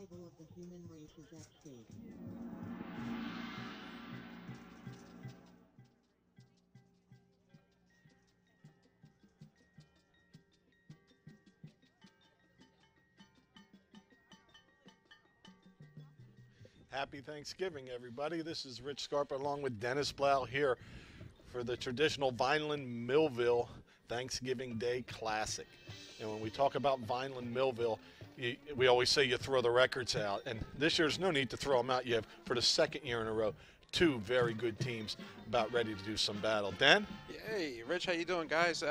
survival of the human race is at stake. Happy Thanksgiving, everybody. This is Rich Scarpa along with Dennis Blau here for the traditional Vineland Millville Thanksgiving Day Classic. And when we talk about Vineland Millville, we always say you throw the records out. And this year, there's no need to throw them out. You have, for the second year in a row, two very good teams about ready to do some battle. Dan? Hey, Rich, how you doing, guys?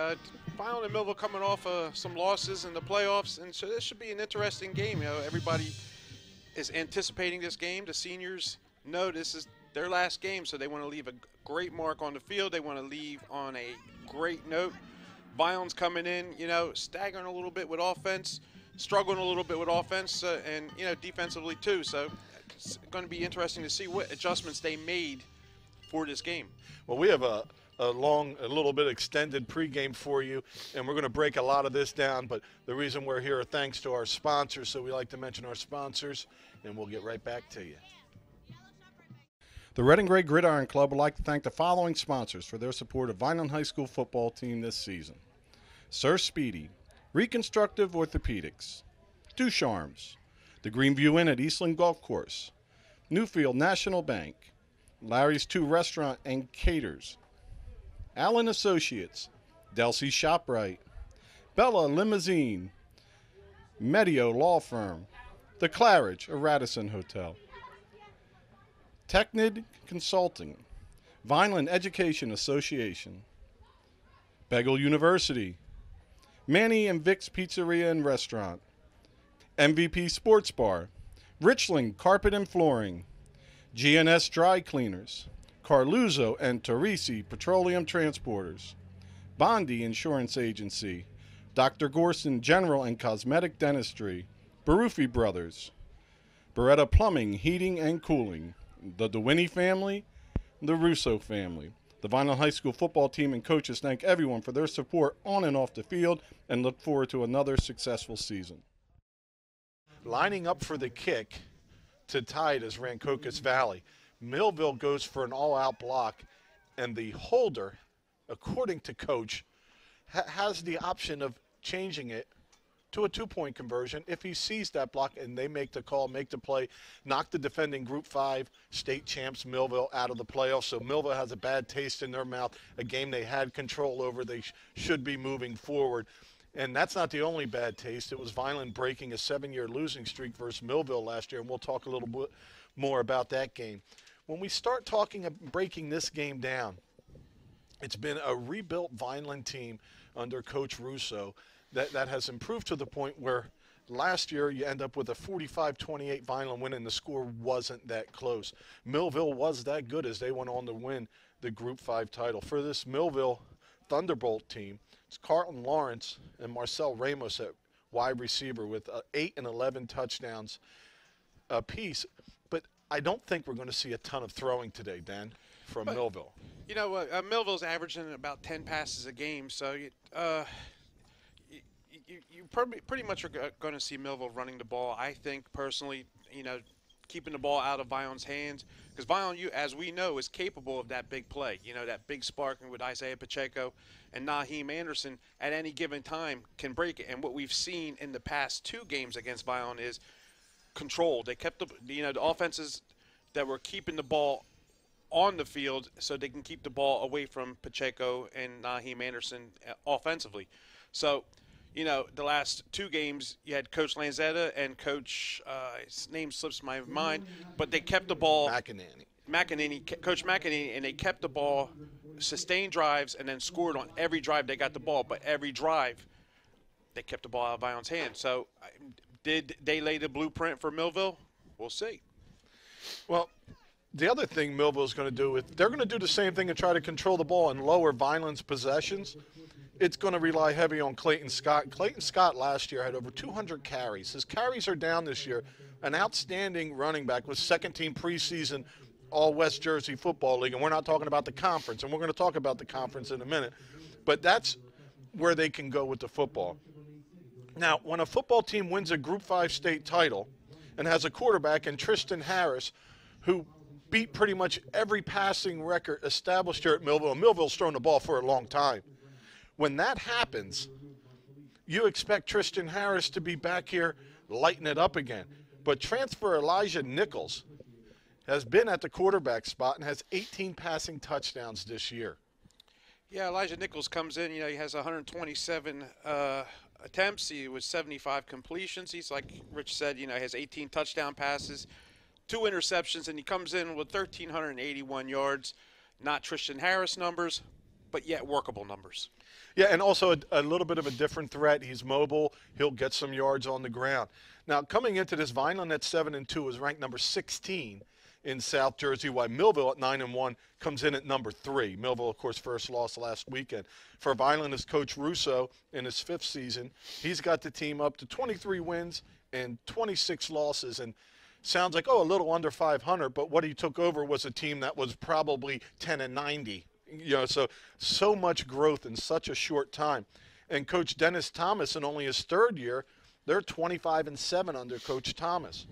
Vineland and Millville coming off some losses in the playoffs, and so this should be an interesting game. You know, everybody is anticipating this game. The seniors know this is their last game, so they want to leave a great mark on the field. They want to leave on a great note. Vineland's coming in, you know, staggering a little bit with offense, struggling a little bit with offense, and, you know, defensively too. So it's going to be interesting to see what adjustments they made for this game. Well, we have a little bit extended pregame for you, and we're going to break a lot of this down, but the reason we're here are thanks to our sponsors, so we like to mention our sponsors, and we'll get right back to you. The Red and Gray Gridiron Club would like to thank the following sponsors for their support of Vineland High School football team this season: Sir Speedy, Reconstructive Orthopedics, Ducharmes, the Greenview Inn at Eastland Golf Course, Newfield National Bank, Larry's 2 Restaurant and Caters, Allen Associates, Delsey ShopRite, Bella Limousine, Medio Law Firm, The Claridge, a Radisson Hotel, Technid Consulting, Vineland Education Association, Begal University, Manny and Vic's Pizzeria and Restaurant, MVP Sports Bar, Richling Carpet and Flooring, GNS Dry Cleaners, Carluzzo and Torrisi Petroleum Transporters, Bondi Insurance Agency, Dr. Gorson General and Cosmetic Dentistry, Baruffi Brothers, Beretta Plumbing, Heating and Cooling, the DeWinney family, the Russo family. The Vineland High School football team and coaches thank everyone for their support on and off the field and look forward to another successful season. Lining up for the kick to tie it is Rancocas Valley. Millville goes for an all-out block, and the holder, according to coach, has the option of changing it to a 2-point conversion if he sees that block and they make the call, make the play, knock the defending Group 5 state champs Millville out of the playoffs. So Millville has a bad taste in their mouth, a game they had control over. They should be moving forward. And that's not the only bad taste. It was Vineland breaking a 7-year losing streak versus Millville last year, and we'll talk a little bit more about that game. When we start talking of breaking this game down, it's been a rebuilt Vineland team under Coach Russo that has improved to the point where last year you end up with a 45-28 Vineland win, and the score wasn't that close. Millville was that good as they went on to win the Group 5 title. For this Millville Thunderbolt team, it's Carlton Lawrence and Marcel Ramos at wide receiver with 8 and 11 touchdowns apiece. But I don't think we're going to see a ton of throwing today, Dan, from Millville. You know, Millville's averaging about 10 passes a game, so you pretty much are going to see Millville running the ball. I think personally, you know, keeping the ball out of Vineland's hands, because Vineland, as we know, is capable of that big play. You know, that big sparking with Isaiah Pacheco and Naheem Anderson at any given time can break it. And what we've seen in the past 2 games against Vineland is control. They kept the offenses that were keeping the ball on the field so they can keep the ball away from Pacheco and Naheem Anderson offensively. So, you know, the last 2 games, you had Coach Lanzetta and Coach, his name slips my mind, but they kept the ball. Coach McEnany, and they kept the ball, sustained drives, and then scored on every drive they got the ball. But every drive, they kept the ball out of Vineland's hand. So did they lay the blueprint for Millville? We'll see. Well, the other thing Millville's going to do is they're going to do the same thing and try to control the ball and lower Vineland's possessions. It's going to rely heavy on Clayton Scott. Clayton Scott last year had over 200 carries. His carries are down this year. An outstanding running back with second-team preseason All-West Jersey Football League, and we're not talking about the conference, and we're going to talk about the conference in a minute. But that's where they can go with the football. Now, when a football team wins a Group 5 state title, and has a quarterback in Tristan Harris, who beat pretty much every passing record established here at Millville. Millville's thrown the ball for a long time. When that happens, you expect Tristan Harris to be back here lighting it up again. But transfer Elijah Nichols has been at the quarterback spot and has 18 passing touchdowns this year. Yeah, Elijah Nichols comes in, he has 127 attempts. He was 75 completions. He's, like Rich said, he has 18 touchdown passes, 2 interceptions, and he comes in with 1,381 yards. Not Tristan Harris numbers, but yet workable numbers. Yeah, and also a little bit of a different threat. He's mobile. He'll get some yards on the ground. Now, coming into this, Vineland at 7-2 is ranked number 16 in South Jersey, while Millville at 9-1 comes in at number 3. Millville, of course, first loss last weekend. For Vineland is Coach Russo in his 5th season. He's got the team up to 23 wins and 26 losses, and sounds like, a little under 500, but what he took over was a team that was probably 10-90. So much growth in such a short time. And Coach Dennis Thomas, in only his 3rd year, they're 25-7 under Coach Thomas.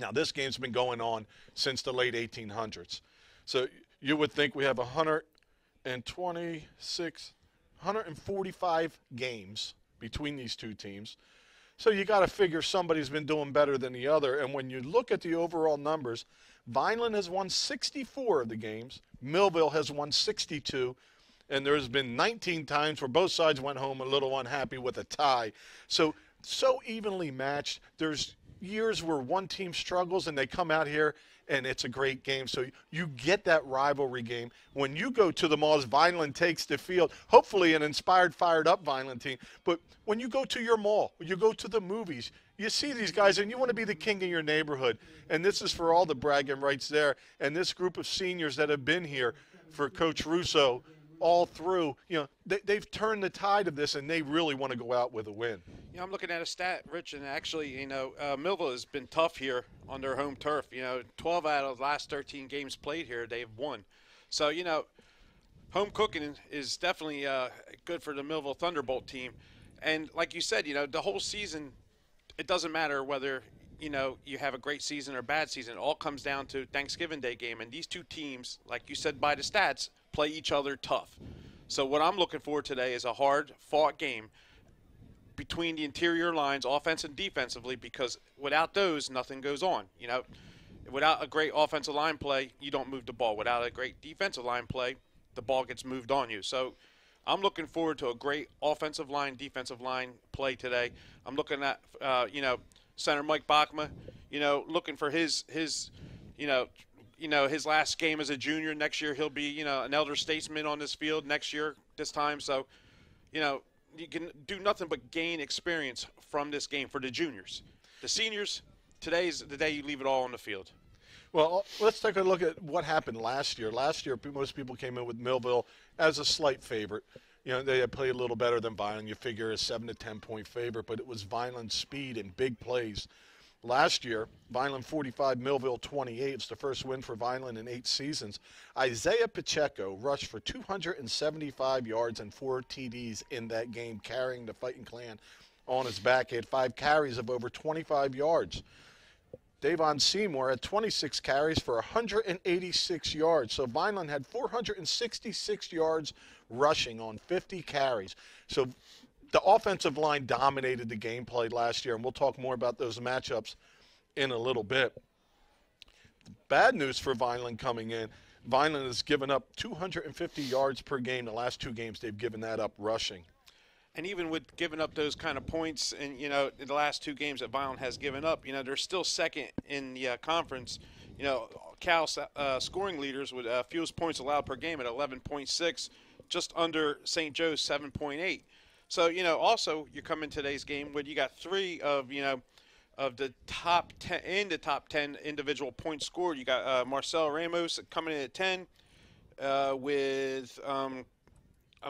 Now, this game's been going on since the late 1800s. So you would think we have 145 games between these two teams. So you got to figure somebody's been doing better than the other. And when you look at the overall numbers, Vineland has won 64 of the games. Millville has won 62. And there's been 19 times where both sides went home a little unhappy with a tie. So evenly matched. There's years where one team struggles and they come out here and it's a great game. So you get that rivalry game. When you go to the malls, Vineland takes the field, hopefully an inspired, fired up Vineland team. But when you go to your mall, when you go to the movies, you see these guys and you want to be the king of your neighborhood. And this is for all the bragging rights there. And this group of seniors that have been here for Coach Russo all through, they've turned the tide of this and they really want to go out with a win. I'm looking at a stat, Rich, and actually, Millville has been tough here on their home turf. 12 out of the last 13 games played here, they've won. So, home cooking is definitely good for the Millville Thunderbolt team. And like you said, the whole season, it doesn't matter whether, you have a great season or bad season. It all comes down to Thanksgiving Day game. And these two teams, like you said by the stats, play each other tough. So what I'm looking for today is a hard-fought game between the interior lines, offense and defensively, because without those, nothing goes on. Without a great offensive line play, you don't move the ball. Without a great defensive line play, the ball gets moved on you. So I'm looking forward to a great offensive line, defensive line play today. I'm looking at, center Mike Bachma, looking for his last game as a junior. Next year he'll be, an elder statesman on this field next year, this time. So, you can do nothing but gain experience from this game for the juniors. The seniors, today's the day you leave it all on the field. Well, let's take a look at what happened last year. Last year, most people came in with Millville as a slight favorite. They had played a little better than Vineland. You figure a 7 to 10 point favorite, but it was Vineland's speed and big plays. Last year, Vineland 45, Millville 28. It's the first win for Vineland in 8 seasons. Isaiah Pacheco rushed for 275 yards and 4 TDs in that game, carrying the Fighting Clan on his back. He had 5 carries of over 25 yards. Davon Seymour had 26 carries for 186 yards. So Vineland had 466 yards rushing on 50 carries. So the offensive line dominated the gameplay last year, and we'll talk more about those matchups in a little bit. The bad news for Vineland coming in, Vineland has given up 250 yards per game. The last 2 games they've given that up rushing. And even with giving up those kind of points in, in the last 2 games that Vineland has given up, they're still second in the conference. Cal scoring leaders with fewest points allowed per game at 11.6, just under St. Joe's 7.8. So, also you come in today's game where you got 3 of, of the top 10 in the top 10 individual points scored. You got Marcel Ramos coming in at 10 with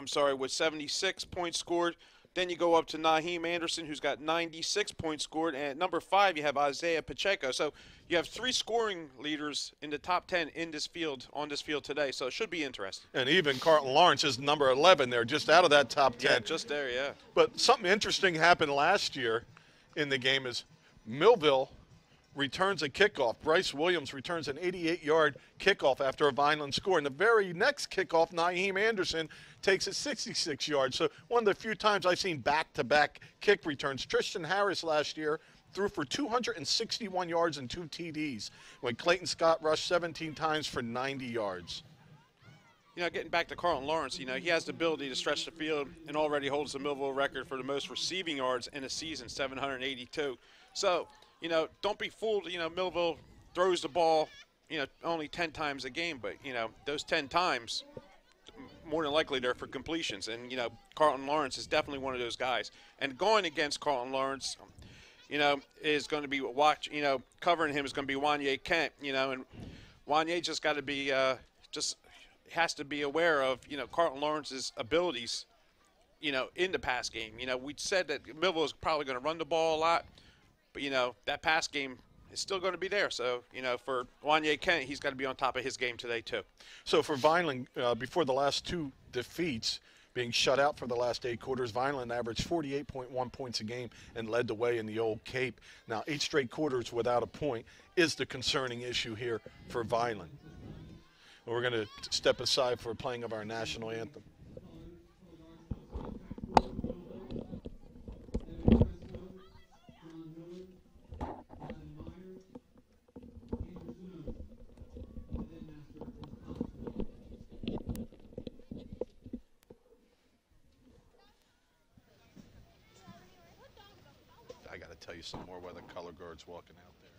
76 points scored. Then you go up to Naheem Anderson, who's got 96 points scored. And at number 5, you have Isaiah Pacheco. So you have 3 scoring leaders in the top 10 in this field, on this field today. So it should be interesting. And even Carlton Lawrence is number 11 there, just out of that top 10. Yeah, just there, yeah. But something interesting happened last year in the game is Millville returns a kickoff. Bryce Williams returns an 88-yard kickoff after a Vineland score. And the very next kickoff, Naheem Anderson takes it 66 yards. So one of the few times I've seen back-to-back kick returns. Tristan Harris last year threw for 261 yards and 2 TDs, when Clayton Scott rushed 17 times for 90 yards. You know, getting back to Carlton Lawrence, you know, he has the ability to stretch the field and already holds the Millville record for the most receiving yards in a season, 782. So, you know, don't be fooled. You know, Millville throws the ball, you know, only 10 times a game, but, you know, those 10 times, more than likely they're for completions. And, you know, Carlton Lawrence is definitely one of those guys. And going against Carlton Lawrence, you know, is going to be covering him is going to be Wanye Kent, you know, and Wanye just got to be has to be aware of, you know, Carlton Lawrence's abilities, you know, in the pass game. You know, we said that Millville is probably going to run the ball a lot, but, you know, that pass game is still going to be there. So, you know, for Wanye Kent, he's got to be on top of his game today too. So for Vineland, before the last 2 defeats, being shut out for the last 8 quarters, Vineland averaged 48.1 points a game and led the way in the old Cape. Now, 8 straight quarters without a point is the concerning issue here for Vineland. We're going to step aside for playing of our national anthem. I got to tell you some more while the color guard's walking out there.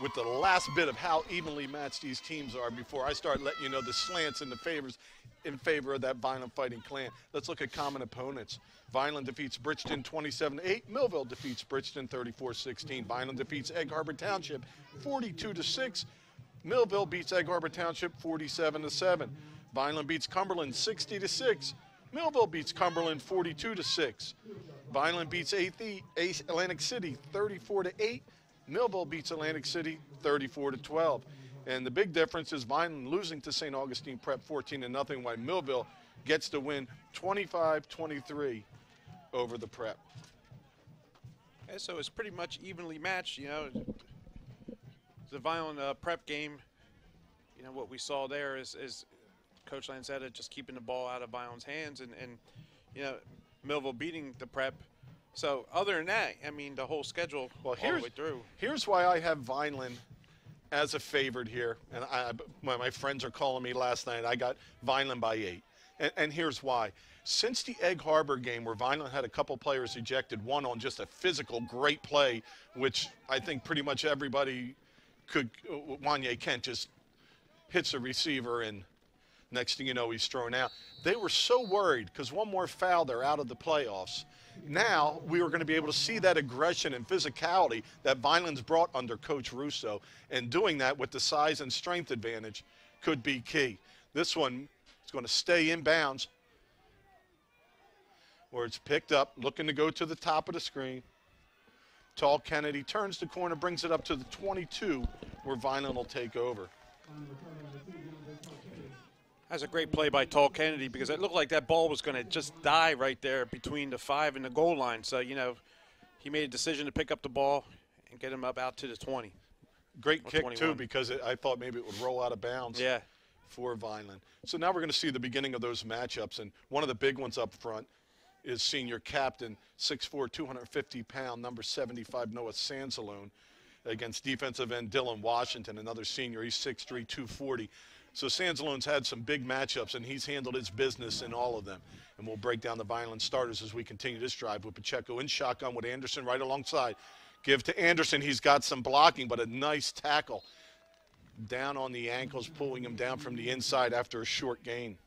With the last bit of how evenly matched these teams are before I start letting you know the slants and the favors in favor of that Vineland Fighting Clan. Let's look at common opponents. Vineland defeats Bridgeton 27-8. Millville defeats Bridgeton 34-16. Vineland defeats Egg Harbor Township 42-6. Millville beats Egg Harbor Township 47-7. Vineland beats Cumberland 60-6. Millville beats Cumberland 42-6. Vineland beats Atlantic City 34-8. Millville beats Atlantic City 34-12. And the big difference is Vineland losing to St. Augustine Prep 14-0, while Millville gets the win 25-23 over the Prep. Yeah, so it's pretty much evenly matched, you know. The Vineland Prep game, you know, what we saw there is Coach Lanzetta just keeping the ball out of Vineland's hands and you know, Millville beating the Prep. So other than that, I mean, the whole schedule all the way through. Here's why I have Vineland as a favorite here. And my friends are calling me last night. I got Vineland by 8. And here's why. Since the Egg Harbor game where Vineland had a couple players ejected, one on just a physical great play, which I think pretty much everybody could, Wanye Kent just hits a receiver and next thing you know he's thrown out. They were so worried because one more foul, they're out of the playoffs. Now we were going to be able to see that aggression and physicality that Vineland's brought under Coach Russo, and doing that with the size and strength advantage could be key. This one is going to stay in bounds where it's picked up, looking to go to the top of the screen. Tall Kennedy turns the corner, brings it up to the 22 where Vineland will take over. That's a great play by Tall Kennedy because it looked like that ball was going to just die right there between the 5 and the goal line. So, you know, he made a decision to pick up the ball and get him up out to the 20. Great kick, 21. too, because I thought maybe it would roll out of bounds for Vineland. So now we're going to see the beginning of those matchups, and one of the big ones up front is senior captain, 6'4", 250-pound, number 75, Noah Sansalone, against defensive end Dylan Washington, another senior. He's 6'3", 240. So Sansalone's had some big matchups, and he's handled his business in all of them. And we'll break down the Vineland starters as we continue this drive with Pacheco in shotgun with Anderson right alongside. Give to Anderson. He's got some blocking, but a nice tackle down on the ankles, pulling him down from the inside after a short gain.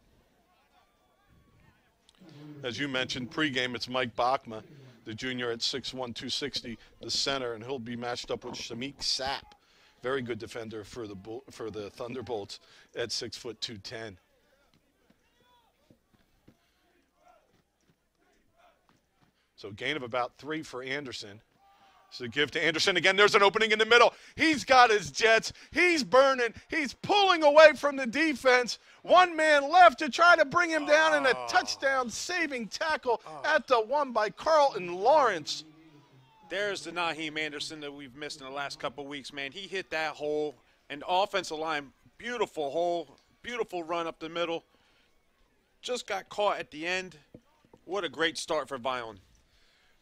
As you mentioned, pregame, it's Mike Bachma, the junior at 6'1", 260, the center, and he'll be matched up with Shamik Sapp, very good defender for the Thunderbolts at 6', 210. So gain of about 3 for Anderson. So give to Anderson again. There's an opening in the middle. He's got his jets. He's burning. He's pulling away from the defense. One man left to try to bring him down, and a touchdown saving tackle at the 1 by Carlton Lawrence. There's the Naheem Anderson that we've missed in the last couple of weeks, man. He hit that hole, and offensive line, beautiful hole, beautiful run up the middle. Just got caught at the end. What a great start for Vineland.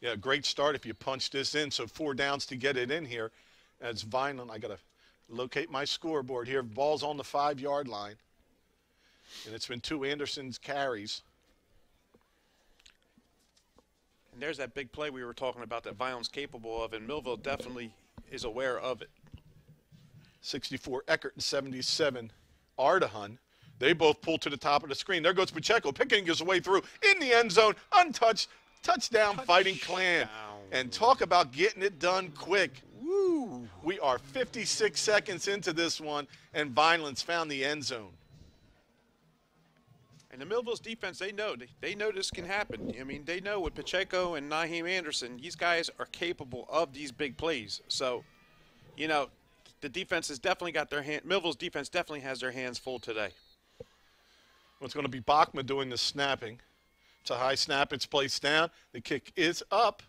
Yeah, great start if you punch this in. So 4 downs to get it in here. As Vineland, I got to locate my scoreboard here. Ball's on the 5-yard line. And it's been 2 Anderson's carries. And there's that big play we were talking about that Vineland's capable of, and Millville definitely is aware of it. 64 Eckert and 77 Ardahan. They both pull to the top of the screen. There goes Pacheco, picking his way through in the end zone, untouched. Touchdown, Fighting Clan. And talk about getting it done quick. Woo. We are 56 seconds into this one, and Vineland's found the end zone. And the Millville's defense, they know this can happen. I mean, they know with Pacheco and Naheem Anderson, these guys are capable of these big plays. So, you know, the defense has definitely got their hand. Millville's defense definitely has their hands full today. Well, it's going to be Bachma doing the snapping. It's a high snap. It's placed down. The kick is up,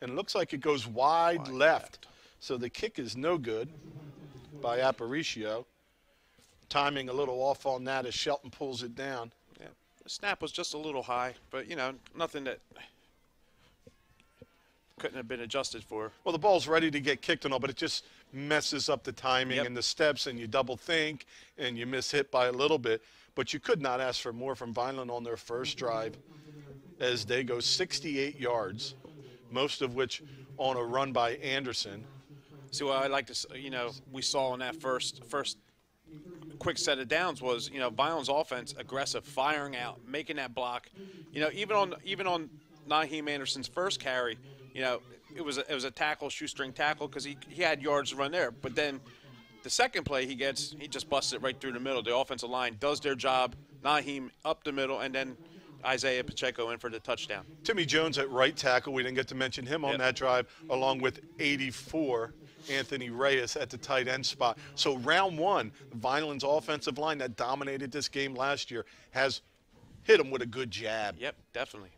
and it looks like it goes wide left. So the kick is no good by Aparicio. Timing a little off on that as Shelton pulls it down. Yeah, the snap was just a little high, but, you know, nothing that couldn't have been adjusted for. Well, the ball's ready to get kicked and all, but it just messes up the timing and the steps, and you double think, and you miss hit by a little bit. But you could not ask for more from Vineland on their first drive, as they go 68 yards, most of which on a run by Anderson. See, what I like to, you know, we saw in that first quick set of downs was, you know, Vineland's offense aggressive, firing out, making that block. You know, even on Naheem Anderson's first carry, you know, it was a tackle, shoestring tackle, because he had yards to run there. But then the second play he just busts it right through the middle. The offensive line does their job. Naheem up the middle, and then Isaiah Pacheco in for the touchdown. Timmy Jones at right tackle. We didn't get to mention him on that drive, along with 84, Anthony Reyes at the tight end spot. So round one, Vineland's offensive line that dominated this game last year has hit him with a good jab. Yep, definitely.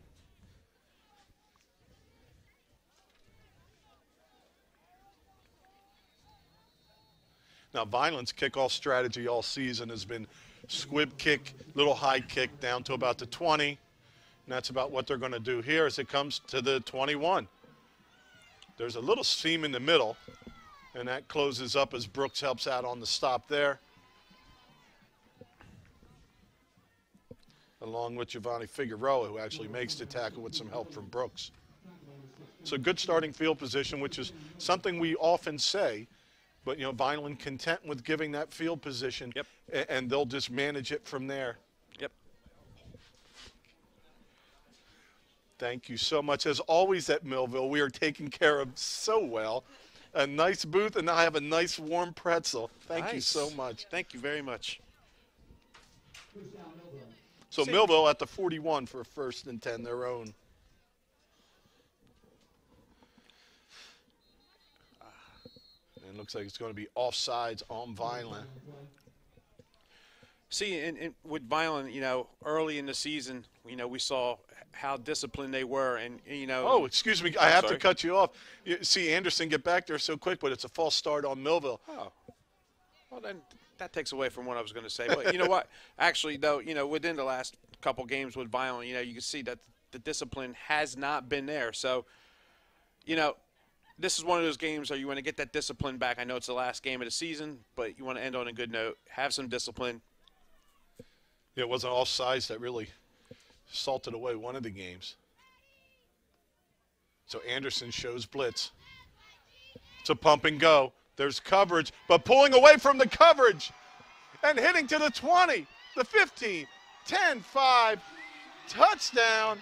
Now, Vineland's kickoff strategy all season has been squib kick, little high kick down to about the 20. And that's about what they're going to do here as it comes to the 21. There's a little seam in the middle, and that closes up as Brooks helps out on the stop there. along with Giovanni Figueroa, who actually makes the tackle with some help from Brooks. So good starting field position, which is something we often say, but, you know, Vineland content with giving that field position, Yep. And they'll just manage it from there. Yep. Thank you so much. As always at Millville, we are taken care of so well. A nice booth, and I have a nice warm pretzel. Thank you Nice. so much. Thank you very much. So Millville at the 41 for 1st and 10, their own. And it looks like it's going to be offsides on Vineland. See, and with Vineland, you know, early in the season, you know, we saw how disciplined they were, and you know. Oh, excuse me, I have to sorry. cut you off. You see Anderson get back there so quick, but it's a false start on Millville. Oh, well then that takes away from what I was going to say. But you know what? Actually, though, you know, within the last couple games with Vineland, you know, you can see that the discipline has not been there. So, you know, this is one of those games where you want to get that discipline back. I know it's the last game of the season, but you want to end on a good note. Have some discipline. It wasn't offsides that really salted away one of the games. So Anderson shows blitz. It's a pump and go. There's coverage, but pulling away from the coverage and hitting to the 20, the 15, 10, 5, touchdown.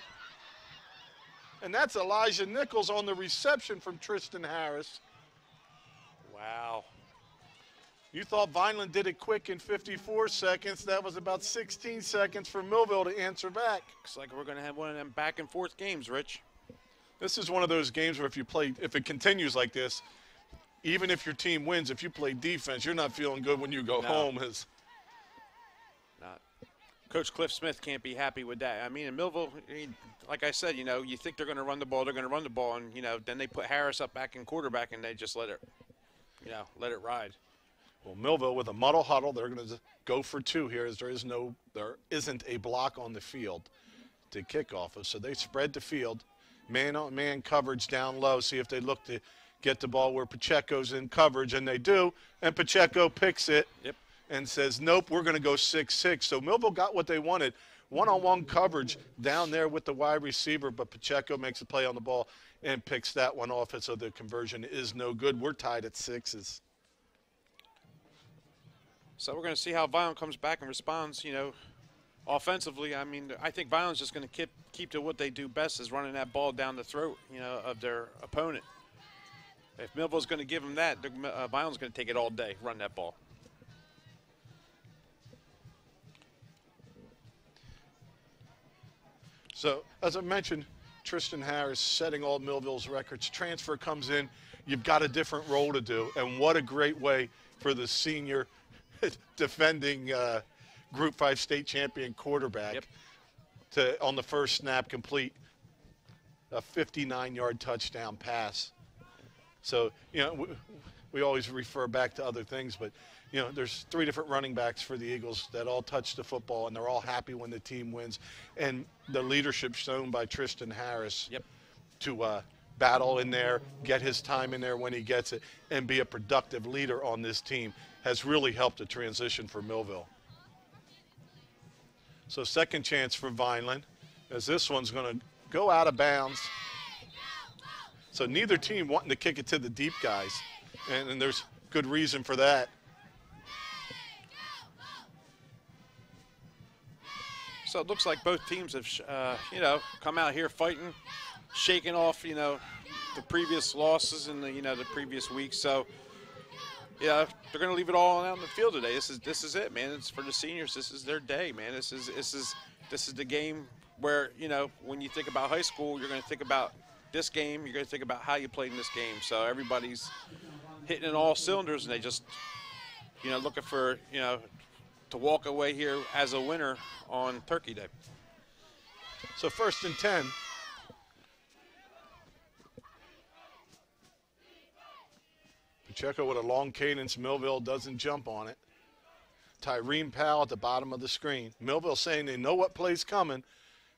And that's Elijah Nichols on the reception from Tristan Harris. Wow. You thought Vineland did it quick in 54 seconds. That was about 16 seconds for Millville to answer back. Looks like we're going to have one of them back and forth games, Rich. This is one of those games where if it continues like this, even if your team wins, if you play defense, you're not feeling good when you go home. Not. Coach Cliff Smith can't be happy with that. I mean, in Millville, like I said, you know, you think they're going to run the ball, and, you know, then they put Harris up back in quarterback, and they just let it ride. Well, Millville with a muddle huddle, they're going to go for 2 here as there isn't a block on the field to kick off of. So they spread the field, man-on-man coverage down low, see if they look to get the ball where Pacheco's in coverage, and they do, and Pacheco picks it and says, nope, we're going to go 6-6. So Millville got what they wanted, one-on-one coverage down there with the wide receiver, but Pacheco makes a play on the ball and picks that one off, so the conversion is no good. We're tied at 6s. So we're going to see how Vineland comes back and responds, you know, offensively. I mean, I think Vineland's just going to keep to what they do best, is running that ball down the throat, you know, of their opponent. If Millville's going to give them that, Vineland's going to take it all day, run that ball. So, as I mentioned, Tristan Harris setting all Millville's records. Transfer comes in, you've got a different role to do, and what a great way for the senior defending Group 5 state champion quarterback to, on the first snap, complete a 59-yard touchdown pass. So, you know, we always refer back to other things, but, you know, there's 3 different running backs for the Eagles that all touch the football, and they're all happy when the team wins. And the leadership shown by Tristan Harris to battle in there, get his time in there when he gets it, and be a productive leader on this team has really helped the transition for Millville. So second chance for Vineland, as this one's going to go out of bounds. So neither team wanting to kick it to the deep guys, and there's good reason for that. So it looks like both teams have, you know, come out here fighting, shaking off, you know, the previous losses in the, you know, the previous weeks. So, yeah, they're going to leave it all out on the field today. This is it, man. It's for the seniors. This is their day, man. This is the game where, you know, when you think about high school, you're going to think about this game. You're going to think about how you played in this game. So everybody's hitting in all cylinders, and they just, you know, looking for, you know, to walk away here as a winner on Turkey Day. So 1st and 10. Pacheco with a long cadence. Millville doesn't jump on it. Tyreen Powell at the bottom of the screen. Millville saying they know what play's coming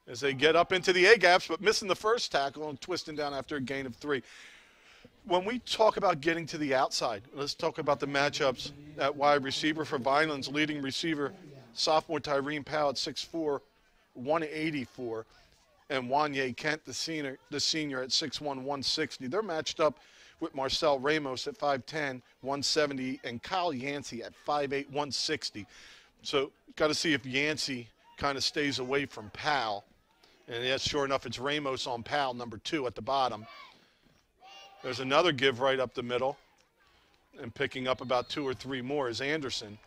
as they get up into the A-gaps, but missing the first tackle and twisting down after a gain of 3. When we talk about getting to the outside, let's talk about the matchups at wide receiver for Vineland's leading receiver, sophomore Tyreen Powell at 6'4", 184. And Wanye Kent, the senior at 6'1", 160. They're matched up with Marcel Ramos at 5'10", 170, and Kyle Yancey at 5'8", 160. So got to see if Yancey kind of stays away from Powell. And yes, sure enough, it's Ramos on Powell, number 2 at the bottom. There's another give right up the middle. And picking up about 2 or 3 more is Anderson.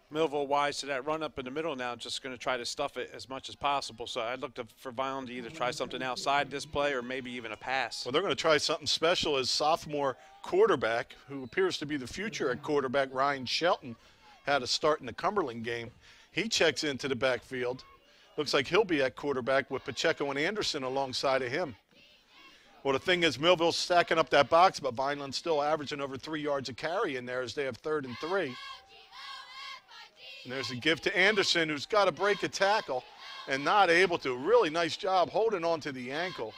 Millville wise to that run up in the middle now, just going to try to stuff it as much as possible. So I'd look for Violin to either try something outside this play or maybe even a pass. Well, they're going to try something special as sophomore quarterback, who appears to be the future at quarterback, Ryan Shelton, had a start in the Cumberland game. He checks into the backfield. Looks like he'll be at quarterback with Pacheco and Anderson alongside of him. Well, the thing is, Millville's stacking up that box, but Vineland's still averaging over 3 yards a carry in there as they have 3rd and 3. And there's a give to Anderson, who's got to break a tackle and not able to. Really nice job holding on to the ankle.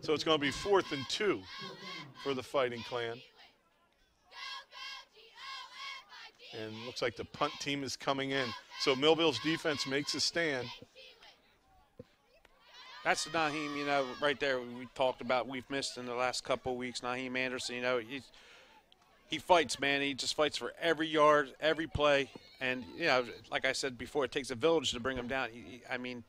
So it's going to be 4th and 2 for the Fighting Clan. And looks like the punt team is coming in. So Millville's defense makes a stand. That's Naheem, you know, right there we talked about we've missed in the last couple of weeks. Naheem Anderson, you know, he fights, man. He just fights for every yard, every play. And, you know, like I said before, it takes a village to bring him down. I mean,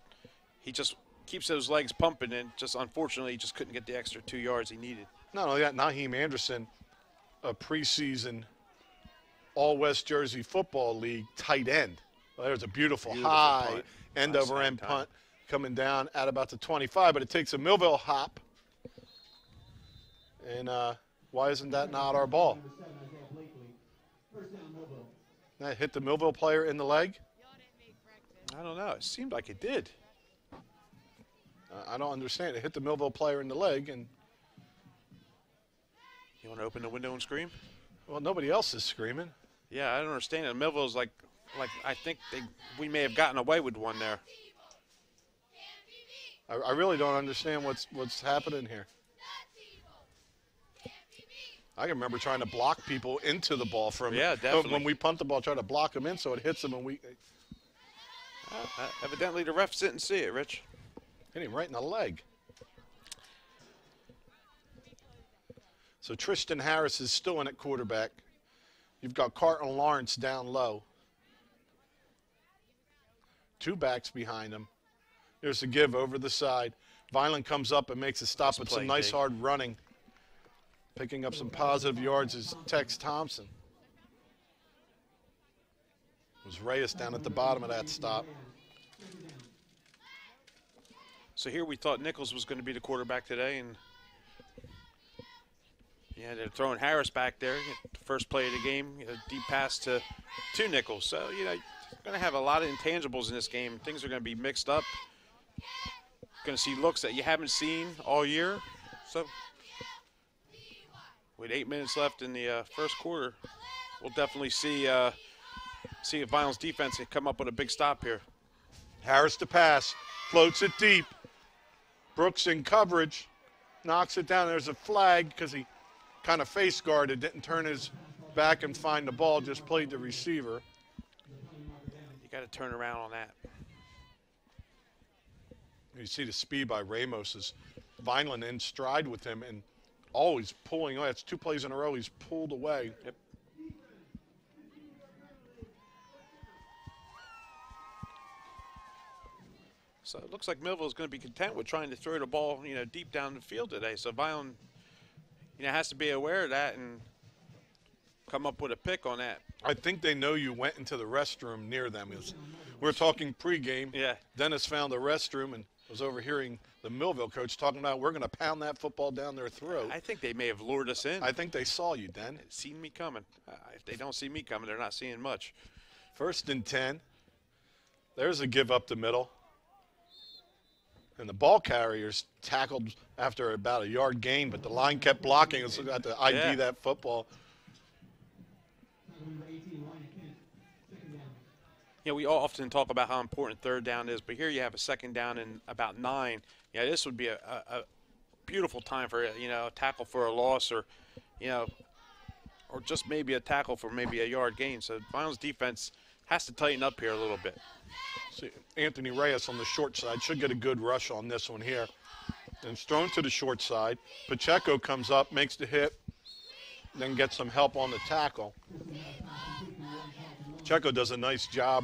he just keeps those legs pumping, and just unfortunately he just couldn't get the extra 2 yards he needed. Not only that, Naheem Anderson, a preseason All-West Jersey Football League tight end. Well, there's a beautiful high punt. End-over-end punt coming down at about the 25, but it takes a Millville hop. And why isn't that not our ball? That hit the Millville player in the leg? I don't know. It seemed like it did. I don't understand. It hit the Millville player in the leg, and you want to open the window and scream? Well, nobody else is screaming. Yeah, I don't understand it. Millville's like I think we may have gotten away with one there. I really don't understand what's happening here. I can remember trying to block people into the ball from when we punt the ball, try to block them in so it hits them, and we. Evidently, the refs didn't see it, Rich. Hit him right in the leg. So Tristan Harris is still in at quarterback. You've got Carton Lawrence down low. 2 backs behind him. There's a give over the side. Violent comes up and makes a stop with some nice hard running. Picking up some positive yards is Tex Thompson. It was Reyes down at the bottom of that stop. So here we thought Nichols was going to be the quarterback today, and yeah, they're throwing Harris back there. First play of the game, a deep pass to Nichols. So, you know, you're going to have a lot of intangibles in this game. Things are going to be mixed up. Going to see looks that you haven't seen all year. So with 8 minutes left in the first quarter, we'll definitely see if Violent's defense can come up with a big stop here. Harris to pass, floats it deep. Brooks in coverage, knocks it down. There's a flag because he kind of face guarded, didn't turn his back and find the ball, just played the receiver. You got to turn around on that. You see the speed by Ramos is Vineland in stride with him and always pulling away. It's 2 plays in a row he's pulled away. Yep. So it looks like Millville is going to be content with trying to throw the ball, you know, deep down the field today. So Violent, you know, has to be aware of that and come up with a pick on that. I think they know you went into the restroom near them. We were talking pregame. Yeah. Dennis found the restroom and was overhearing the Millville coach talking about we're going to pound that football down their throat. I think they may have lured us in. I think they saw you, Den. Seen me coming. If they don't see me coming, they're not seeing much. 1st and 10. There's a give up the middle. And the ball carriers tackled after about a yard gain, but the line kept blocking, so we had to ID that football. You know, we often talk about how important 3rd down is, but here you have a 2nd down and about 9. Yeah, this would be a beautiful time for, you know, a tackle for a loss or, you know, or just maybe a tackle for maybe a yard gain. So Violent's defense has to tighten up here a little bit. See, Anthony Reyes on the short side should get a good rush on this one here. And it's thrown to the short side. Pacheco comes up, makes the hit, then gets some help on the tackle. Pacheco does a nice job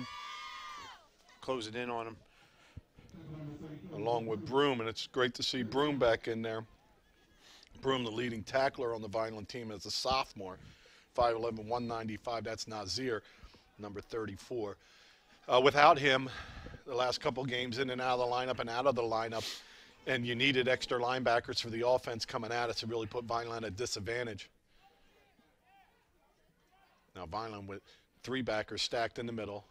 Close it in on him. along with Broom, and it's great to see Broom back in there. Broom, the leading tackler on the Vineland team, as a sophomore. 5'11", 195, that's Nazir, number 34. Without him, the last couple games in and out of the lineup and out of the lineup, and you needed extra linebackers for the offense coming at us to really put Vineland at disadvantage. Now Vineland with 3 backers stacked in the middle.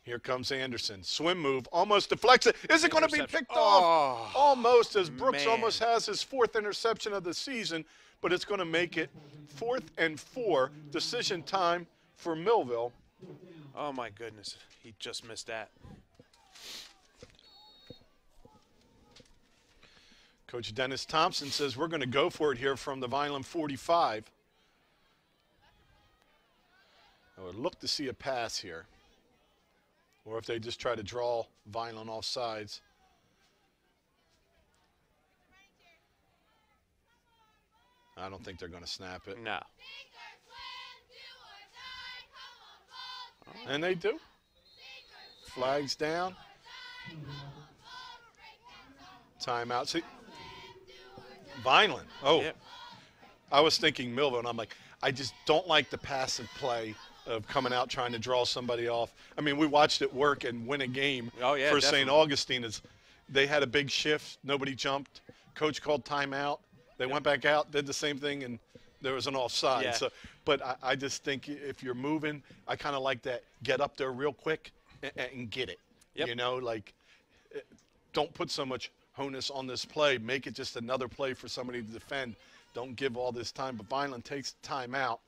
Here comes Anderson. Swim move, almost deflects it. Is it going to be picked off? Almost, as Brooks almost has his 4th interception of the season, but it's going to make it 4th and 4. Decision time for Millville. Oh, my goodness. He just missed that. Coach Dennis Thompson says we're going to go for it here from the Vineland 45. I would look to see a pass here. Or if they just try to draw Vineland off sides. I don't think they're going to snap it. No. And they do. Flags down. Timeout. See, Vineland. Oh, Yep. I was thinking Millville, and I'm like, I just don't like the passive play of coming out trying to draw somebody off. I mean, we watched it work and win a game Oh, yeah, for definitely. St. Augustine. They had a big shift. Nobody jumped. Coach called timeout. They went back out, did the same thing, and there was an offside. Yeah. So, but I just think if you're moving, I kind of like that. Get up there real quick and get it. Yep. You know, like, don't put so much onus on this play. Make it just another play for somebody to defend. Don't give all this time. But Vineland takes the timeout.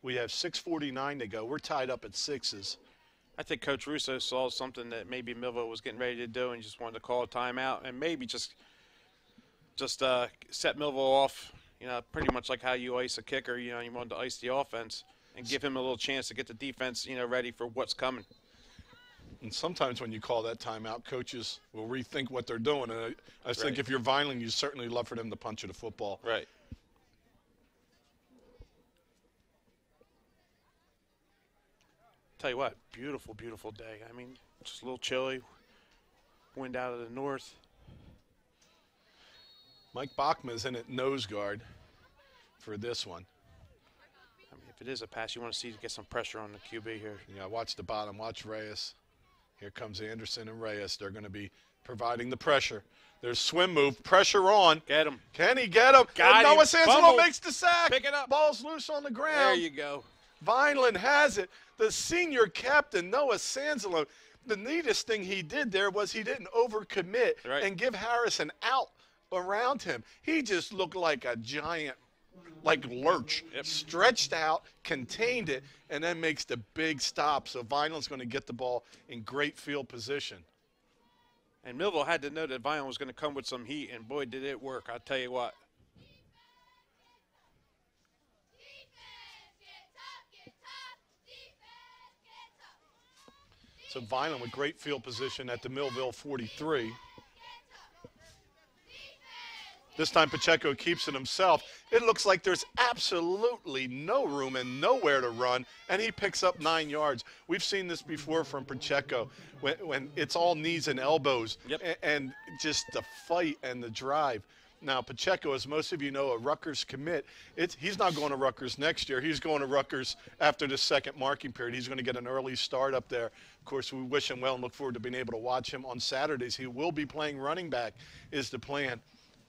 We have 6:49 to go. We're tied up at 6s. I think Coach Russo saw something that maybe Millville was getting ready to do and just wanted to call a timeout and maybe just set Millville off, you know, pretty much like how you ice a kicker. You know, you want to ice the offense and give him a little chance to get the defense, you know, ready for what's coming. And sometimes when you call that timeout, coaches will rethink what they're doing. And I think if you're Vineland, you certainly love for them to punch you the football. Right. Tell you what, beautiful, beautiful day. I mean, just a little chilly. Wind out of the north. Mike Bachman is in at nose guard for this one. I mean, if it is a pass, you want to see to get some pressure on the QB here. Yeah, watch the bottom. Watch Reyes. Here comes Anderson and Reyes. They're going to be providing the pressure. There's swim move. Pressure on. Get him. Can he get him? Got Noah him. Sansalo Fumble. makes the sack. Pick it up. Ball's loose on the ground. There you go. Vineland has it. The senior captain, Noah Sansalo, the neatest thing he did there was he didn't overcommit and give Harris an out around him. He just looked like a giant, like lurch, stretched out, contained it, and then makes the big stop. So Vineland's going to get the ball in great field position. And Millville had to know that Vineland was going to come with some heat, and boy, did it work. I'll tell you what. So Vineland with great field position at the Millville 43. This time Pacheco keeps it himself. It looks like there's absolutely no room and nowhere to run, and he picks up 9 yards. We've seen this before from Pacheco when it's all knees and elbows and just the fight and the drive. Now, Pacheco, as most of you know, a Rutgers commit. He's not going to Rutgers next year. He's going to Rutgers after the second marking period. He's going to get an early start up there. Of course, we wish him well and look forward to being able to watch him on Saturdays. He will be playing running back is the plan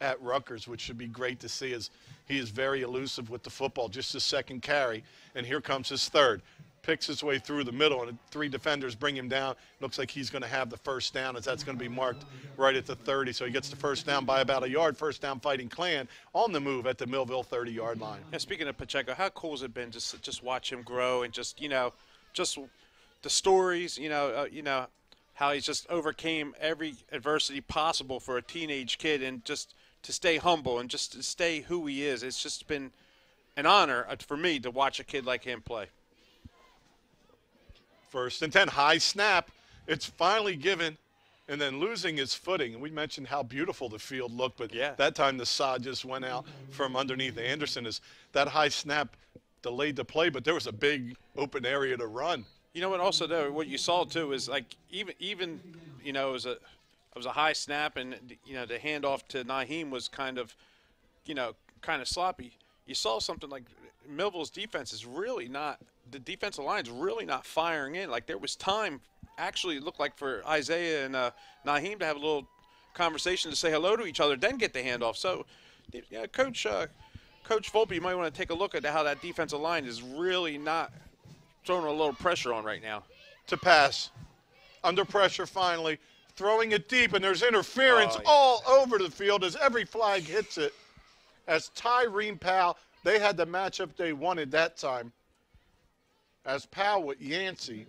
at Rutgers, which should be great to see as he is very elusive with the football. Just his second carry, and here comes his third. Picks his way through the middle, and 3 defenders bring him down. Looks like he's going to have the first down, as that's going to be marked right at the 30. So he gets the first down by about a yard. First down, Fighting Clan on the move at the Millville 30-yard line. Yeah, speaking of Pacheco, how cool has it been just watch him grow and just the stories, how he's just overcame every adversity possible for a teenage kid, and just to stay humble and just to stay who he is. It's just been an honor for me to watch a kid like him play. 1st and 10, high snap. It's finally given, and then losing his footing. And we mentioned how beautiful the field looked, but that time the sod just went out from underneath Anderson. As that high snap delayed the play, but there was a big open area to run. You know what? Also, though, what you saw too is like even you know, it was a high snap, and you know the handoff to Naheem was kind of sloppy. You saw something like Millville's defense is really not. The defensive line's really not firing in. Like there was time, actually, it looked like for Isaiah and Naheem to have a little conversation to say hello to each other, then get the handoff. So, yeah, Coach Volpe, you might want to take a look at how that defensive line is really not throwing a little pressure on right now. To pass, under pressure finally, throwing it deep, and there's interference all over the field as every flag hits it. As Tyreen Powell, they had the matchup they wanted that time. As Powell with Yancey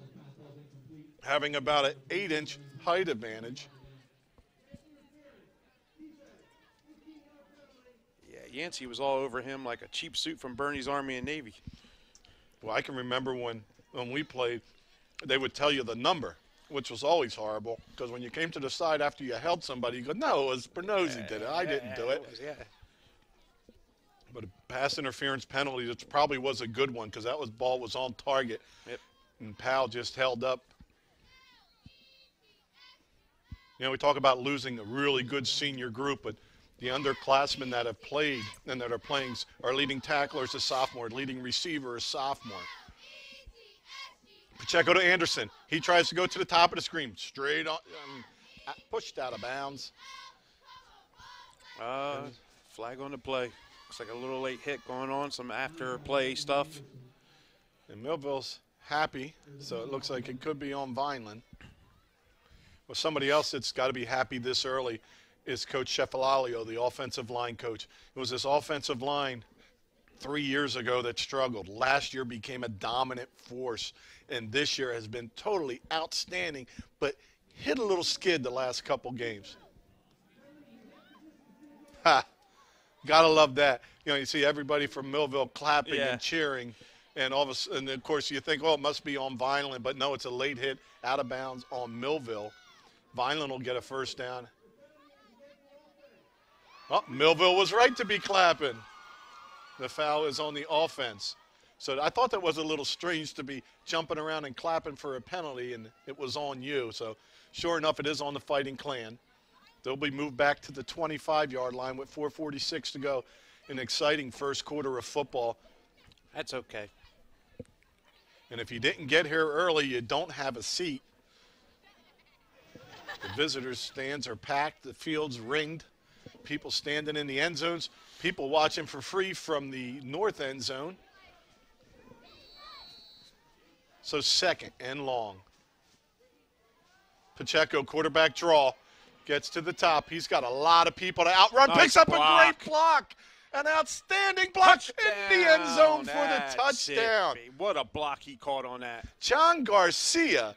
having about an 8-inch height advantage. Yeah, Yancey was all over him like a cheap suit from Bernie's Army and Navy. Well, I can remember when we played, they would tell you the number, which was always horrible, because when you came to the side after you held somebody, you go, no, it was Bernozzi did it. I didn't do it. But a pass interference penalty, that probably was a good one, because that ball was on target. Yep. And Powell just held up. You know, we talk about losing a really good senior group, but the underclassmen that have played and that are playing, our leading tackler is a sophomore, leading receiver is sophomore. Pacheco to Anderson. He tries to go to the top of the screen. Straight on, pushed out of bounds. Flag on the play. Looks like a little late hit going on, some after play stuff. And Millville's happy, so it looks like it could be on Vineland. Well, somebody else that's got to be happy this early is Coach Cefalalio, the offensive line coach. It was this offensive line 3 years ago that struggled. Last year became a dominant force, and this year has been totally outstanding, but hit a little skid the last couple games. Ha! Gotta love that. You know, you see everybody from Millville clapping and cheering, and all of a sudden, of course, you think, oh, it must be on Vineland, but no, it's a late hit out of bounds on Millville. Vineland will get a first down. Oh, Millville was right to be clapping. The foul is on the offense. So I thought that was a little strange to be jumping around and clapping for a penalty, and it was on you. So sure enough, it is on the Fighting Clan. They'll be moved back to the 25-yard line with 4:46 to go. An exciting first quarter of football. That's okay. And if you didn't get here early, you don't have a seat. The visitors' stands are packed. The field's ringed. People standing in the end zones. People watching for free from the north end zone. So second and long. Pacheco, quarterback draw. Gets to the top. He's got a lot of people to outrun. Nice Picks up block. a great block. An outstanding block in the end zone for the touchdown. What a block he caught on that. John Garcia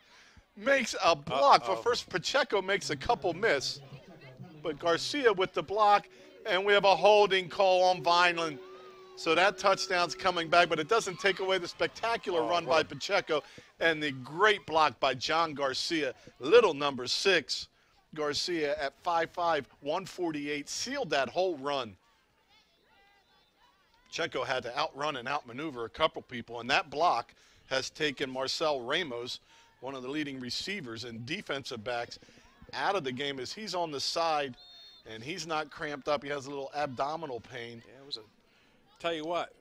makes a block. But first, Pacheco makes a couple miss. But Garcia with the block, and we have a holding call on Vineland. So that touchdown's coming back, but it doesn't take away the spectacular run by Pacheco and the great block by John Garcia. Little number 6. Garcia at 5'5", 148, sealed that whole run. Pacheco had to outrun and outmaneuver a couple people, and that block has taken Marcel Ramos, one of the leading receivers and defensive backs, out of the game as he's on the side, and he's not cramped up. He has a little abdominal pain. Yeah, it was tell you what,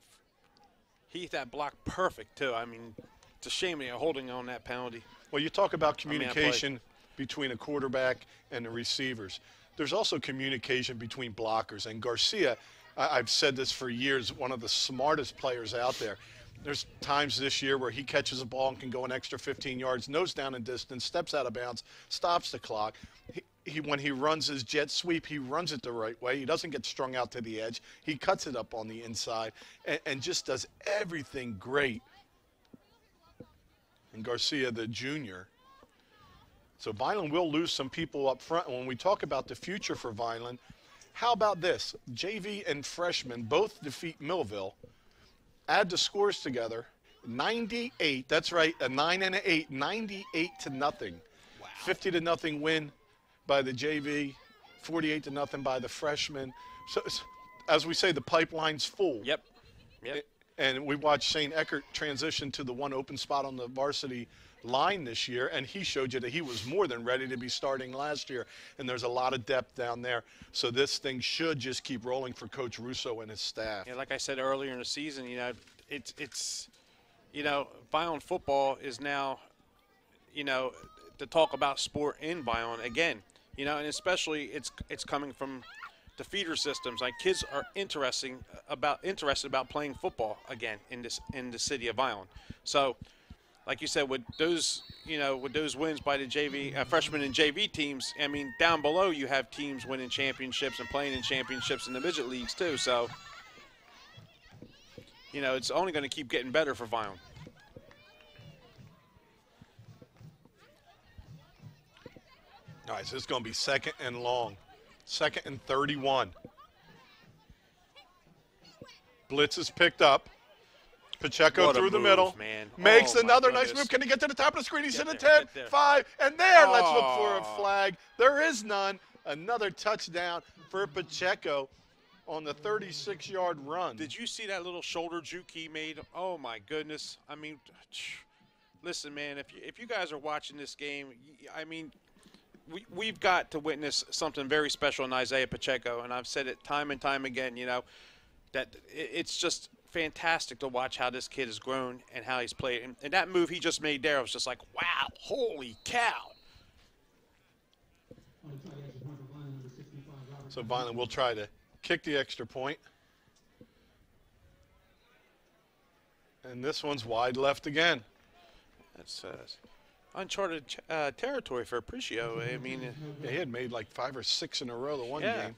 he hit that block perfect, too. I mean, it's a shame you're holding on that penalty. Well, you talk about communication between a quarterback and the receivers. There's also communication between blockers, and Garcia, I've said this for years, one of the smartest players out there. There's times this year where he catches a ball and can go an extra 15 yards, nose down in distance, steps out of bounds, stops the clock. When he runs his jet sweep, he runs it the right way. He doesn't get strung out to the edge. He cuts it up on the inside and just does everything great. And Garcia, the junior. So Vineland will lose some people up front. And when we talk about the future for Vineland, how about this? JV and freshman both defeat Millville. add the scores together, 98, that's right, a 9 and an 8, 98-0. Wow. 50-0 win by the JV, 48-0 by the freshmen. So, as we say, the pipeline's full. Yep. And we watched Shane Eckert transition to the one open spot on the varsity line this year, and he showed you that he was more than ready to be starting last year, and there's a lot of depth down there. So this thing should just keep rolling for Coach Russo and his staff. Yeah, like I said earlier in the season, it's Violin football is now, to talk about sport in Violin again, and especially it's coming from the feeder systems. Like, kids are interested about playing football again in the city of Violin. So, like you said, with those wins by the JV freshmen and JV teams, I mean, down below you have teams winning championships and playing in championships in the midget leagues too. So, it's only going to keep getting better for Violin. All right, so it's going to be 2nd and long. 2nd and 31. Blitz is picked up. Pacheco through the middle. Man. Makes another nice move. Can he get to the top of the screen? He's in the 10, 5, and there. Let's look for a flag. There is none. Another touchdown for Pacheco on the 36-yard run. Did you see that little shoulder juke he made? Oh, my goodness. I mean, listen, man, if you guys are watching this game, I mean, we've got to witness something very special in Isaiah Pacheco, and I've said it time and time again, that it's just fantastic to watch how this kid has grown and how he's played. And that move he just made there, I was just like, wow, holy cow. So Violin will try to kick the extra point. And this one's wide left again. That's uncharted territory for Apprecio. I mean, yeah, he had made like 5 or 6 in a row the one game.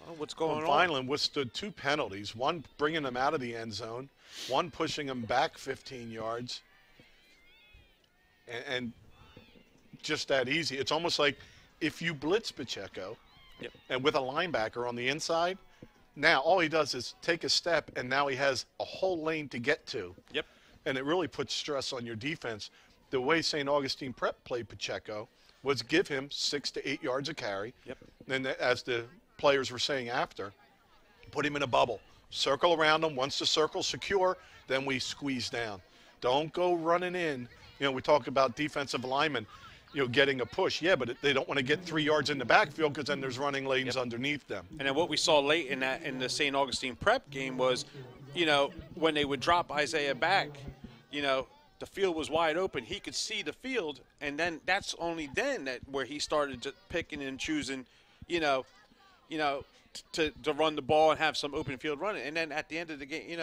Oh, what's going on? Violin withstood 2 penalties, one bringing him out of the end zone, one pushing him back 15 yards. And just that easy. It's almost like if you blitz Pacheco and with a linebacker on the inside, now all he does is take a step, and now he has a whole lane to get to. Yep. And it really puts stress on your defense. The way St. Augustine Prep played Pacheco was give him 6 to 8 yards of carry. Yep. And as the players were saying after, put him in a bubble. Circle around him. Once the circle's secure, then we squeeze down. Don't go running in. We talk about defensive linemen, getting a push. Yeah, but they don't want to get 3 yards in the backfield because then there's running lanes underneath them. And then what we saw late in the St. Augustine Prep game was, when they would drop Isaiah back, the field was wide open. He could see the field, and then that's only then where he started to picking and choosing, to run the ball and have some open field running. And then at the end of the game,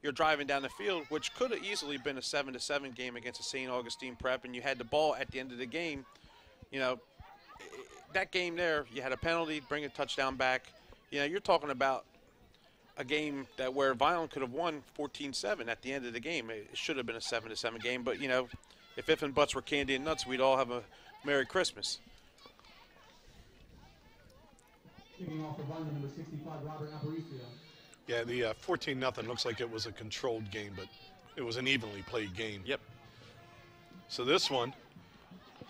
you're driving down the field, which could have easily been a 7-7 game against a St. Augustine Prep, and you had the ball at the end of the game. That game there, you had a penalty, bring a touchdown back. You're talking about a game where Violin could have won 14-7 at the end of the game. It should have been a 7-7 game, but if and buts were candy and nuts, we'd all have a Merry Christmas. Kicking off for Violin, number 65, Robert Aparicio. Yeah, the 14-0 looks like it was a controlled game, but it was an evenly played game. Yep. So this one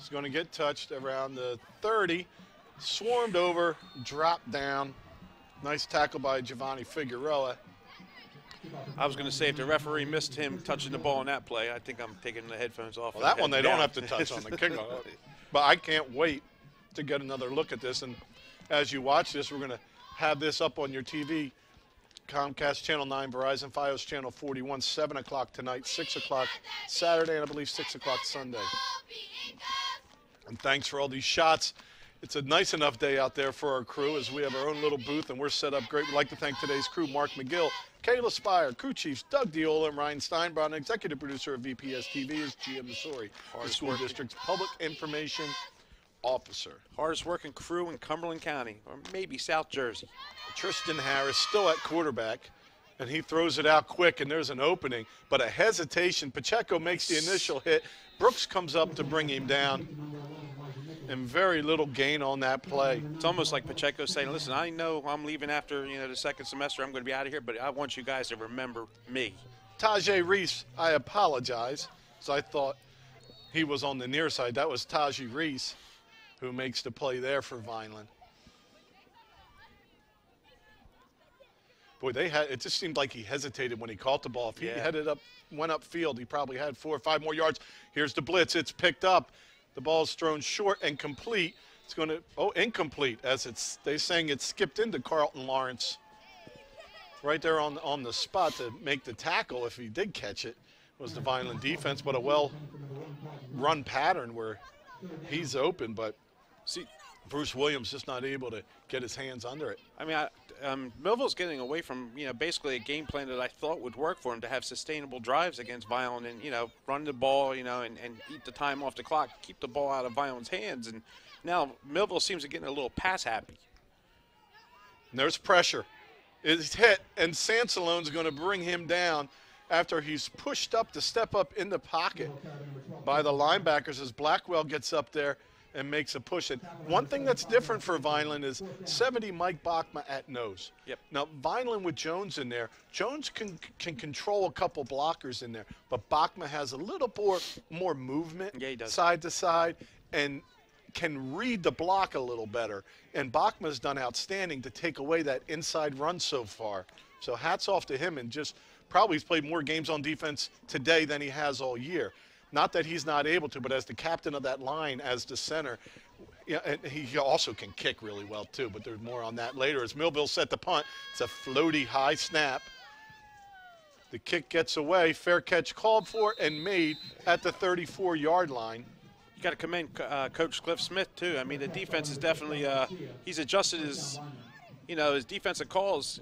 is going to get touched around the 30, swarmed over, dropped down. Nice tackle by Giovanni Figueroa. I was going to say, if the referee missed him touching the ball in that play, I think I'm taking the headphones off. Well, that one they don't have to touch on the kickoff. But I can't wait to get another look at this. And as you watch this, we're going to have this up on your TV. Comcast Channel 9, Verizon Fios Channel 41, 7 o'clock tonight, 6 o'clock Saturday, and I believe 6 o'clock Sunday. And thanks for all these shots. It's a nice enough day out there for our crew as we have our own little booth and we're set up great. We'd like to thank today's crew, Mark McGill, Kayla Spire, crew chiefs Doug Diola and Ryan Steinbrown, and executive producer of VPS TV is Gia Missouri, the school district's public information officer. Hardest working crew in Cumberland County, or maybe South Jersey. Tristan Harris still at quarterback, and he throws it out quick, and there's an opening, but a hesitation. Pacheco makes the initial hit. Brooks comes up to bring him down. and very little gain on that play. It's almost like Pacheco saying, listen, I know I'm leaving after, the second semester. I'm going to be out of here, but I want you guys to remember me. Tajay Reese, I apologize. So I thought he was on the near side. That was Tajay Reese who makes the play there for Vineland. Boy, it just seemed like he hesitated when he caught the ball. If he went upfield, he probably had 4 or 5 more yards. Here's the blitz. It's picked up. The ball's thrown short and complete. It's going to, incomplete, as they're saying it skipped into Carlton Lawrence. Right there on the spot to make the tackle, if he did catch it, was the Vineland defense, but a well-run pattern where he's open, but see, Bruce Williams just not able to get his hands under it. I mean, Millville's getting away from, basically a game plan that I thought would work for him to have sustainable drives against Vineland and, run the ball, and eat the time off the clock, keep the ball out of Vineland's hands. And now Millville seems to get a little pass happy. And there's pressure. It's hit, and Sansalone's going to bring him down after he's pushed up to step up in the pocket by the linebackers as Blackwell gets up there and makes a push. And one thing that's different for Vineland is 70 Mike Bachma at nose. Yep. Now, Vineland with Jones in there, Jones can control a couple blockers in there, but Bachma has a little more movement side to side and can read the block a little better. And Bachma's done outstanding to take away that inside run so far. So hats off to him, and just probably he's played more games on defense today than he has all year. Not that he's not able to, but as the captain of that line, as the center, and he also can kick really well too, but there's more on that later. As Millville set the punt, it's a floaty high snap. The kick gets away, fair catch called for and made at the 34-yard line. Got to commend Coach Cliff Smith too. I mean, the defense is definitely he's adjusted his defensive calls.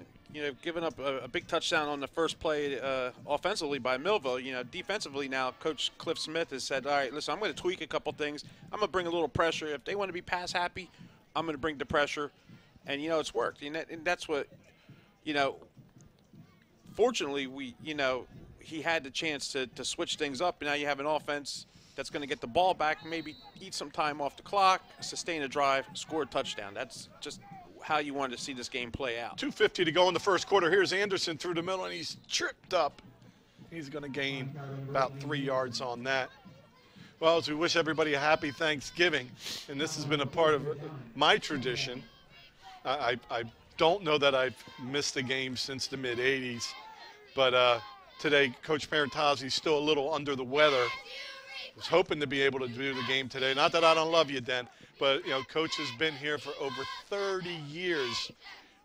Giving up a big touchdown on the first play offensively by Millville. Defensively now, Coach Cliff Smith has said, all right, listen, I'm going to tweak a couple things. I'm going to bring a little pressure. If they want to be pass happy, I'm going to bring the pressure, and it's worked. And that's what Fortunately, he had the chance to switch things up, and now you have an offense that's going to get the ball back, maybe eat some time off the clock, sustain a drive, score a touchdown. That's just how you wanted to see this game play out. 2:50 to go in the first quarter. Here's Anderson through the middle, and he's tripped up. He's going to gain about 3 yards on that. Well, as we wish everybody a happy Thanksgiving, and this has been a part of my tradition. I don't know that I've missed a game since the mid-'80s, but today Coach Parentazzi's still a little under the weather. Was hoping to be able to do the game today. Not that I don't love you, Den, but Coach has been here for over 30 years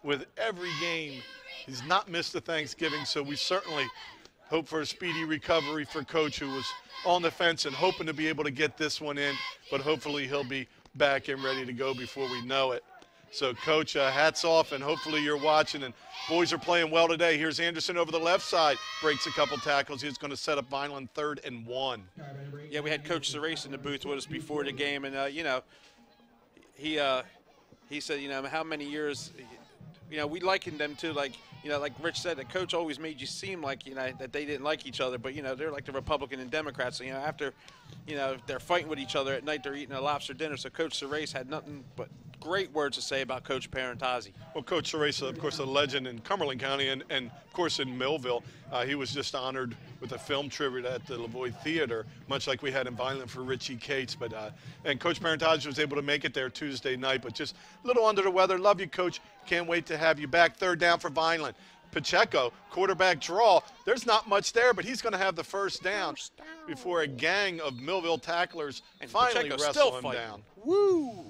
with every game. He's not missed a Thanksgiving, so we certainly hope for a speedy recovery for Coach, who was on the fence and hoping to be able to get this one in, but hopefully he'll be back and ready to go before we know it. So, Coach, hats off, and hopefully you're watching. And boys are playing well today. Here's Anderson over the left side. Breaks a couple tackles. He's going to set up Vineland 3rd and 1. Yeah, we had Coach Cerace in the booth with us before the game, and, he said, how many years, we likened them to, like Rich said, the coach always made you seem like, that they didn't like each other. But, they're like the Republican and Democrats. So, after, they're fighting with each other at night, they're eating a lobster dinner. So Coach Cerace had nothing but great words to say about Coach Parentazzi. Well, Coach Cerace, of course, a legend in Cumberland County and of course, in Millville. He was just honored with a film tribute at the Lavoie Theater, much like we had in Vineland for Richie Cates. But and Coach Parentazzi was able to make it there Tuesday night, but just a little under the weather. Love you, Coach. Can't wait to have you back. 3rd down for Vineland. Pacheco, quarterback draw. There's not much there, but he's going to have the first down before a gang of Millville tacklers and finally Pacheco's wrestle still him fighting. down. Woo!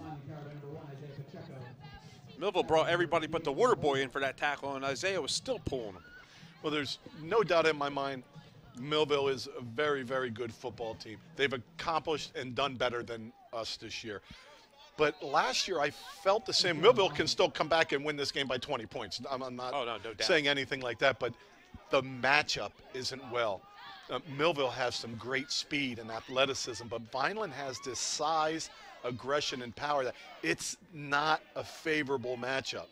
Millville brought everybody but the water boy in for that tackle, and Isaiah was still pulling him. Well, there's no doubt in my mind Millville is a very, very good football team. They've accomplished and done better than us this year. But last year I felt the same. Millville can still come back and win this game by 20 points. I'm not no doubt. saying anything like that, but the matchup isn't well. Millville has some great speed and athleticism, but Vineland has this size, aggression, and power that it's not a favorable matchup.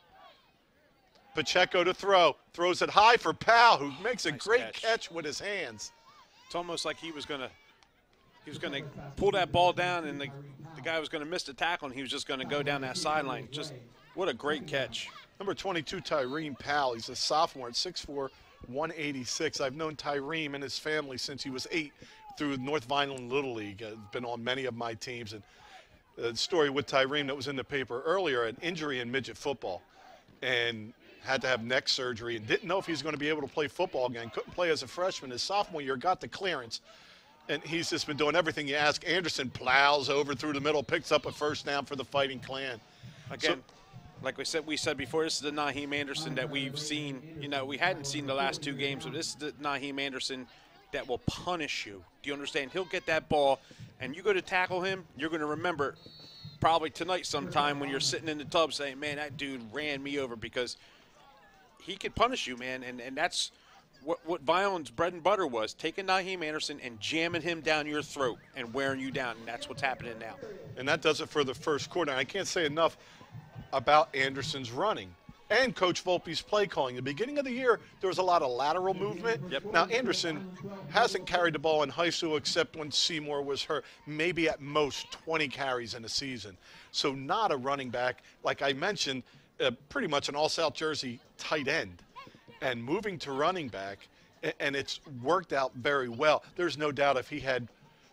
Pacheco to throw. Throws it high for Powell, who makes a great catch with his hands. It's almost like he was gonna pull that ball down, and the guy was going to miss the tackle, and he was just going to go down that sideline. Just what a great catch. Number 22, Tyreen Powell. He's a sophomore at 6'4", 186. I've known Tyreen and his family since he was 8 through North Vineland Little League. Been on many of my teams. And the story with Tyreen that was in the paper earlier, an injury in midget football, and had to have neck surgery and didn't know if he was going to be able to play football again. Couldn't play as a freshman. His sophomore year, got the clearance. And he's just been doing everything you ask. Anderson plows over through the middle, picks up a first down for the Fighting Clan. Again, like we said before, this is the Naheem Anderson that we've seen. You know, we hadn't seen the last 2 games, but this is the Naheem Anderson that will punish you. Do you understand? He'll get that ball, and you go to tackle him, you're going to remember probably tonight sometime when you're sitting in the tub saying, man, that dude ran me over, because he could punish you, man. And that's what Violent's bread and butter was, taking Naheem Anderson and jamming him down your throat and wearing you down, and that's what's happening now. And that does it for the first quarter. And I can't say enough about Anderson's running and Coach Volpe's play calling. At the beginning of the year, there was a lot of lateral movement. Yep. Now, Anderson hasn't carried the ball in high school except when Seymour was hurt, maybe at most 20 carries in a season. So not a running back. Like I mentioned, pretty much an all-South Jersey tight end. And moving to running back, and it's worked out very well. There's no doubt if he had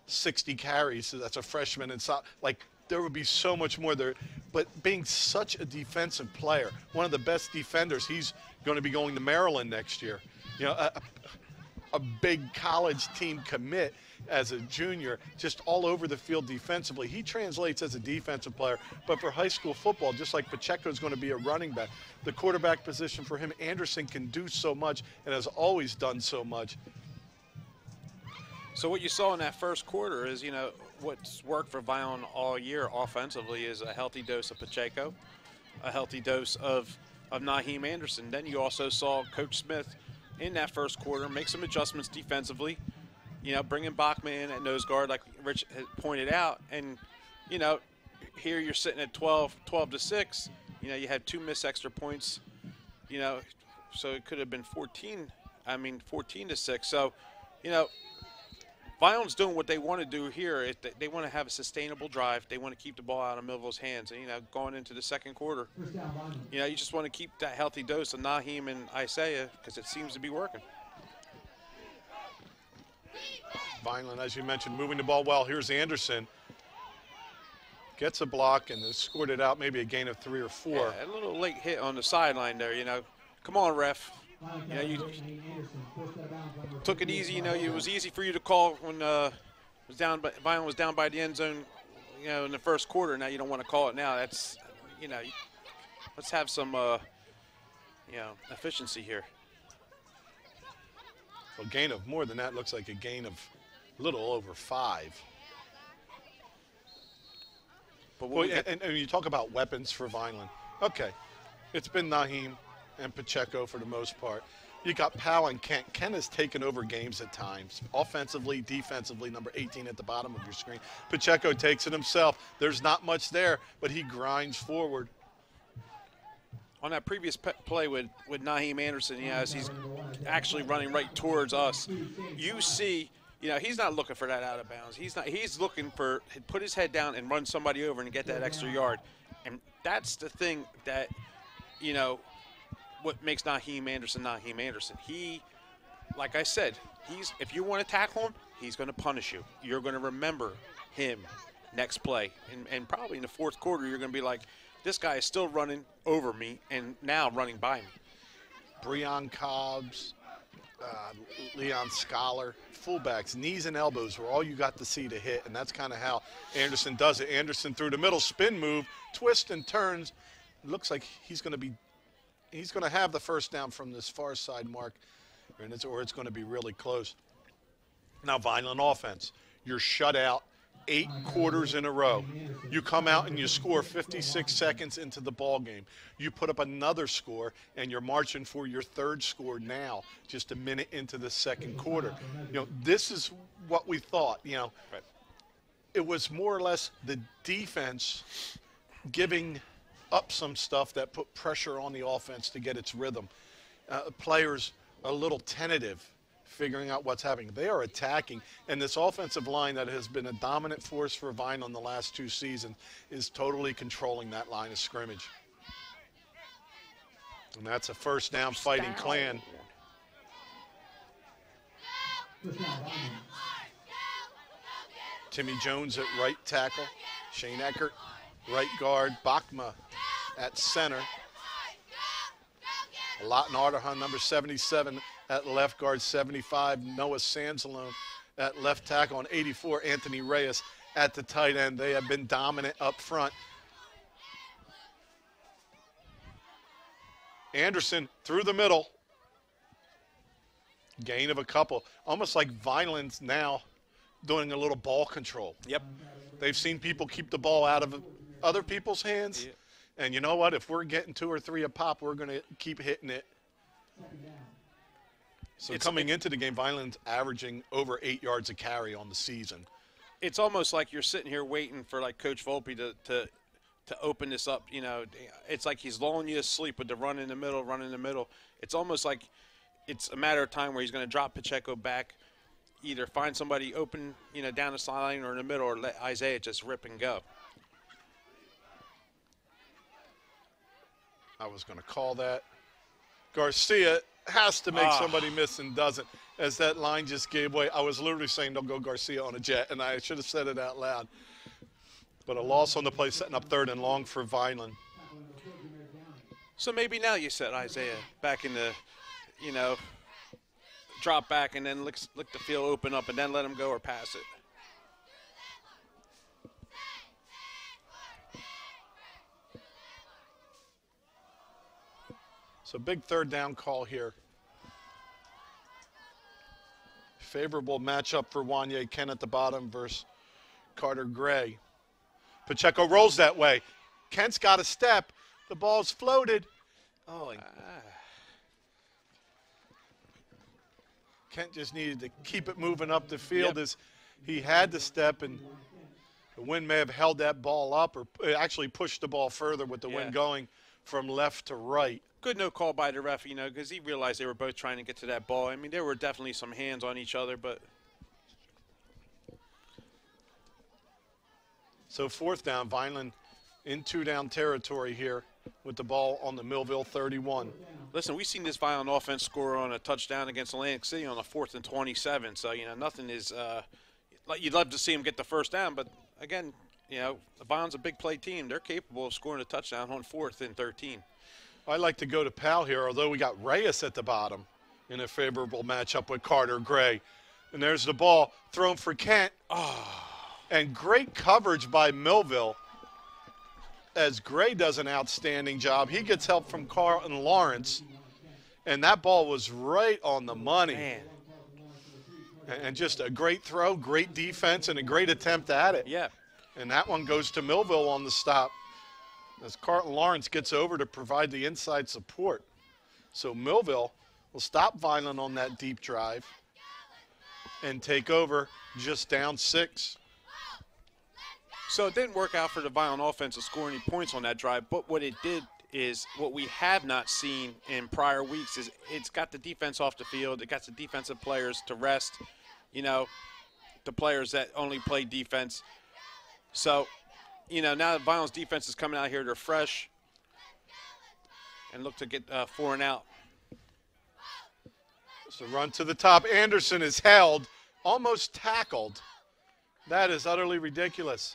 60 carries, so that's a freshman, and so, like, there would be so much more there. But being such a defensive player, one of the best defenders, he's going to be going to Maryland next year. You know, a big college team commit as a junior, just all over the field defensively. He translates as a defensive player, but for high school football, just like Pacheco is going to be a running back, the quarterback position for him, Anderson can do so much and has always done so much. So what you saw in that first quarter is, you know, what's worked for Violent all year offensively is a healthy dose of Pacheco, a healthy dose of Naheem Anderson. Then you also saw Coach Smith in that first quarter make some adjustments defensively, you know, bringing Bachman in at nose guard like Rich had pointed out. And, you know, here you're sitting at 12-6. You know, you had 2 missed extra points, you know, so it could have been 14-6. So, you know, Violent's doing what they want to do here. They want to have a sustainable drive. They want to keep the ball out of Millville's hands. And, you know, going into the second quarter, you know, you just want to keep that healthy dose of Naheem and Isaiah because it seems to be working. Violent, as you mentioned, moving the ball well. Here's Anderson. Gets a block and has scored it out, maybe a gain of 3 or 4. Yeah, a little late hit on the sideline there, you know. Come on, ref. You know, you took it easy. You know, it was easy for you to call when Violent was down by the end zone, you know, in the first quarter. Now you don't want to call it now. That's, you know, let's have some, you know, efficiency here. A gain of more than that looks like a gain of a little over 5. But well, and you talk about weapons for Vineland. Okay, it's been Naheem and Pacheco for the most part. You got Powell and Kent. Kent has taken over games at times, offensively, defensively, number 18 at the bottom of your screen. Pacheco takes it himself. There's not much there, but he grinds forward. On that previous play with Naheem Anderson, you know, as he's actually running right towards us, you see, you know, he's not looking for that out of bounds. He's looking for, put his head down and run somebody over and get that extra yard. And that's the thing that, you know, what makes Naheem Anderson Naheem Anderson. He, like I said, if you want to tackle him, he's going to punish you. You're going to remember him next play. And probably in the fourth quarter, you're going to be like, this guy is still running over me and now running by me. Breon Cobbs, Leon Scholar, fullbacks, knees and elbows were all you got to see to hit, and that's kind of how Anderson does it. Anderson through the middle, spin move, twist and turns. It looks like he's going to have the first down from this far side mark, or it's going to be really close. Now, Vineland offense, you're shut out 8 quarters in a row. You come out and you score 56 seconds into the ball game. You put up another score, and you're marching for your 3rd score now, just a minute into the second quarter. You know, this is what we thought. You know, right. It was more or less the defense giving up some stuff that put pressure on the offense to get its rhythm. Players a little tentative, figuring out what's happening. They are attacking, and this offensive line that has been a dominant force for Vineland the last 2 seasons is totally controlling that line of scrimmage. And that's a first down Fighting Clan. First down, Vineland. Timmy Jones at right tackle, Shane Eckert, right guard, Bachma at center. Lawton Ardahan, number 77, at left guard, 75. Noah Sansalone at left tackle, and 84, Anthony Reyes at the tight end. They have been dominant up front. Anderson through the middle. Gain of a couple. Almost like Vineland's now doing a little ball control. Yep. They've seen people keep the ball out of other people's hands. Yeah. And you know what? If we're getting 2 or 3 a pop, we're going to keep hitting it. So coming into the game, Vineland's averaging over 8 yards a carry on the season. It's almost like you're sitting here waiting for like Coach Volpe to open this up. You know, it's like he's lulling you to sleep with the run in the middle. It's almost like it's a matter of time where he's going to drop Pacheco back, either find somebody open, you know, down the sideline or in the middle, or let Isaiah just rip and go. I was going to call that. Garcia has to make somebody miss and doesn't, as that line just gave way. I was literally saying don't go Garcia on a jet, and I should have said it out loud. But a loss on the play, setting up 3rd and long for Vineland. So maybe now you set Isaiah back in the, you know, drop back and then look the field open up and then let him go or pass it. So big 3rd down call here. Favorable matchup for Wanye Ken at the bottom versus Carter Gray. Pacheco rolls that way. Kent's got a step. The ball's floated. Oh, and Kent just needed to keep it moving up the field as he had the step, and the wind may have held that ball up or actually pushed the ball further with the wind going from left to right. Good no call by the ref, you know, because he realized they were both trying to get to that ball. I mean, there were definitely some hands on each other, but. So 4th down, Vineland in 2-down territory here with the ball on the Millville 31. Listen, we've seen this Violent offense score on a touchdown against Atlantic City on a 4th and 27. So, you know, nothing is like you'd love to see them get the first down. But, again, you know, the Violent's a big play team. They're capable of scoring a touchdown on 4th and 13. I'd like to go to Powell here, although we got Reyes at the bottom in a favorable matchup with Carter Gray. And there's the ball thrown for Kent. And great coverage by Millville as Gray does an outstanding job. He gets help from Carlton Lawrence, and that ball was right on the money. Man. And just a great throw, great defense, and a great attempt at it. Yeah. And that one goes to Millville on the stop as Carlton Lawrence gets over to provide the inside support. So Millville will stop Vineland on that deep drive and take over just down 6. So it didn't work out for the Violent offense to score any points on that drive, but what it did is what we have not seen in prior weeks is it's got the defense off the field. It got the defensive players to rest, you know, the players that only play defense. So, you know, now the Violent's defense is coming out here. They're fresh and look to get 4 and out. So run to the top. Anderson is held, almost tackled. That is utterly ridiculous.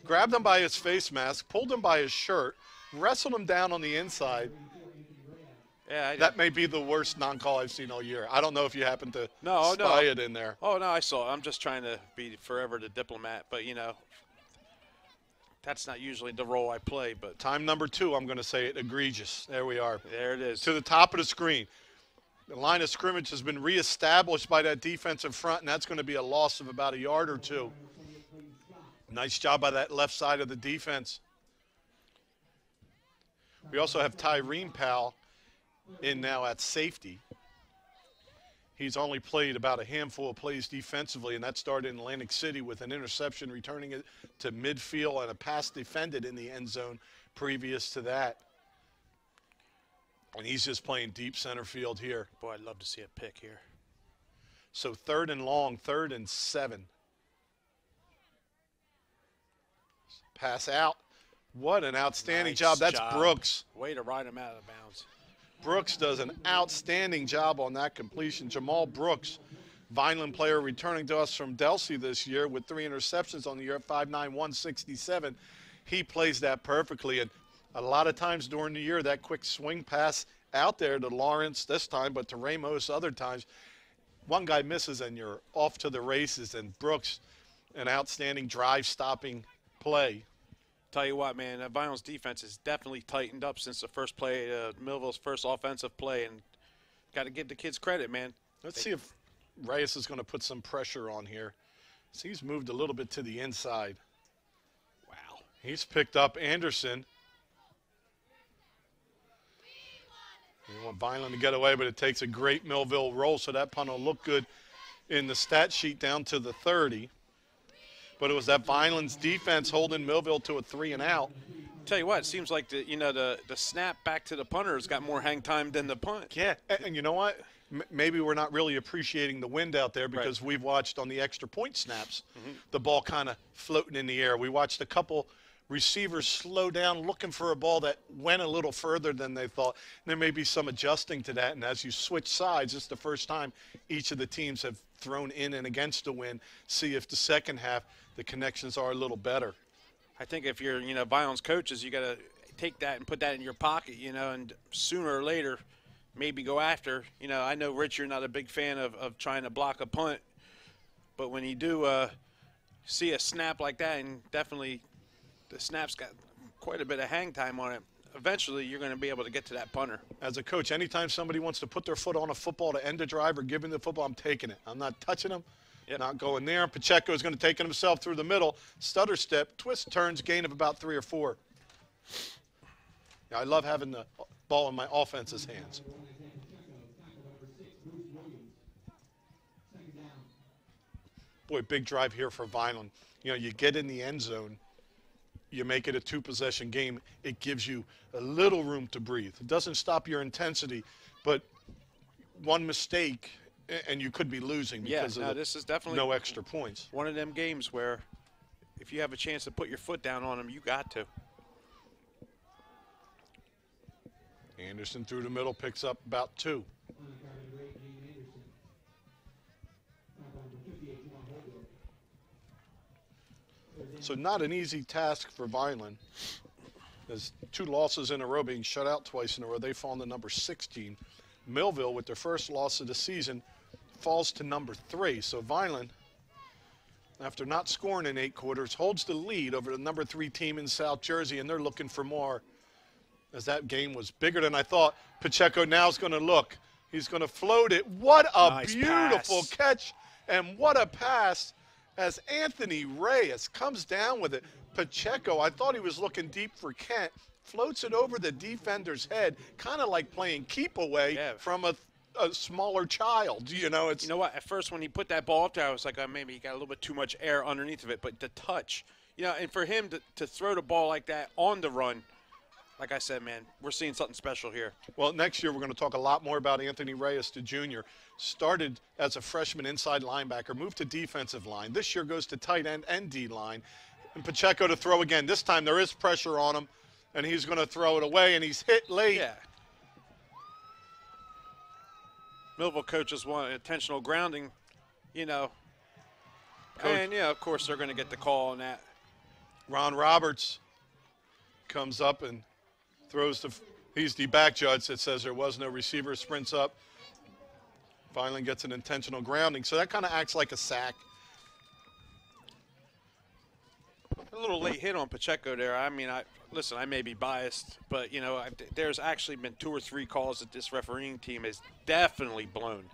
Grabbed him by his face mask, pulled him by his shirt, wrestled him down on the inside. Yeah, that may be the worst non-call I've seen all year. I don't know if you happen to spy it in there. Oh, no, I saw it. I'm just trying to be forever the diplomat, but, you know, that's not usually the role I play. But time number 2, I'm going to say it, egregious. There we are. There it is. To the top of the screen. The line of scrimmage has been reestablished by that defensive front, and that's going to be a loss of about a yard or 2. Nice job by that left side of the defense. We also have Tyreen Powell in now at safety. He's only played about a handful of plays defensively, and that started in Atlantic City with an interception, returning it to midfield and a pass defended in the end zone previous to that. And he's just playing deep center field here. Boy, I'd love to see a pick here. So 3rd and long, 3rd and 7. Pass out. What an outstanding job. That's Brooks. Way to ride him out of bounds. Brooks does an outstanding job on that completion. Jamal Brooks, Vineland player returning to us from Delsea this year with 3 interceptions on the year at 5'9", 167. He plays that perfectly. And a lot of times during the year, that quick swing pass out there to Lawrence this time, but to Ramos other times, one guy misses and you're off to the races. And Brooks, an outstanding drive-stopping play. Tell you what, man, Vineland's defense has definitely tightened up since the first play, Millville's first offensive play, and got to give the kids credit, man. Let's see if Reyes is going to put some pressure on here. So he's moved a little bit to the inside. Wow. He's picked up Anderson. You want Vineland to get away, but it takes a great Millville roll, so that punt will look good in the stat sheet down to the 30. But it was that Vineland's defense holding Millville to a 3 and out. Tell you what, it seems like the snap back to the punter has got more hang time than the punt. Yeah, and you know what? Maybe we're not really appreciating the wind out there because we've watched on the extra point snaps, the ball kind of floating in the air. We watched a couple receivers slow down looking for a ball that went a little further than they thought. And there may be some adjusting to that, and as you switch sides, it's the first time each of the teams have thrown in and against the wind. See if the second half the connections are a little better. I think if you're, Vineland's coaches, you got to take that and put that in your pocket, and sooner or later maybe go after. I know, Rich, you're not a big fan of trying to block a punt, but when you do see a snap like that, and definitely the snap's got quite a bit of hang time on it, eventually you're going to be able to get to that punter. As a coach, anytime somebody wants to put their foot on a football to end a drive or give him the football, I'm taking it. I'm not touching them. Yep. Not going there. Pacheco is going to take it himself through the middle. Stutter step, twist, turns, gain of about 3 or 4. Yeah, I love having the ball in my offense's hands. Boy, big drive here for Vineland. You get in the end zone, you make it a 2-possession game. It gives you a little room to breathe. It doesn't stop your intensity, but one mistake and you could be losing because this is definitely no extra points. One of them games where if you have a chance to put your foot down on them, you got to. Anderson through the middle, picks up about 2. So not an easy task for Vineland. There's 2 losses in a row, being shut out twice in a row. They fall to number 16. Millville, with their first loss of the season, falls to number 3. So Vineland, after not scoring in 8 quarters, holds the lead over the number 3 team in South Jersey, and they're looking for more. As that game was bigger than I thought. Pacheco now is going to look. He's going to float it. What a nice beautiful pass. Catch, and what a pass as Anthony Reyes comes down with it. Pacheco, I thought he was looking deep for Kent, floats it over the defender's head, kind of like playing keep away from a smaller child. It's, you know what? At first, when he put that ball up there, I was like, maybe he got a little bit too much air underneath of it. But the touch, and for him to throw the ball like that on the run, like I said, man, we're seeing something special here. Well, next year we're going to talk a lot more about Anthony Reyes, the junior. Started as a freshman inside linebacker, moved to defensive line. This year goes to tight end and D line. And Pacheco to throw again. This time there is pressure on him, and he's going to throw it away, and he's hit late. Yeah. Millville coaches want intentional grounding, Coach. And, of course they're going to get the call on that. Ron Roberts comes up and throws he's the back judge that says there was no receiver, sprints up. Finally gets an intentional grounding. So that kind of acts like a sack. A little late hit on Pacheco there. I mean, listen, I may be biased, but, there's actually been 2 or 3 calls that this refereeing team has definitely blown.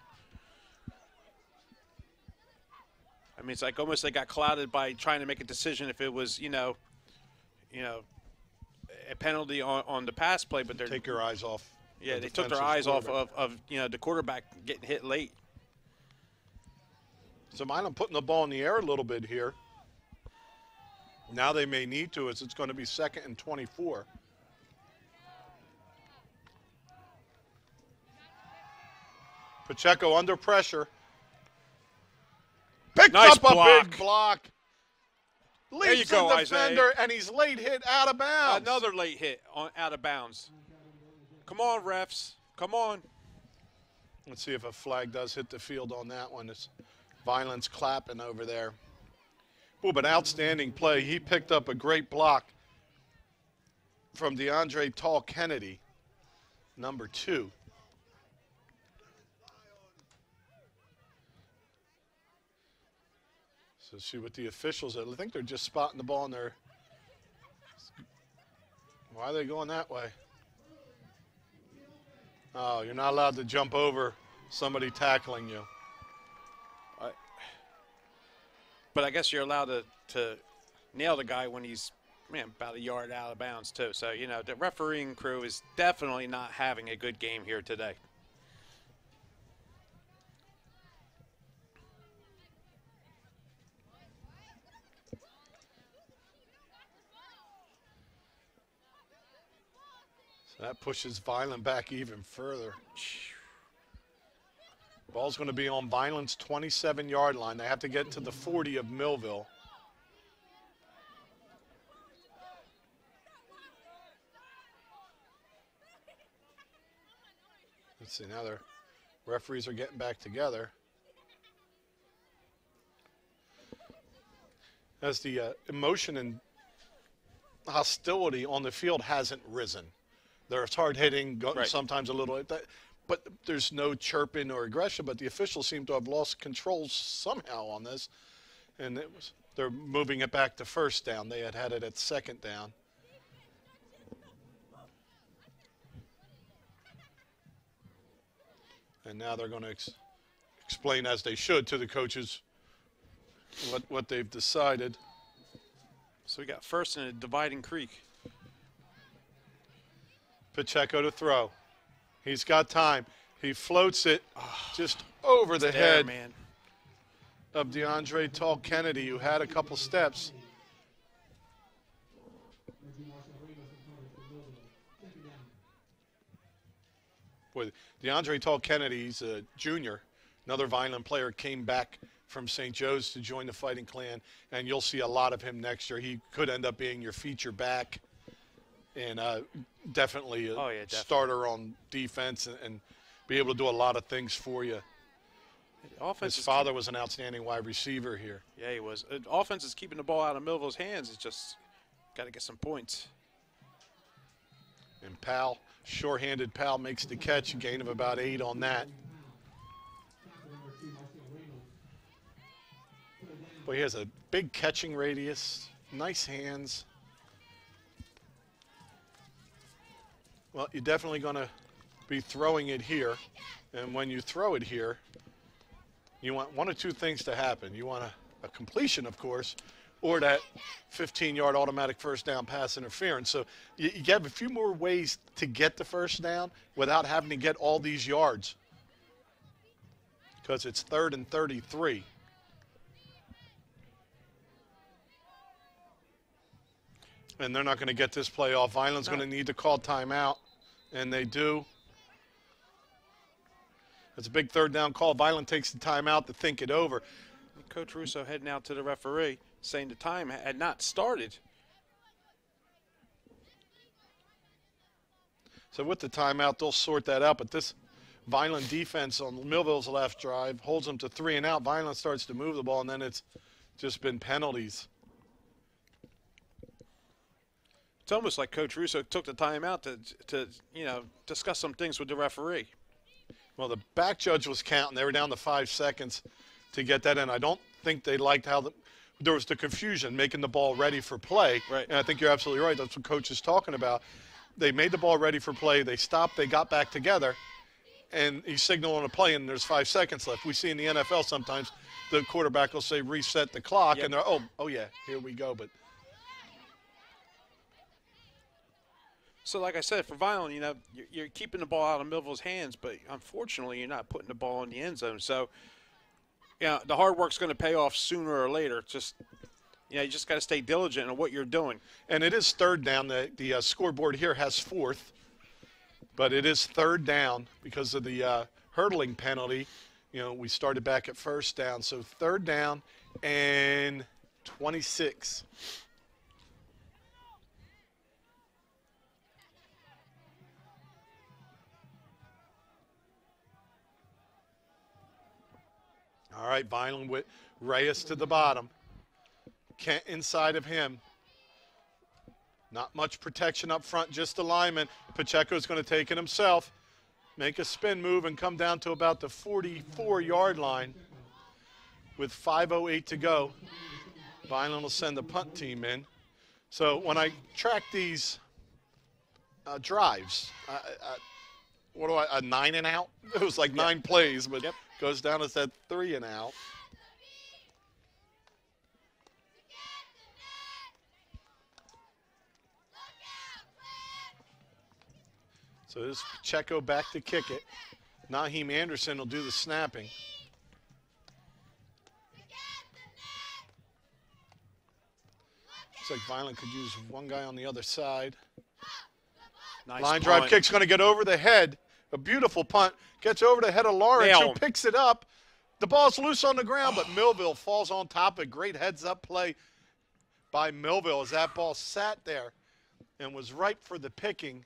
I mean, it's like almost they got clouded by trying to make a decision if it was, a penalty on the pass play, but they're take your eyes off. Yeah, they took their eyes off of the quarterback getting hit late. So I'm putting the ball in the air a little bit here. Now they may need to, as it's going to be 2nd and 24. Pacheco under pressure. Picked Nice up a block. big block. There you Leaps go, the defender, Isaiah. and he's late hit out of bounds. Another late hit out of bounds. Come on, refs. Come on. Let's see if a flag does hit the field on that one. It's Violence clapping over there. Oh, but outstanding play. He picked up a great block from DeAndre Tall Kennedy, number 2. So see what the officials, I think they're just spotting the ball in there. Why are they going that way? Oh, you're not allowed to jump over somebody tackling you. But I guess you're allowed to nail the guy when he's, about a yard out of bounds, too. So, the refereeing crew is definitely not having a good game here today. So that pushes Violent back even further. Ball's going to be on Violent's 27-yard line. They have to get to the 40 of Millville. Let's see, now their referees are getting back together. As the emotion and hostility on the field hasn't risen. There's hard hitting, Right. sometimes a little, but there's no chirping or aggression. But the officials seem to have lost control somehow on this, and they're moving it back to first down. They had it at second down. And now they're going to explain, as they should, to the coaches what they've decided. So we got first in a dividing creek. Pacheco to throw. He's got time. He floats it just over the head man. of DeAndre Tall Kennedy, who had a couple steps. Boy, DeAndre Tall Kennedy, he's a junior, another Violent player, came back from St. Joe's to join the Fighting Clan, and you'll see a lot of him next year. He could end up being your feature back, and definitely a starter on defense and be able to do a lot of things for you. His father was an outstanding wide receiver here. Yeah, he was. Offense is keeping the ball out of Millville's hands. It's just got to get some points. And Powell, short-handed Powell makes the catch, a gain of about 8 on that. Boy, he has a big catching radius, nice hands. Well, you're definitely going to be throwing it here. And when you throw it here, you want one of two things to happen. You want a completion, of course, or that 15-yard automatic first down pass interference. So you have a few more ways to get the first down without having to get all these yards, because it's 3rd and 33. And they're not going to get this play off. Violent's going to need to call timeout, and they do. It's a big 3rd down call. Violent takes the timeout to think it over. Coach Russo heading out to the referee, saying the time had not started. So with the timeout, they'll sort that out. But this Violent defense on Millville's left drive holds them to 3 and out. Violent starts to move the ball, and then it's just been penalties. It's almost like Coach Russo took the timeout to discuss some things with the referee. Well, the back judge was counting. They were down to 5 seconds to get that in. I don't think they liked how there was the confusion making the ball ready for play. Right. And I think you're absolutely right. That's what Coach is talking about. They made the ball ready for play. They stopped. They got back together. And he signaled on a play, and there's 5 seconds left. We see in the NFL sometimes the quarterback will say reset the clock, and they're, oh yeah, here we go. But so, like I said, for Violent, you're keeping the ball out of Millville's hands, but unfortunately, you're not putting the ball in the end zone. So, the hard work's going to pay off sooner or later. Just, you just got to stay diligent in what you're doing. And it is 3rd down. The scoreboard here has 4th, but it is 3rd down because of the hurdling penalty. You know, we started back at first down. So 3rd down and 26. All right, Vineland with Reyes to the bottom. Kent inside of him. Not much protection up front, just alignment. Pacheco's going to take it himself, make a spin move, and come down to about the 44-yard line with 5:08 to go. Vineland will send the punt team in. So when I track these drives, what do a 9 and out? It was like 9 plays, but goes down as that 3 and out. So this is Pacheco back to kick it. Naheem Anderson will do the snapping. Looks like Vineland could use one guy on the other side. Nice Line punt. drive kick's going to get over the head. A beautiful punt. Gets over the head of Lawrence, who picks it up. The ball's loose on the ground, but Millville falls on top of it. Great heads-up play by Millville as that ball sat there and was ripe for the picking.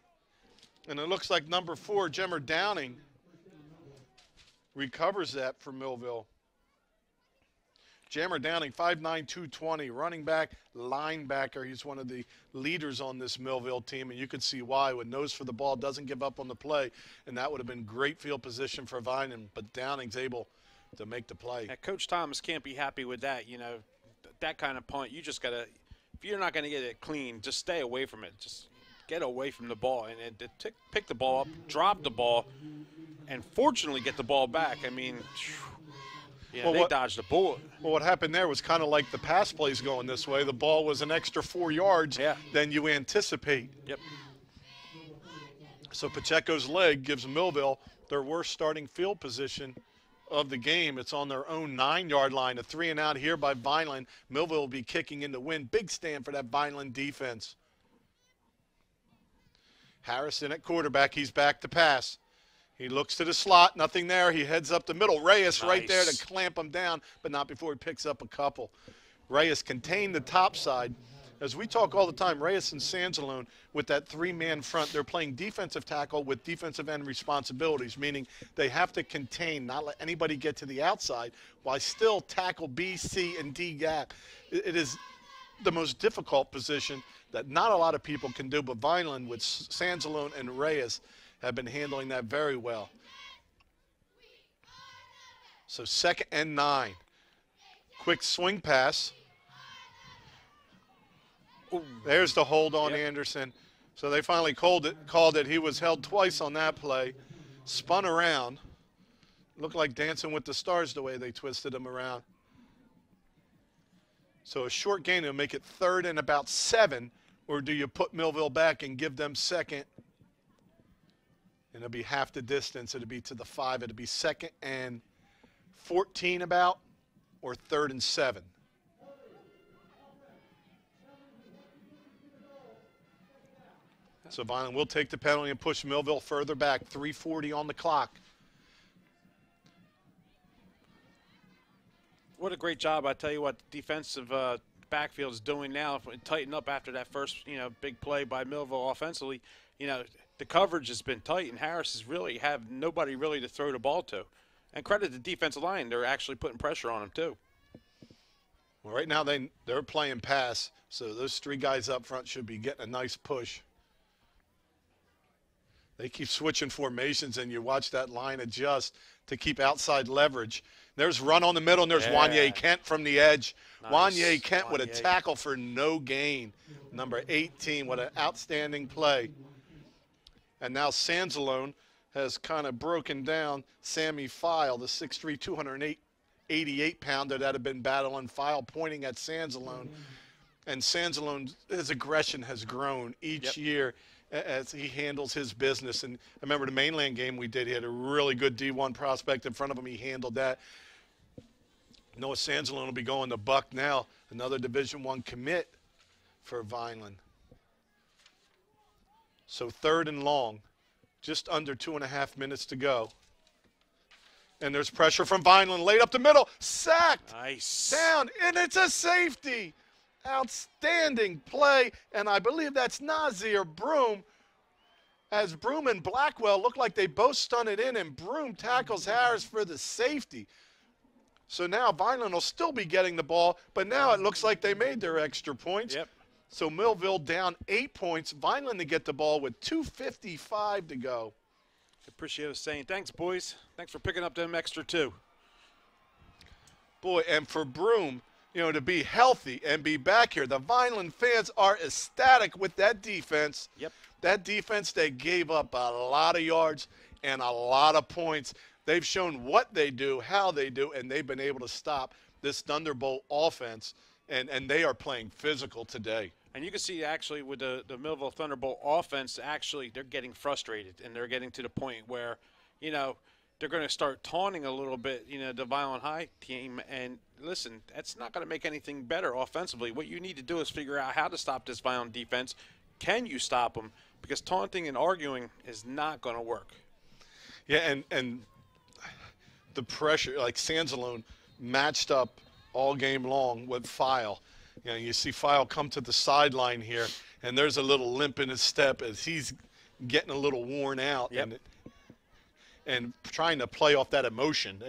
And it looks like number 4, Jemmer Downing, recovers that for Millville. Jammer Downing, 5'9", 220, running back, linebacker. He's one of the leaders on this Millville team, and you can see why. With nose for the ball, doesn't give up on the play, and that would have been great field position for Vineland, but Downing's able to make the play. Yeah, Coach Thomas can't be happy with that. You know, that kind of punt, you just got to – if you're not going to get it clean, just stay away from it. Just get away from the ball and pick the ball up, drop the ball, and fortunately get the ball back. I mean, yeah, they dodged the bullet. Well, what happened there was kind of like the pass plays going this way. The ball was an extra 4 yards than you anticipate. Yep. So Pacheco's leg gives Millville their worst starting field position of the game. It's on their own 9-yard line. A 3 and out here by Vineland. Millville will be kicking in the win. Big stand for that Vineland defense. Harrison at quarterback. He's back to pass. He looks to the slot. Nothing there. He heads up the middle. Reyes right there to clamp him down, but not before he picks up a couple. Reyes contained the top side. As we talk all the time, Reyes and Sansalone with that 3-man front, they're playing defensive tackle with defensive end responsibilities, meaning they have to contain, not let anybody get to the outside, while still tackle B, C, and D gap. It is the most difficult position that not a lot of people can do, but Vineland with Sansalone and Reyes have been handling that very well. So 2nd and 9. Quick swing pass. Ooh. There's the hold on Anderson. So they finally called it. He was held twice on that play. Spun around. Looked like Dancing with the Stars the way they twisted him around. So a short gain will make it 3rd and about 7, or do you put Millville back and give them 2nd? And it'll be half the distance. It'll be to the 5. It'll be 2nd and 14 about, or 3rd and 7. So Vineland will take the penalty and push Millville further back. 3:40 on the clock. What a great job. I tell you what, the defensive backfield is doing now. Tighten up after that first, big play by Millville offensively. The coverage has been tight, and Harris is really have nobody really to throw the ball to. And credit the defensive line. They're actually putting pressure on him, too. Well, right now they're playing pass, so those 3 guys up front should be getting a nice push. They keep switching formations, and you watch that line adjust to keep outside leverage. There's run on the middle, and there's Wanye Kent from the edge. Nice. Wanye Kent with a tackle for no gain. Number 18, what an outstanding play. And now Sansalone has kind of broken down Sammy File, the 6'3", 288-pounder that had been battling File, pointing at Sansalone. And Sansalone, his aggression has grown each year as he handles his business. And I remember the mainland game we did, he had a really good D1 prospect in front of him. He handled that. Noah Sansalone will be going to Buck now, another Division I commit for Vineland. So 3rd and long, just under 2.5 minutes to go. And there's pressure from Vineland, laid up the middle, sacked, Nice. down, and it's a safety. Outstanding play, and I believe that's Nazir Broom. As Broom and Blackwell look like they both stunted in, and Broom tackles Harris for the safety. So now Vineland will still be getting the ball, but now it looks like they made their extra points. Yep. So Millville down 8 points. Vineland to get the ball with 2:55 to go. Appreciate us saying thanks, boys. Thanks for picking up them extra 2. Boy, and for Broom, to be healthy and be back here, the Vineland fans are ecstatic with that defense. Yep. That defense, they gave up a lot of yards and a lot of points. They've shown what they do, how they do, and they've been able to stop this Thunderbolt offense, and they are playing physical today. And you can see actually with the Millville Thunderbolt offense, actually they're getting frustrated, and they're getting to the point where, they're going to start taunting a little bit, the Violent High team. And listen, that's not going to make anything better offensively. What you need to do is figure out how to stop this Violent defense. Can you stop them? Because taunting and arguing is not going to work. Yeah, and the pressure, like Sansalone matched up all game long with File. You see File come to the sideline here, and there's a little limp in his step as he's getting a little worn out. Yep. And trying to play off that emotion,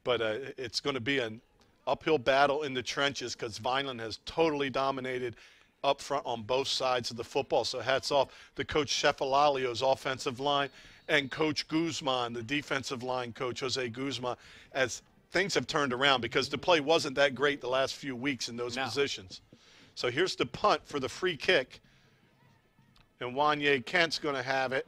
but it's going to be an uphill battle in the trenches because Vineland has totally dominated up front on both sides of the football. So hats off to Coach Cefalalio's offensive line and Coach Guzman, the defensive line coach, Jose Guzman, as things have turned around because the play wasn't that great the last few weeks in those positions. So here's the punt for the free kick, and Wanye Kent's going to have it.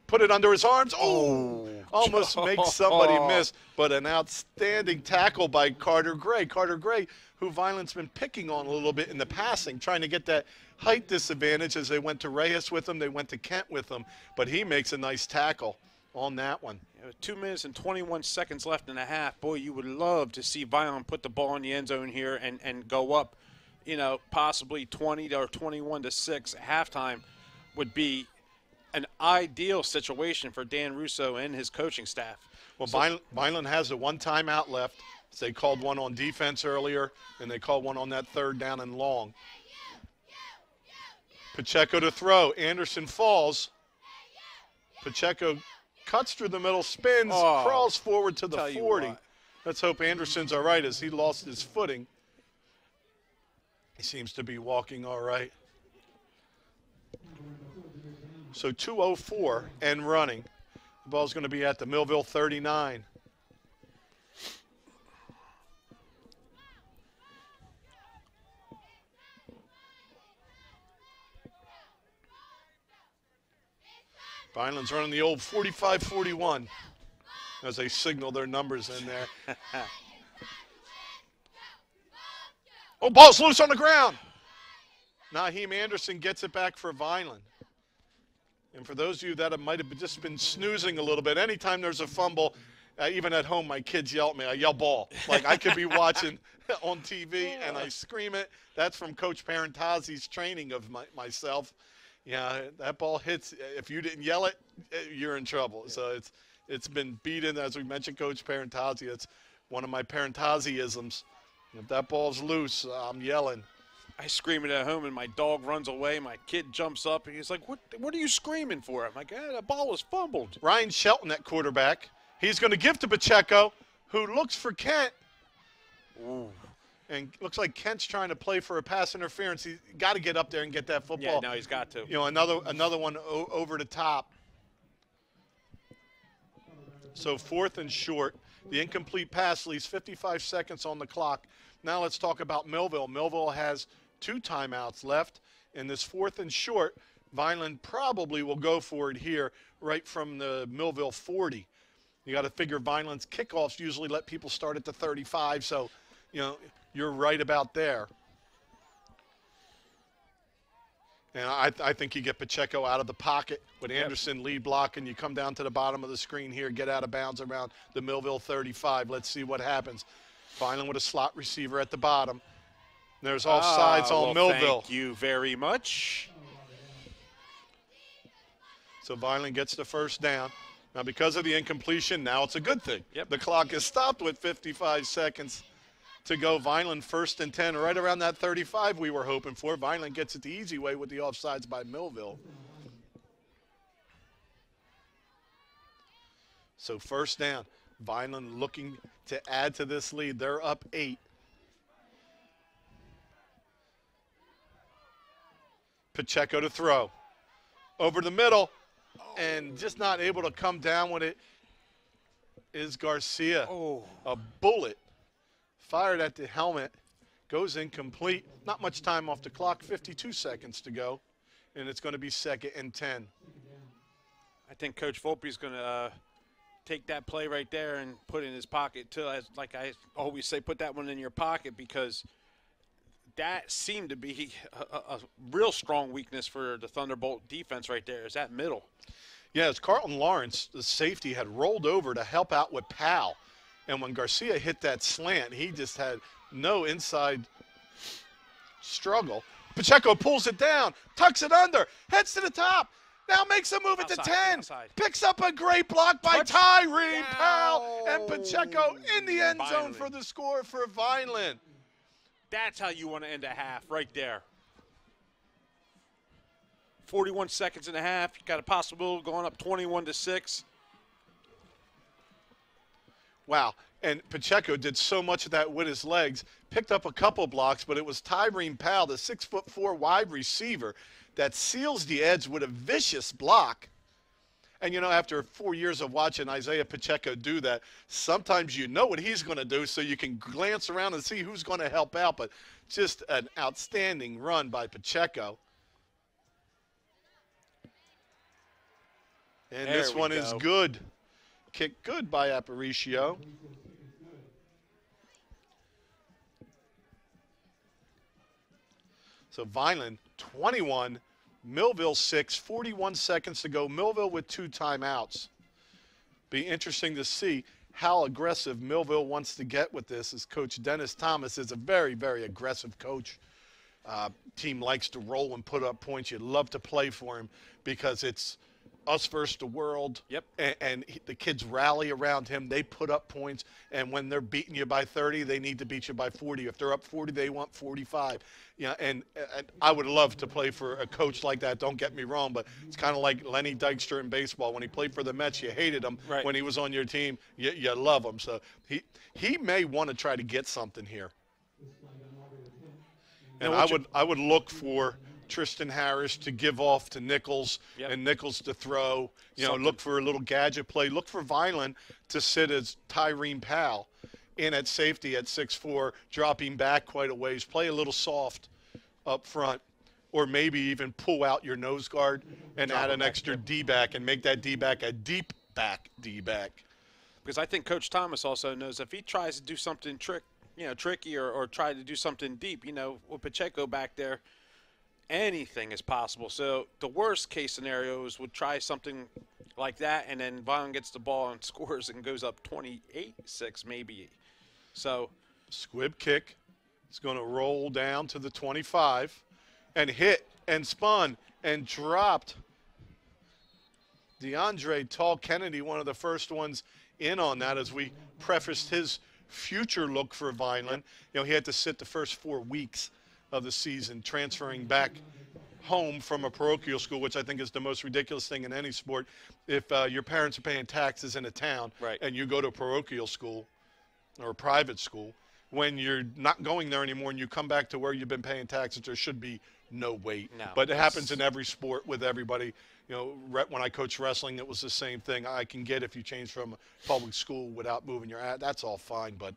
Put it under his arms. Oh, almost makes somebody miss, but an outstanding tackle by Carter Gray. Carter Gray, who Vineland's been picking on a little bit in the passing, trying to get that height disadvantage as they went to Reyes with him, they went to Kent with him, but he makes a nice tackle on that one. 2 minutes and 21 seconds left in the half. Boy, you would love to see Violent put the ball in the end zone here and go up, possibly 20 or 21 to 6 at halftime would be an ideal situation for Dan Russo and his coaching staff. Well, Vineland has a 1 timeout left. They called one on defense earlier, and they called one on that 3rd down and long. Pacheco to throw. Anderson falls. Pacheco cuts through the middle, spins, crawls forward to the 40. Let's hope Anderson's all right as he lost his footing. He seems to be walking all right. So 2:04 and running. The ball's going to be at the Millville 39. Vineland's running the old 45-41 as they signal their numbers in there. Oh, ball's loose on the ground. Naheem Anderson gets it back for Vineland. And for those of you that might have just been snoozing a little bit, anytime there's a fumble, even at home, my kids yell at me. I yell ball. Like I could be watching on TV and I scream it. That's from Coach Parentazzi's training of myself. Yeah, that ball hits. If you didn't yell it, you're in trouble. So it's been beaten, as we mentioned, Coach Parentazzi. It's one of my Parentazzi-isms. If that ball's loose, I'm yelling. I scream it at home, and my dog runs away. My kid jumps up, and he's like, what are you screaming for? I'm like, the ball was fumbled. Ryan Shelton at quarterback. He's going to give to Pacheco, who looks for Kent. Ooh. And looks like Kent's trying to play for a pass interference. He's got to get up there and get that football. Yeah, no, he's got to. Another one over the top. So 4th and short. The incomplete pass leaves 55 seconds on the clock. Now let's talk about Millville. Millville has 2 timeouts left. In this 4th and short, Vineland probably will go for it here right from the Millville 40. You got to figure Vineland's kickoffs usually let people start at the 35, so you're right about there. And I think you get Pacheco out of the pocket with Anderson lead block, and you come down to the bottom of the screen here, get out of bounds around the Millville 35. Let's see what happens. Vineland with a slot receiver at the bottom. There's all sides on Millville. Thank you very much. So Vineland gets the 1st down. Now, because of the incompletion, now it's a good thing. Yep. The clock is stopped with 55 seconds to go. Vineland 1st and 10, right around that 35 we were hoping for. Vineland gets it the easy way with the offsides by Millville. So 1st down. Vineland looking to add to this lead. They're up 8. Pacheco to throw. Over the middle, and just not able to come down with it is Garcia. Oh. A bullet fired at the helmet, goes incomplete. Not much time off the clock, 52 seconds to go, and it's going to be 2nd and 10. I think Coach Volpe's going to take that play right there and put it in his pocket too. Like I always say, put that one in your pocket, because that seemed to be a real strong weakness for the Thunderbolt defense right there, is that middle. Yeah, as Carlton Lawrence, the safety, had rolled over to help out with Powell. And when Garcia hit that slant, he just had no inside struggle. Pacheco pulls it down, tucks it under, heads to the top. Now makes a move at the 10. Outside. Picks up a great block by Tyree Powell. And Pacheco in the end zone for the score for Vineland. That's how you want to end a half, right there. 41 seconds and a half. You got a possibility of going up 21-6. Wow. And Pacheco did so much of that with his legs. Picked up a couple blocks, but it was Tyree Powell, the 6'4" wide receiver, that seals the edge with a vicious block. And, you know, after 4 years of watching Isaiah Pacheco do that, sometimes you know what he's going to do, so you can glance around and see who's going to help out. But just an outstanding run by Pacheco. And There this we one go. is good. Kick good by Aparicio. So Vineland 21, Millville 6, 41 seconds to go. Millville with 2 timeouts. Be interesting to see how aggressive Millville wants to get with this, as Coach Dennis Thomas is a very, very aggressive coach. Team likes to roll and put up points. You'd love to play for him because it's us versus the world. Yep. And the kids rally around him. They put up points. And when they're beating you by 30, they need to beat you by 40. If they're up 40, they want 45. Yeah, and I would love to play for a coach like that. Don't get me wrong, but it's kind of like Lenny Dykstra in baseball. When he played for the Mets, you hated him. Right. When he was on your team, you love him. So he may want to try to get something here. And I would look for Tristan Harris to give off to Nichols. Yep. And Nichols to throw. You know, look for a little gadget play. Look for Vineland to sit as Tyree Powell in at safety at 6'4", dropping back quite a ways. Play a little soft up front, or maybe even pull out your nose guard and add an extra D-back and make that D-back a deep back D-back. Because I think Coach Thomas also knows if he tries to do something tricky or try to do something deep, with Pacheco back there, anything is possible. So the worst case scenarios would try something like that, and then Vineland gets the ball and scores and goes up 28-6 maybe. So Squib kick. It's going to roll down to the 25 and hit and spun and dropped. DeAndre Tall Kennedy, one of the first ones in on that, as we prefaced his future look for Vineland. He had to sit the first 4 weeks of the season, transferring back home from a parochial school, which I think is the most ridiculous thing in any sport. If your parents are paying taxes in a town, right, and you go to a parochial school or a private school, when you're not going there anymore and you come back to where you've been paying taxes, there should be no wait. No, but it happens in every sport with everybody. When I coached wrestling, it was the same thing. I can get if you change from a public school without moving your ad. That's all fine. But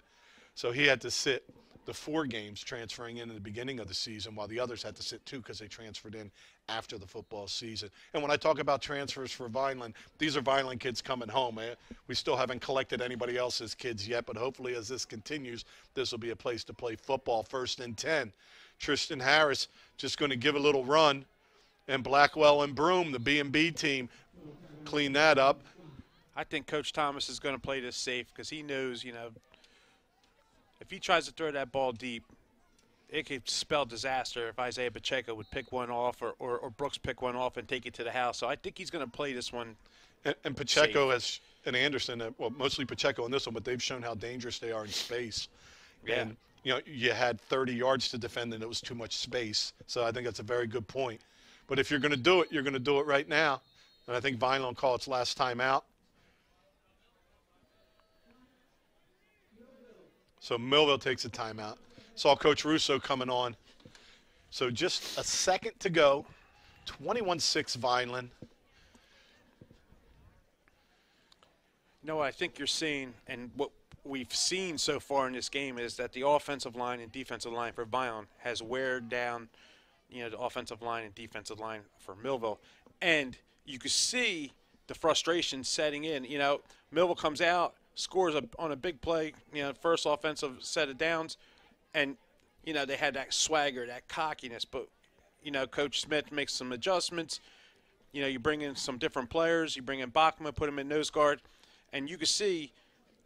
so he had to sit the 4 games transferring in the beginning of the season, while the others had to sit 2 because they transferred in after the football season. And when I talk about transfers for Vineland, these are Vineland kids coming home. We still haven't collected anybody else's kids yet, but hopefully as this continues, this will be a place to play football. 1st and 10. Tristan Harris just going to give a little run, and Blackwell and Broome, the B&B team, clean that up. I think Coach Thomas is going to play this safe because he knows, if he tries to throw that ball deep, it could spell disaster if Isaiah Pacheco would pick one off or Brooks pick one off and take it to the house. So I think he's going to play this one And Pacheco has, and Anderson, well, mostly Pacheco in this one, but they've shown how dangerous they are in space. Yeah. And, you know, you had 30 yards to defend and it was too much space. So I think that's a very good point. But if you're going to do it, you're going to do it right now. And I think Vineland will call its last time out. So Millville takes a timeout. Saw Coach Russo coming on. So just a second to go. 21-6 Vineland. No, I think you're seeing, and what we've seen so far in this game is that the offensive line and defensive line for Vineland has weared down, you know, the offensive line and defensive line for Millville. And you can see the frustration setting in. You know, Millville comes out, scores on a big play, you know, first offensive set of downs, and, you know, they had that swagger, that cockiness. But, you know, Coach Smith makes some adjustments. You know, you bring in some different players. You bring in Bachman, put him in nose guard. And you can see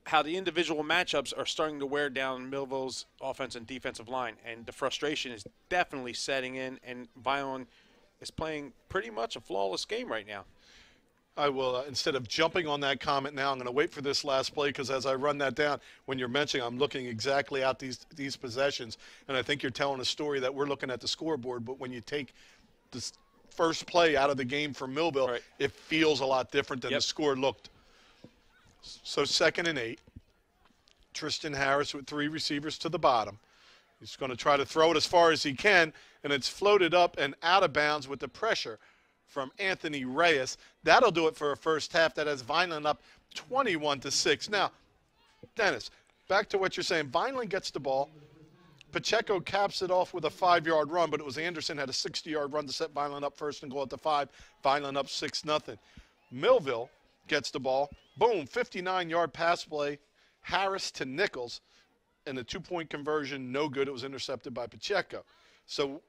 how the individual matchups are starting to wear down Millville's offense and defensive line. And the frustration is definitely setting in, and Vineland is playing pretty much a flawless game right now. I will, instead of jumping on that comment now, I'm going to wait for this last play, because as I run that down, when you're mentioning, I'm looking exactly at these possessions, and I think you're telling a story that we're looking at the scoreboard, but when you take this first play out of the game for Millville, right, it feels a lot different than the score looked. So 2nd and 8. Tristan Harris with 3 receivers to the bottom. He's going to try to throw it as far as he can, and it's floated up and out of bounds with the pressure from Anthony Reyes. That'll do it for a first half. That has Vineland up 21-6. Now, Dennis, back to what you're saying. Vineland gets the ball. Pacheco caps it off with a 5-yard run, but it was Anderson had a 60-yard run to set Vineland up first and goal at the 5. Vineland up 6-0. Millville gets the ball. Boom, 59-yard pass play. Harris to Nichols, and the 2-point conversion, no good. It was intercepted by Pacheco. So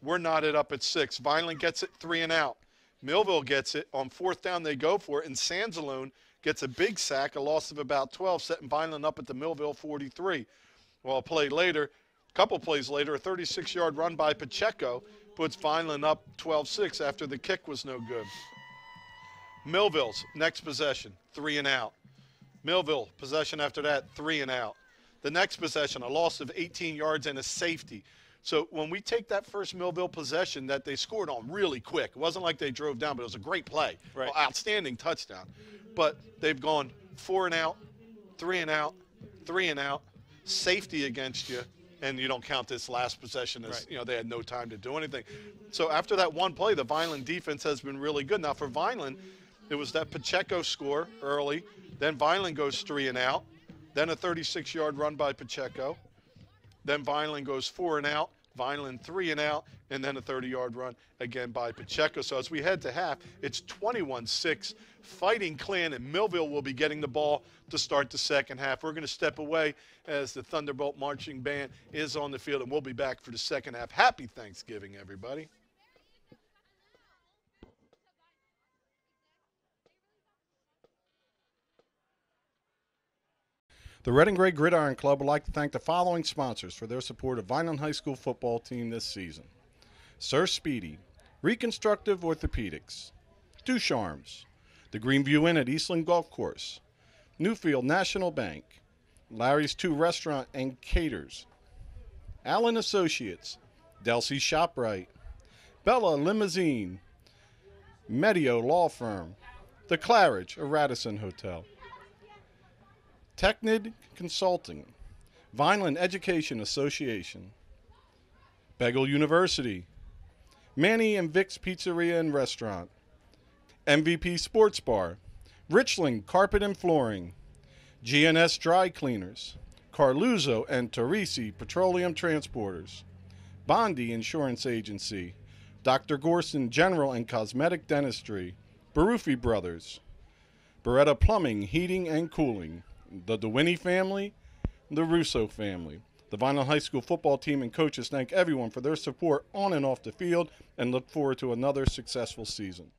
we're knotted up at 6. Vineland gets it 3 and out. Millville gets it. On 4th down, they go for it, and Sansalone gets a big sack, a loss of about 12, setting Vineland up at the Millville 43. Well, a couple plays later, a 36-yard run by Pacheco puts Vineland up 12-6 after the kick was no good. Millville's next possession, 3 and out. Millville, possession after that, 3 and out. The next possession, a loss of 18 yards and a safety. So when we take that first Millville possession that they scored on really quick, it wasn't like they drove down, but it was a great play. Right. Outstanding touchdown. But they've gone 4 and out, 3 and out, 3 and out, safety against you, and you don't count this last possession as, right, you know, they had no time to do anything. So after that one play, the Vineland defense has been really good. Now for Vineland, it was that Pacheco score early. Then Vineland goes 3 and out. Then a 36-yard run by Pacheco. Then Vineland goes 4 and out. Vineland 3 and out. And then a 30-yard run again by Pacheco. So as we head to half, it's 21-6. Fighting Clan and Millville will be getting the ball to start the second half. We're going to step away as the Thunderbolt marching band is on the field, and we'll be back for the second half. Happy Thanksgiving, everybody. The Red and Gray Gridiron Club would like to thank the following sponsors for their support of Vineland High School football team this season. Sir Speedy, Reconstructive Orthopedics, Ducharme's, the Greenview Inn at Eastland Golf Course, Newfield National Bank, Larry's 2 Restaurant and Caters, Allen Associates, Delsey ShopRite, Bella Limousine, Medio Law Firm, The Claridge, a Radisson Hotel, Technid Consulting, Vineland Education Association, Begal University, Manny and Vic's Pizzeria and Restaurant, MVP Sports Bar, Richling Carpet and Flooring, GNS Dry Cleaners, Carluzzo and Torrisi Petroleum Transporters, Bondi Insurance Agency, Dr. Gorson General and Cosmetic Dentistry, Baruffi Brothers, Beretta Plumbing, Heating and Cooling, the DeWinney family, the Russo family. The Vineland High School football team and coaches thank everyone for their support on and off the field and look forward to another successful season.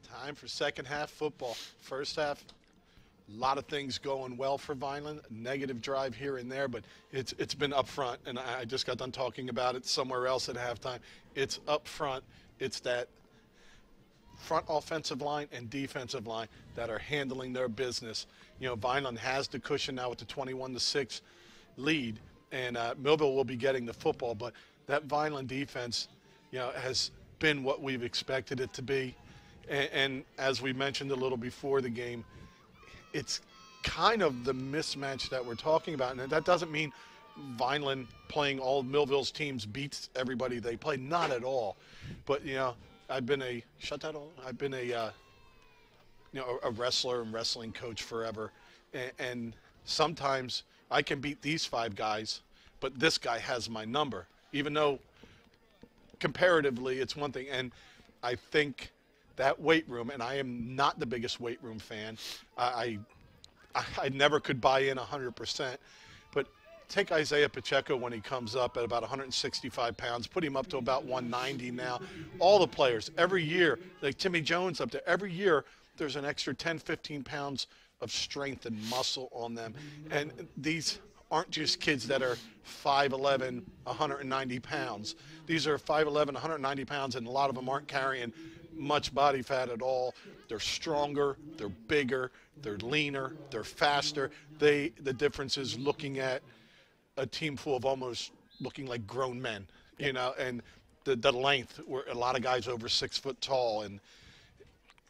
Time for second half football. First half, A lot of things going well for Vineland, negative drive here and there, but it's been up front, and I just got done talking about it somewhere else at halftime. It's up front. It's that front offensive line and defensive line that are handling their business. You know, Vineland has the cushion now with the 21-6 lead, and Millville will be getting the football, but that Vineland defense, you know, has been what we've expected it to be. And as we mentioned a little before the game, it's kind of the mismatch that we're talking about. And that doesn't mean Vineland playing all Millville's teams beats everybody they play. Not at all. But, you know, I've been a wrestler and wrestling coach forever. And sometimes I can beat these 5 guys, but this guy has my number. Even though comparatively it's one thing. And I think that weight room, and I am not the biggest weight room fan. I never could buy in 100%. But take Isaiah Pacheco when he comes up at about 165 pounds, put him up to about 190 now. All the players, every year, like Timmy Jones up there, every year there's an extra 10, 15 pounds of strength and muscle on them. And these aren't just kids that are 5'11", 190 pounds. These are 5'11", 190 pounds, and a lot of them aren't carrying much body fat at all. They're stronger, they're bigger, they're leaner, they're faster. The difference is looking at a team full of almost looking like grown men, you know, and the length, where a lot of guys over 6 foot tall, and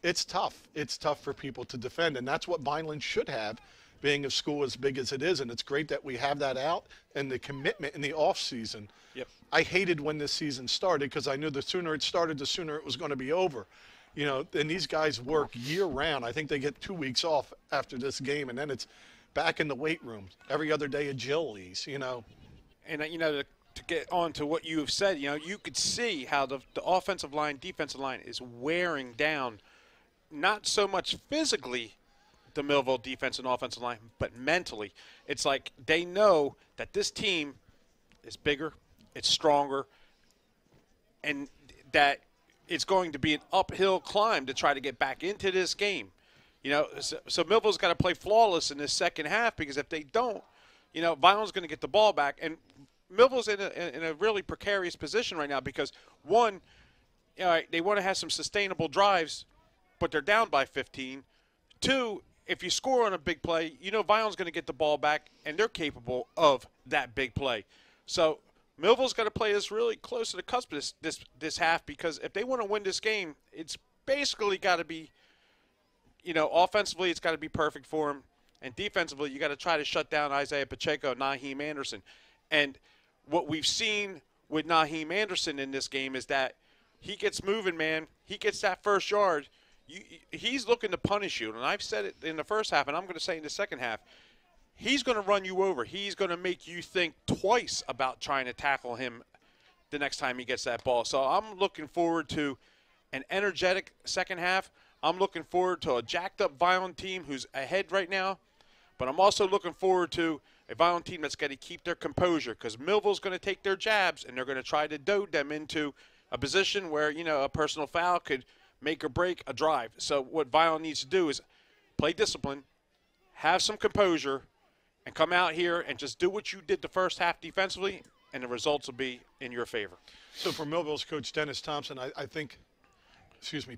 it's tough. It's tough for people to defend, and that's what Vineland should have, being a school as big as it is, and it's great that we have that out and the commitment in the off season. Yep. I hated when this season started because I knew the sooner it started, the sooner it was going to be over. You know, and these guys work year-round. I think they get 2 weeks off after this game, and then it's back in the weight room. Every other day agilities, you know. And, you know, to get on to what you have said, you know, you could see how the offensive line, defensive line is wearing down, not so much physically, the Millville defense and offensive line, but mentally. It's like they know that this team is bigger, it's stronger, and that it's going to be an uphill climb to try to get back into this game. You know, so Millville's got to play flawless in this second half, because if they don't, you know, Vineland's going to get the ball back. And Millville's in a really precarious position right now because, one, you know, they want to have some sustainable drives, but they're down by 15. Two, if you score on a big play, you know Vineland's going to get the ball back, and they're capable of that big play. So Millville's got to play this really close to the cusp of this half, because if they want to win this game, it's basically got to be, you know, offensively it's got to be perfect for them, and defensively you got to try to shut down Isaiah Pacheco, Naheem Anderson. And what we've seen with Naheem Anderson in this game is that he gets moving, man. He gets that first yard. He's looking to punish you, and I've said it in the first half, and I'm going to say in the second half. He's going to run you over. He's going to make you think twice about trying to tackle him the next time he gets that ball. So I'm looking forward to an energetic second half. I'm looking forward to a jacked-up Vineland team who's ahead right now, but I'm also looking forward to a Vineland team that's got to keep their composure, because Millville's going to take their jabs, and they're going to try to dote them into a position where, you know, a personal foul could make or break a drive. So what Vineland needs to do is play discipline, have some composure, and come out here and just do what you did the first half defensively, and the results will be in your favor. So for Millville's coach, Dennis Thompson, I think,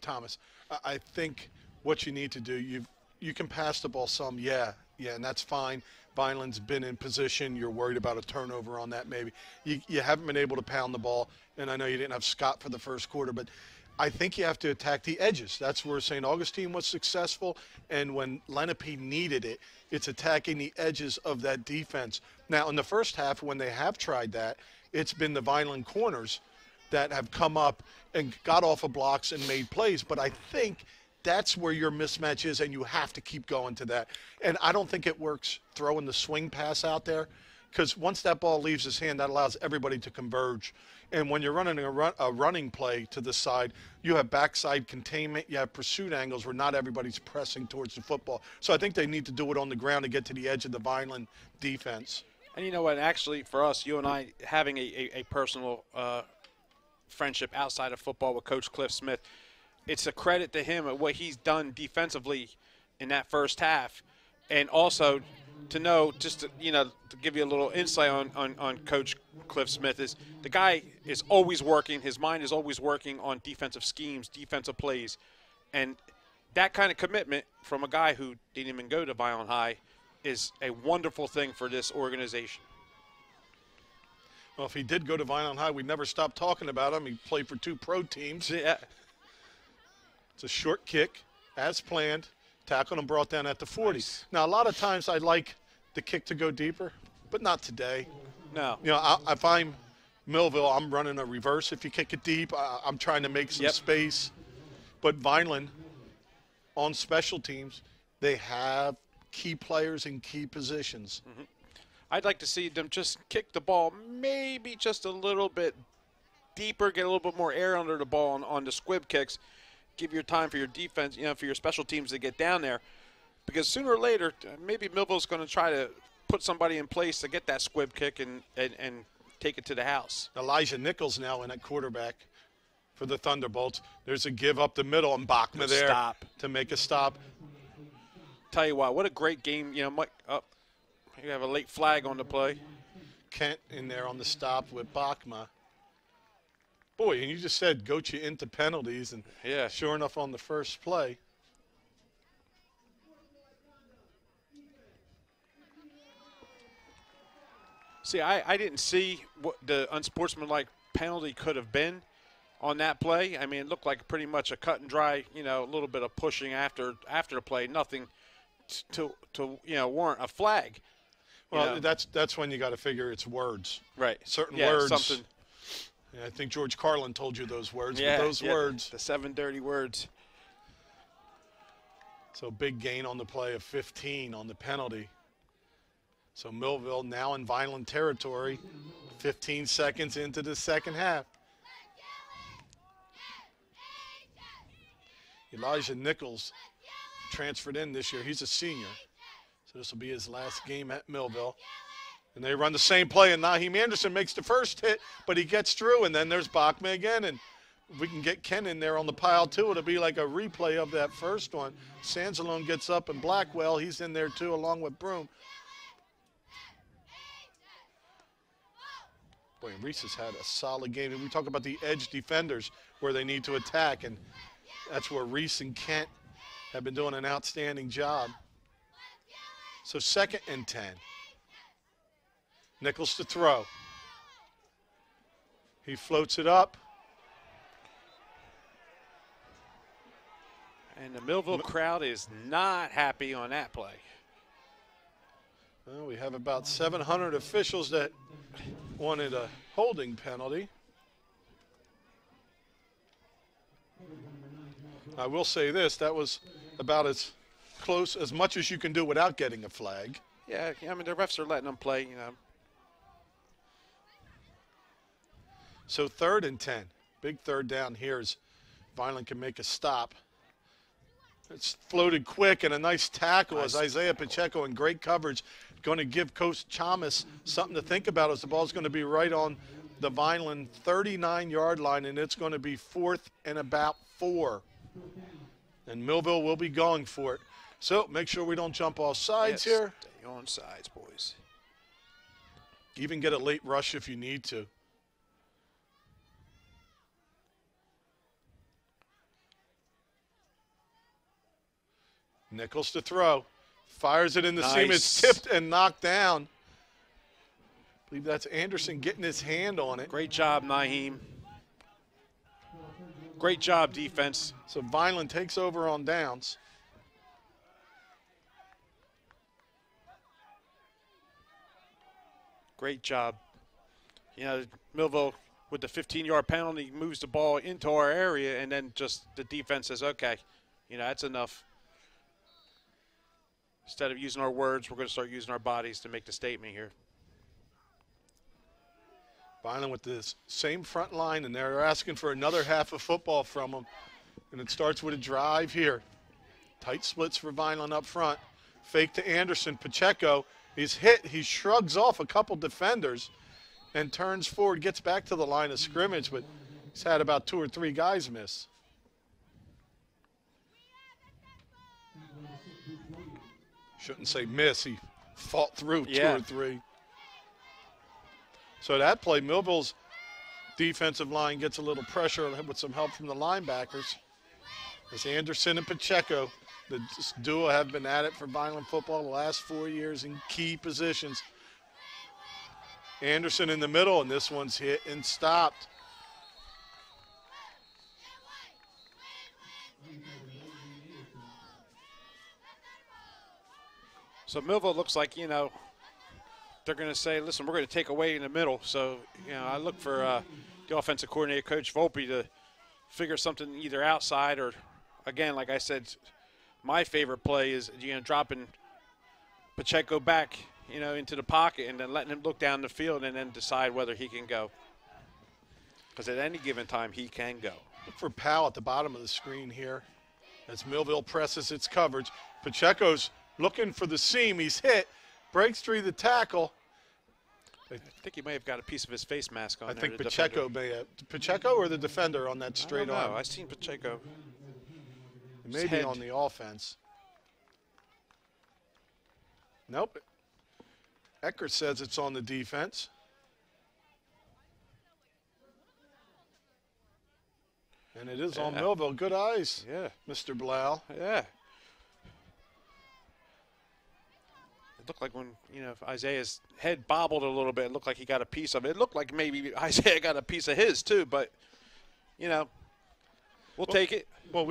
Thomas, I think what you need to do, you can pass the ball some, yeah, and that's fine. Vineland's been in position. You're worried about a turnover on that maybe. You haven't been able to pound the ball, and I know you didn't have Scott for the first quarter, but I think you have to attack the edges. That's where St. Augustine was successful, and when Lenape needed it, it's attacking the edges of that defense. Now, in the first half, when they have tried that, it's been the Vineland corners that have come up and got off of blocks and made plays, but I think that's where your mismatch is, and you have to keep going to that. And I don't think it works throwing the swing pass out there, because once that ball leaves his hand, that allows everybody to converge. And when you're running a running play to the side, you have backside containment, you have pursuit angles where not everybody's pressing towards the football. So I think they need to do it on the ground to get to the edge of the Vineland defense. And you know what, actually, for us, you and I, having a personal friendship outside of football with Coach Cliff Smith, it's a credit to him at what he's done defensively in that first half, And also to know, just to, to give you a little insight on Coach Cliff Smith, is the guy is always working. His mind is always working on defensive schemes, defensive plays. And that kind of commitment from a guy who didn't even go to Violent High is a wonderful thing for this organization. Well, if he did go to Violent High, we'd never stop talking about him. He played for 2 pro teams. Yeah. It's a short kick, as planned. Tackled and brought down at the 40. Nice. Now, a lot of times I like the kick to go deeper, but not today. No. If I'm Millville, I'm running a reverse. If you kick it deep, I'm trying to make some space. But Vineland, on special teams, they have key players in key positions. Mm-hmm. I'd like to see them just kick the ball maybe just a little bit deeper, get a little bit more air under the ball on the squib kicks. Give your time for your defense, for your special teams to get down there. Because sooner or later, maybe Millville's going to try to put somebody in place to get that squib kick and take it to the house. Elijah Nichols now in at quarterback for the Thunderbolts. There's a give up the middle, and Bachma there to make a stop. Tell you what a great game. Mike, you have a late flag on the play. Kent in there on the stop with Bachma. Boy, and you just said goat you into penalties, and sure enough on the first play. See, I didn't see what the unsportsmanlike penalty could have been on that play. I mean, it looked like pretty much a cut and dry, a little bit of pushing after the play, nothing to warrant a flag. Well, that's when you got to figure it's words. Right. Certain words. Something. Yeah, I think George Carlin told you those words. Yeah, but those words. The 7 dirty words. So big gain on the play of 15 on the penalty. So Millville now in Vineland territory, 15 seconds into the second half. Elijah Nichols transferred in this year. He's a senior. So this will be his last game at Millville. And they run the same play, and Naheem Anderson makes the first hit, but he gets through, and then there's Bachma again. And if we can get Ken in there on the pile, too, it'll be like a replay of that first one. Sansalone gets up, and Blackwell, he's in there, too, along with Broom. Boy, Reese has had a solid game. And we talk about the edge defenders where they need to attack, and that's where Reese and Kent have been doing an outstanding job. So 2nd and 10. Nichols to throw. He floats it up. And the Millville crowd is not happy on that play. Well, we have about 700 officials that wanted a holding penalty. I will say this, that was about as close, as much as you can do without getting a flag. Yeah, I mean, the refs are letting them play, So 3rd and 10. Big third down here as Vineland can make a stop. It's floated quick and a nice tackle as Isaiah Pacheco in great coverage. Going to give Coach Chalmers something to think about as the ball's going to be right on the Vineland 39-yard line, and it's going to be 4th and about 4. And Millville will be going for it. So make sure we don't jump off sides here. Stay on sides, boys. Even get a late rush if you need to. Nichols to throw. Fires it in the seam. It's tipped and knocked down. I believe that's Anderson getting his hand on it. Great job, Naheem. Great job, defense. So Vineland takes over on downs. Great job. Millville with the 15-yard penalty moves the ball into our area, and then just the defense says, okay, that's enough. Instead of using our words, we're going to start using our bodies to make the statement here. Vineland with this same front line, and they're asking for another half of football from them. And it starts with a drive here. Tight splits for Vineland up front. Fake to Anderson. Pacheco, he's hit. He shrugs off a couple defenders and turns forward, gets back to the line of scrimmage, but he's had about 2 or 3 guys miss. Shouldn't say miss. He fought through Yeah. 2 or 3. So that play, Millville's defensive line gets a little pressure with some help from the linebackers. As Anderson and Pacheco, the duo, have been at it for Vineland football the last 4 years in key positions. Anderson in the middle, and this one's hit and stopped. So Millville looks like, you know, they're going to say, listen, we're going to take away in the middle. So, you know, I look for the offensive coordinator, Coach Volpe, to figure something either outside or, again, like I said, my favorite play is, you know, dropping Pacheco back, you know, into the pocket and then letting him look down the field and then decide whether he can go. Because at any given time, he can go. Look for Powell at the bottom of the screen here as Millville presses its coverage. Pacheco's looking for the seam. He's hit, breaks through the tackle. I think he may have got a piece of his face mask on. I there, think the Pacheco defender. may have. Pacheco or the defender on that I straight don't know. arm? I seen Pacheco. Maybe head. on the offense. Nope. Eckert says it's on the defense. And it is on Yeah. Millville. Good eyes, Yeah, Mr. Blau. yeah. It looked like when, you know, Isaiah's head bobbled a little bit, it looked like he got a piece of it. It looked like maybe Isaiah got a piece of his too, but, you know, we'll take it. Well,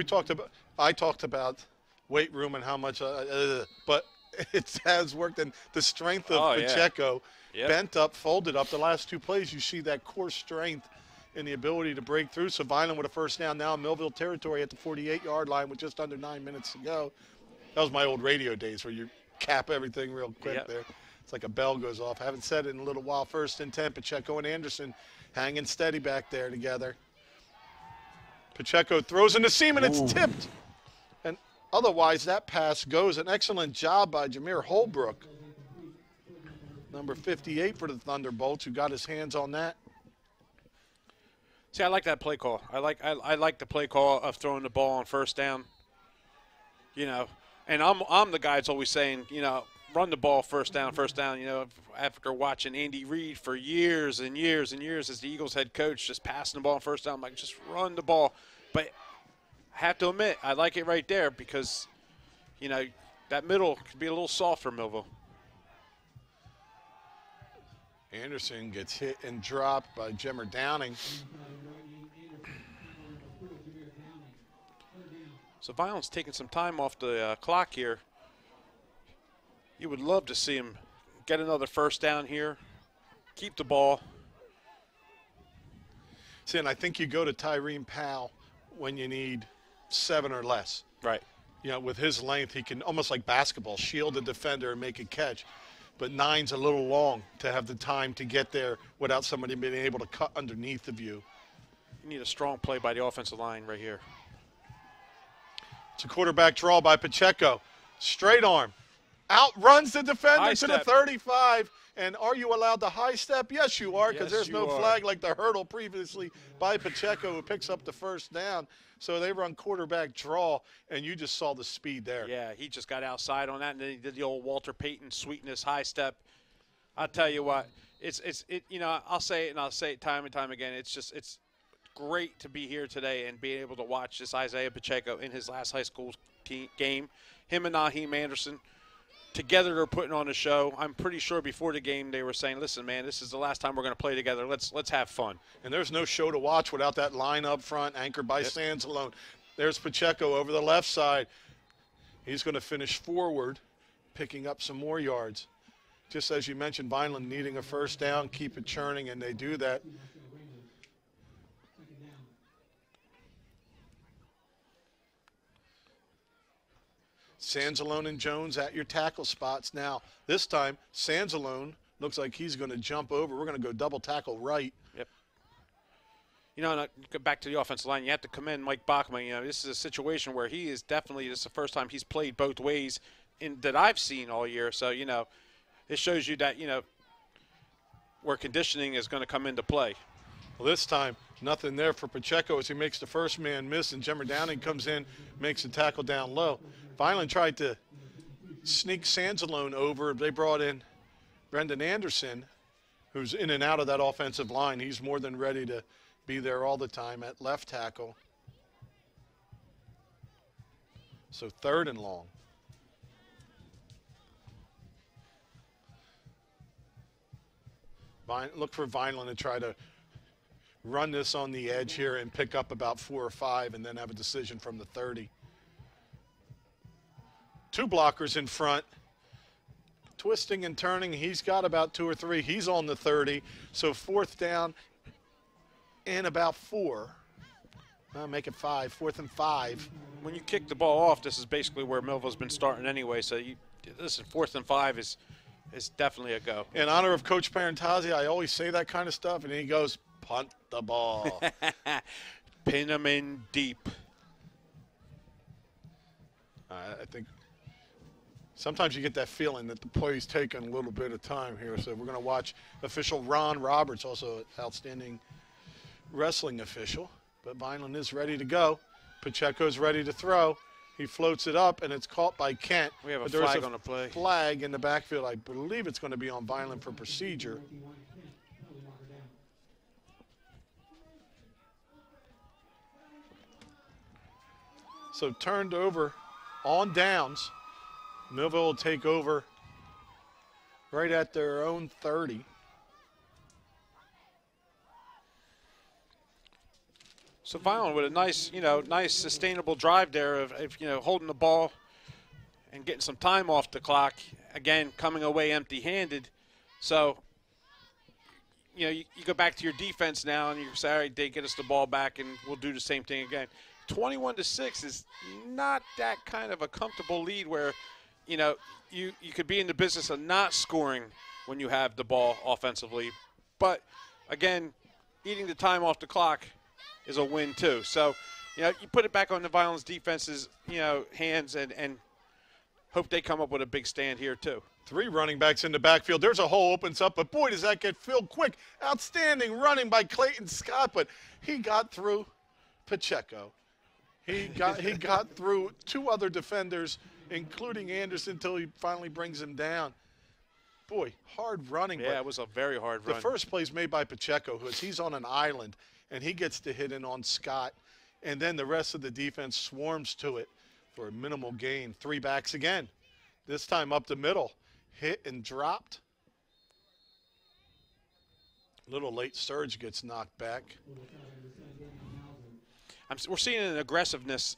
I talked about weight room and how much, but it has worked. And the strength of Oh, yeah. Pacheco, Yep. bent up, folded up. The last 2 plays, you see that core strength and the ability to break through. So Vineland with a first down now in Millville territory at the 48-yard line with just under 9 minutes to go. That was my old radio days where you cap everything real quick Yep. there. It's like a bell goes off. I haven't said it in a little while. First and 10, Pacheco and Anderson hanging steady back there together. Pacheco throws in the seam, and it's tipped. And otherwise, that pass goes. An excellent job by Jameer Holbrook, number 58 for the Thunderbolts, who got his hands on that. See, I like that play call. I like the play call of throwing the ball on first down. You know, and I'm the guy that's always saying, you know, run the ball first down. You know, after watching Andy Reid for years and years and years as the Eagles head coach, just passing the ball on first down, I'm like, just run the ball. But I have to admit, I like it right there because, you know, that middle could be a little soft for Millville. Anderson gets hit and dropped by Jimmer Downing. So Violent's taking some time off the clock here. You would love to see him get another first down here, keep the ball. See, and I think you go to Tyreen Powell when you need 7 or less. Right. You know, with his length, he can almost like basketball, shield the defender and make a catch. But 9's a little long to have the time to get there without somebody being able to cut underneath of you. You need a strong play by the offensive line right here. It's a quarterback draw by Pacheco. Straight arm. Outruns the defender High to the step. 35. And are you allowed the high step? Yes, you are, because Yes, there's you no are. flag like the hurdle previously by Pacheco, who picks up the first down. So they run quarterback draw, and you just saw the speed there. Yeah, he just got outside on that, and then he did the old Walter Payton sweetness high step. I'll tell you what, it's you know, I'll say it and I'll say it time and time again. It's great to be here today and be able to watch this Isaiah Pacheco in his last high school game. Him and Naheem Anderson together are putting on a show. I'm pretty sure before the game they were saying, listen, man, this is the last time we're going to play together. Let's have fun. And there's no show to watch without that line up front, anchored by Sansalone. There's Pacheco over the left side. He's going to finish forward, picking up some more yards. Just as you mentioned, Vineland needing a first down, keep it churning, and they do that. Sansalone and Jones at your tackle spots now. This time, Sansalone looks like he's going to jump over. We're going to go double tackle right. Yep. You know, and go back to the offensive line, you have to commend Mike Bachman. You know, this is a situation where he is definitely, this is the first time he's played both ways that I've seen all year. So, you know, it shows you that, you know, where conditioning is going to come into play. Well, this time, nothing there for Pacheco as he makes the first man miss, and Jimmer Downing comes in, makes the tackle down low. Vineland tried to sneak Sanzalone over. They brought in Brendan Anderson, who's in and out of that offensive line. He's more than ready to be there all the time at left tackle. So 3rd and long. Look for Vineland to try to run this on the edge here and pick up about 4 or 5 and then have a decision from the 30. 2 blockers in front. Twisting and turning, he's got about 2 or 3. He's on the 30, so 4th down and about 4. Make it 5, 4th and 5. When you kick the ball off, this is basically where Millville's been starting anyway, so this is 4th and 5 is definitely a go. In honor of Coach Parentazzi, I always say that kind of stuff, and he goes, punt the ball. Pin them in deep. I think sometimes you get that feeling that the play's taking a little bit of time here. So we're going to watch official Ron Roberts, also an outstanding wrestling official. But Vineland is ready to go. Pacheco's ready to throw. He floats it up, and it's caught by Kent. We have a There's flag on the play. Flag in the backfield. I believe it's going to be on Vineland for procedure. So turned over on downs. Millville will take over right at their own 30. So Vineland with a nice, nice sustainable drive there of holding the ball and getting some time off the clock. Again, coming away empty-handed. So, you go back to your defense now and you say, all right, they get us the ball back and we'll do the same thing again. 21-6 is not that kind of a comfortable lead where, you could be in the business of not scoring when you have the ball offensively. But, again, eating the time off the clock is a win too. So, you put it back on the Vineland's defense's, hands and hope they come up with a big stand here too. 3 running backs in the backfield. There's a hole opens up, but boy, does that get filled quick. Outstanding running by Clayton Scott, but he got through Pacheco. He got through 2 other defenders, including Anderson, until he finally brings him down. Boy, hard running. Yeah, it was a very hard run. The first play's made by Pacheco, he's on an island, and he gets to hit in on Scott. And then the rest of the defense swarms to it for a minimal gain. 3 backs again. This time up the middle. Hit and dropped. Little late surge gets knocked back. We're seeing an aggressiveness,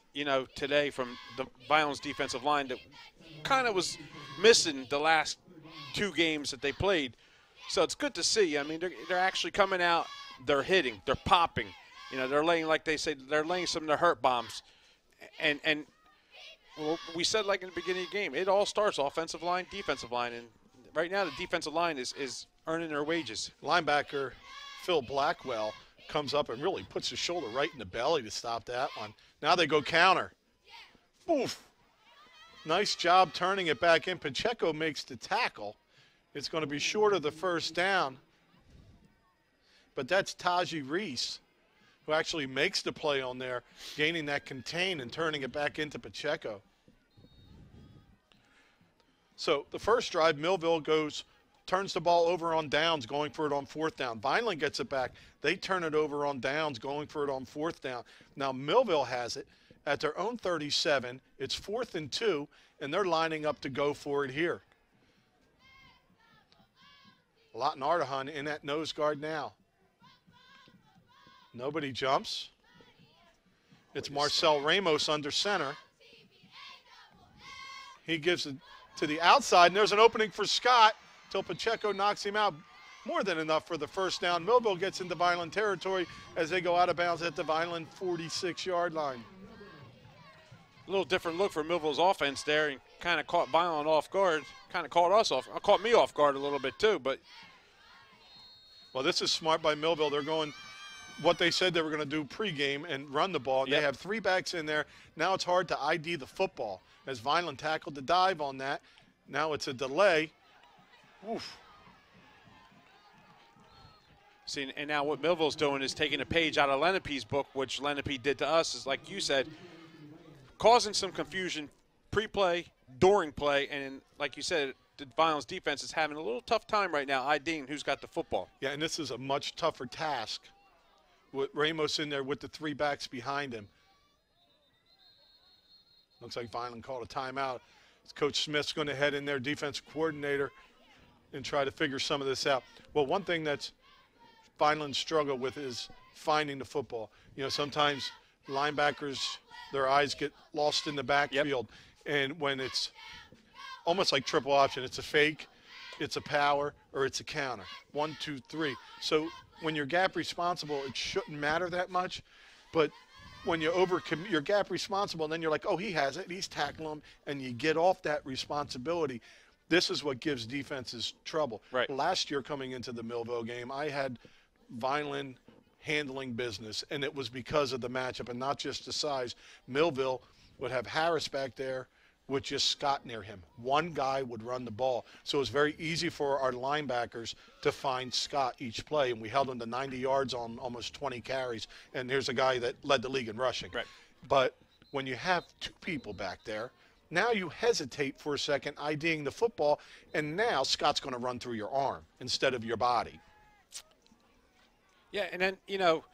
today from the Vineland's defensive line that kind of was missing the last 2 games that they played. So it's good to see. I mean, they're actually coming out. They're hitting. They're popping. They're laying, like they say, they're laying some of the hurt bombs. And well, we said, like in the beginning of the game, it all starts offensive line, defensive line. And right now the defensive line is earning their wages. Linebacker Phil Blackwell comes up and really puts his shoulder right in the belly to stop that one. Now they go counter. Oof. Nice job turning it back in. Pacheco makes the tackle. It's going to be short of the first down. But that's Taji Reese, who actually makes the play on there, gaining that contain and turning it back into Pacheco. So the first drive, Millville turns the ball over on downs, going for it on 4th down. Vineland gets it back. They turn it over on downs, going for it on 4th down. Now Millville has it at their own 37. It's 4th and 2, and they're lining up to go for it here. Lawton Ardahan in at nose guard now. Nobody jumps. It's Marcel Ramos under center. He gives it to the outside, and there's an opening for Scott till Pacheco knocks him out. More than enough for the first down. Millville gets into Vineland territory as they go out of bounds at the Vineland 46-yard line. A little different look for Millville's offense there, and kind of caught Vineland off guard. Kind of caught me off guard a little bit too. But well, this is smart by Millville. They're going what they said they were going to do pregame and run the ball. Yep. They have 3 backs in there. Now it's hard to ID the football as Vineland tackled the dive on that. Now it's a delay. Oof. See, and now what Millville's doing is taking a page out of Lenape's book, which Lenape did to us, is like you said, causing some confusion pre-play, during play, and like you said, the Violence defense is having a little tough time right now IDing who's got the football. Yeah, and this is a much tougher task with Ramos in there with the 3 backs behind him. Looks like Vineland called a timeout. Coach Smith's going to head in there, defensive coordinator, and try to figure some of this out. Well, one thing that's Vineland struggle with is finding the football. You know, sometimes linebackers, their eyes get lost in the backfield, and when it's almost like triple option, it's a fake, it's a power, or it's a counter. 1, 2, 3. So when you're gap responsible, it shouldn't matter that much, but when you you're gap responsible, and then you're like, oh, he has it, he's tackling him, and you get off that responsibility. This is what gives defenses trouble. Right. Last year coming into the Millville game, I had Vineland handling business, and it was because of the matchup and not just the size. Millville would have Harris back there with just Scott near him. One guy would run the ball. So it was very easy for our linebackers to find Scott each play, and we held him to 90 yards on almost 20 carries, and here's a guy that led the league in rushing. Right. But when you have 2 people back there, now you hesitate for a second IDing the football, and now Scott's going to run through your arm instead of your body. Yeah, and then, you know,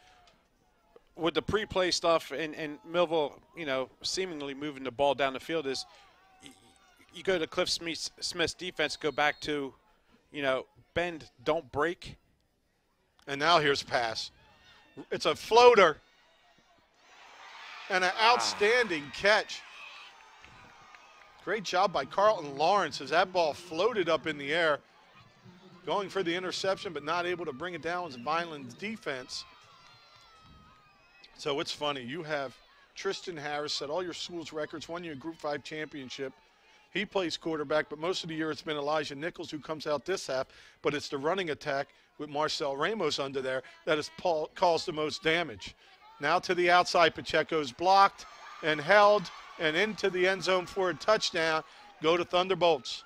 with the pre-play stuff and Millville, you know, seemingly moving the ball down the field is you go to Cliff Smith's defense, go back to, you know, bend, don't break. And now here's pass. It's a floater and an outstanding catch. Great job by Carlton Lawrence as that ball floated up in the air, going for the interception but not able to bring it down with Vineland's defense. So it's funny. You have Tristan Harris set all your school's records, won you a Group 5 championship. He plays quarterback, but most of the year it's been Elijah Nichols who comes out this half, but it's the running attack with Marcel Ramos under there that has caused the most damage. Now to the outside, Pacheco's blocked and held and into the end zone for a touchdown. Go to Thunderbolts.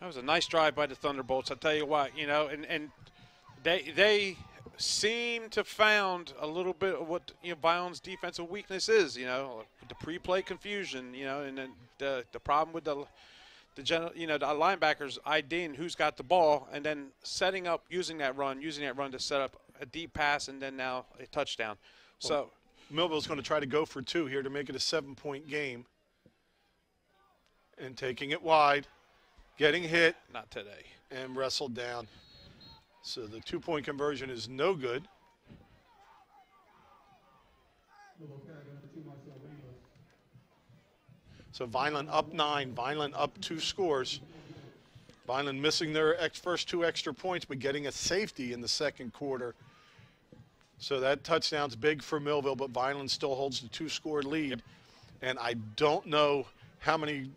That was a nice drive by the Thunderbolts. I'll tell you what, you know, and they seem to found a little bit of what, you know, Violent's defensive weakness is, you know, the pre-play confusion, you know, and then the problem with the general, you know, the linebackers IDing who's got the ball and then setting up, using that run to set up a deep pass and then now a touchdown. So Millville's going to try to go for 2 here to make it a 7-point game. And taking it wide, getting hit. Not today. And wrestled down. So the 2-point conversion is no good. So Vineland up 9, Vineland up 2 scores. Vineland missing their first 2 extra points, but getting a safety in the second quarter. So that touchdown's big for Millville, but Vineland still holds the 2-score lead. Yep. And I don't know how many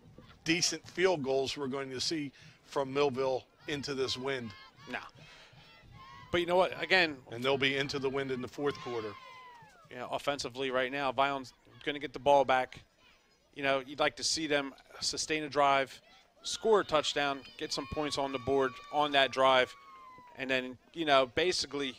decent field goals we're going to see from Millville into this wind. No. But you know what, again. And they'll be into the wind in the fourth quarter. You know, offensively right now, Violent's going to get the ball back. You know, you'd like to see them sustain a drive, score a touchdown, get some points on the board on that drive, and then, you know, basically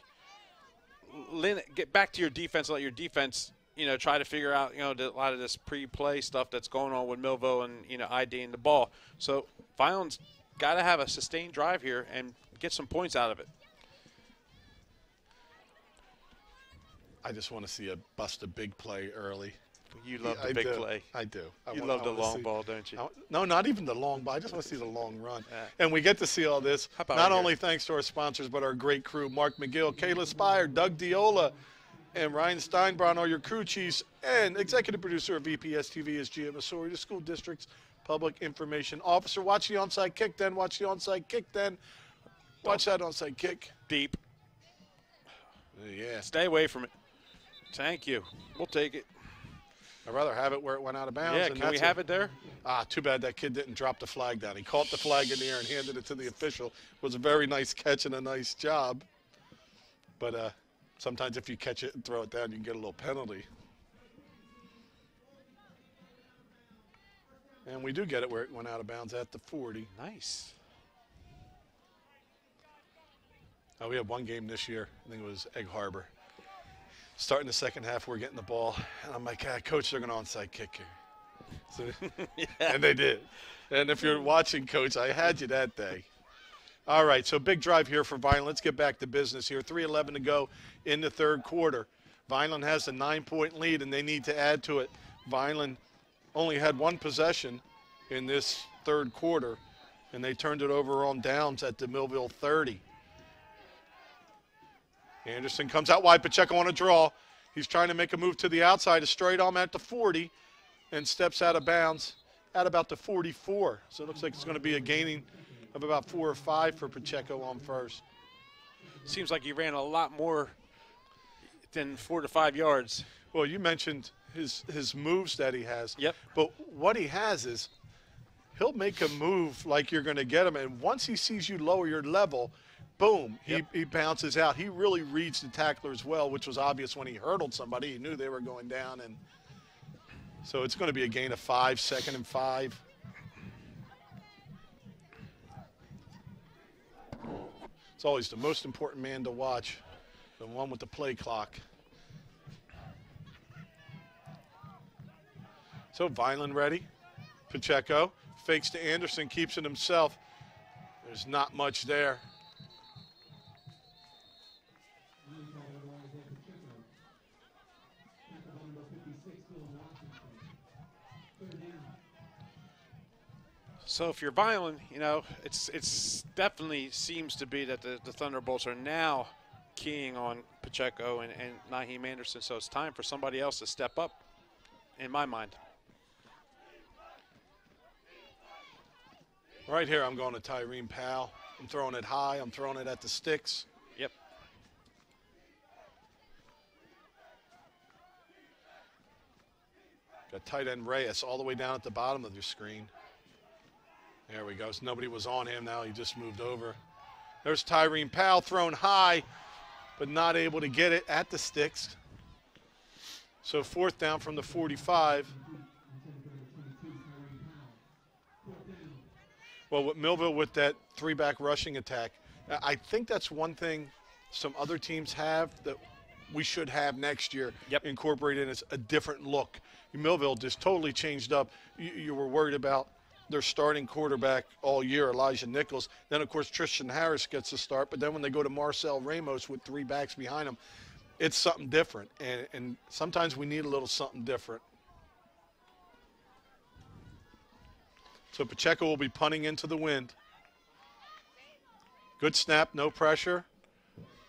get back to your defense, let your defense, you know, try to figure out, you know, a lot of this pre-play stuff that's going on with Millville and, you know, IDing the ball. So Violent's got to have a sustained drive here and get some points out of it. I just want to see bust a big play early. You love the big play. I do. You love the long ball, don't you? No, not even the long ball. I just want to see the long run. And we get to see all this, not only thanks to our sponsors, but our great crew, Mark McGill, Kayla Spire, Doug Diola, and Ryan Steinbron are your crew chiefs, and executive producer of VPS TV is Gia Missouri, the school district's public information officer. Watch the onside kick then. Watch the onside kick then. Watch that onside kick. Deep. Yeah. Stay away from it. Thank you. We'll take it. I'd rather have it where it went out of bounds. Yeah, can we have it there? Too bad that kid didn't drop the flag down. He caught the flag in the air and handed it to the official. It was a very nice catch and a nice job. But sometimes if you catch it and throw it down, you can get a little penalty. And we do get it where it went out of bounds at the 40. Nice. We had one game this year. I think it was Egg Harbor. Starting the second half, we're getting the ball. And I'm like, Coach, they're going to onside kick here. So, Yeah. And they did. And if you're watching, Coach, I had you that day. All right, so big drive here for Vineland. Let's get back to business here. 3:11 to go in the third quarter. Vineland has a 9-point lead, and they need to add to it. Vineland only had one possession in this third quarter, and they turned it over on downs at the Millville 30. Anderson comes out wide. Pacheco on a draw. He's trying to make a move to the outside, a straight arm at the 40, and steps out of bounds at about the 44. So it looks like it's going to be a gaining of about 4 or 5 for Pacheco on first. Seems like he ran a lot more than 4 to 5 yards. Well, you mentioned his moves that he has. Yep. But what he has is he'll make a move like you're going to get him, and once he sees you lower your level, boom, he bounces out. He really reads the tacklers well, which was obvious when he hurdled somebody. He knew they were going down, and so it's going to be a gain of 5, 2nd and 5. It's always the most important man to watch, the one with the play clock. So Vineland ready. Pacheco fakes to Anderson, keeps it himself. There's not much there. So if you're Vineland, you know, it's definitely seems to be that the Thunderbolts are now keying on Pacheco and Naheem Anderson. So it's time for somebody else to step up, in my mind. Right here, I'm going to Tyreen Powell. I'm throwing it high. I'm throwing it at the sticks. Yep. Got tight end Reyes all the way down at the bottom of your screen. There we go. So nobody was on him now. He just moved over. There's Tyreen Powell thrown high, but not able to get it at the sticks. So 4th down from the 45. Well, with Millville with that 3-back rushing attack, I think that's one thing some other teams have that we should have next year. Yep. Incorporated as a different look. Millville just totally changed up. You were worried about their starting quarterback all year, Elijah Nichols. Then, of course, Tristan Harris gets the start. But then when they go to Marcel Ramos with 3 backs behind him, it's something different. And sometimes we need a little something different. So Pacheco will be punting into the wind. Good snap, no pressure.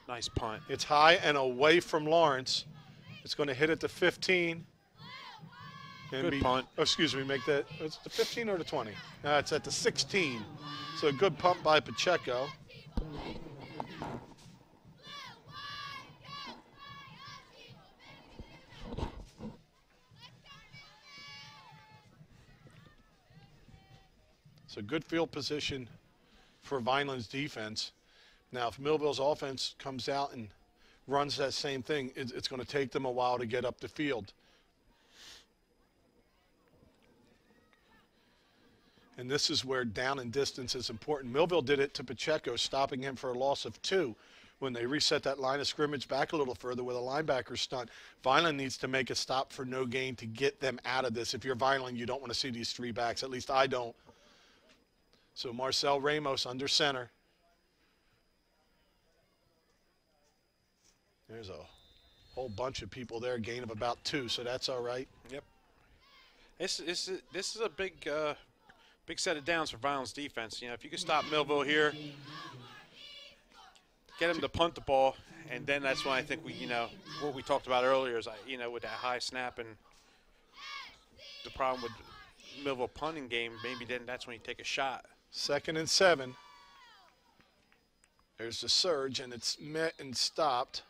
Nice punt. It's high and away from Lawrence. It's going to hit at the 15. And Good punt. Oh, excuse me, make that. It's the 15 or the 20? It's at the 16. So a good pump by Pacheco. So good field position for Vineland's defense. Now, if Millville's offense comes out and runs that same thing, it's going to take them a while to get up the field. And this is where down and distance is important. Millville did it to Pacheco, stopping him for a loss of 2. When they reset that line of scrimmage back a little further with a linebacker stunt, Vineland needs to make a stop for no gain to get them out of this. If you're Vineland, you don't want to see these 3 backs. At least I don't. So Marcel Ramos under center. There's a whole bunch of people there, gain of about 2, so that's all right. Yep. This is a big big set of downs for Vineland's defense. You know, if you can stop Millville here, get him to punt the ball, and then that's when I think we, you know, what we talked about earlier is, you know, with that high snap and the problem with Millville punting game, maybe then that's when you take a shot. 2nd and 7. There's the surge, and it's met and stopped.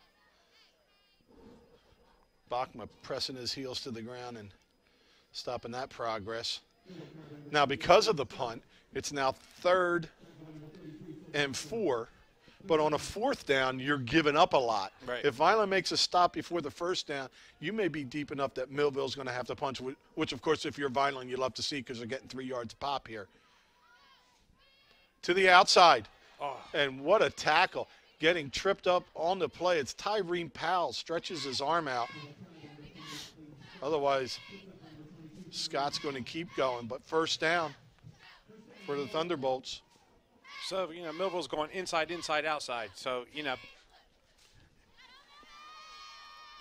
Bachma pressing his heels to the ground and stopping that progress. Now, because of the punt, it's now 3rd and 4. But on a 4th down, you're giving up a lot. Right. If Vineland makes a stop before the 1st down, you may be deep enough that Millville's going to have to punch, which, of course, if you're Vineland, you'd love to see because they're getting 3 yards a pop here. To the outside. Oh. And what a tackle. getting tripped up on the play. It's Tyreen Powell, stretches his arm out. Otherwise, Scott's going to keep going. But first down for the Thunderbolts. So, you know, Millville's going inside, inside, outside. So, you know,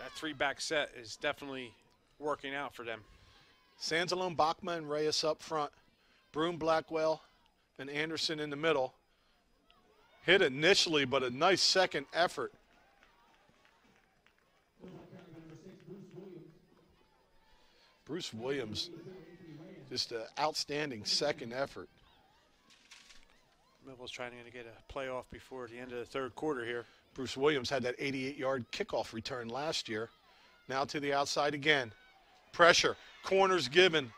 that three-back set is definitely working out for them. Sanzalone, Bachma, and Reyes up front. Broom, Blackwell, and Anderson in the middle. Hit initially, but a nice second effort. Bruce Williams, just an outstanding second effort. Millville's trying to get a playoff before the end of the third quarter here. Bruce Williams had that 88-yard kickoff return last year. Now to the outside again. Pressure, corners given.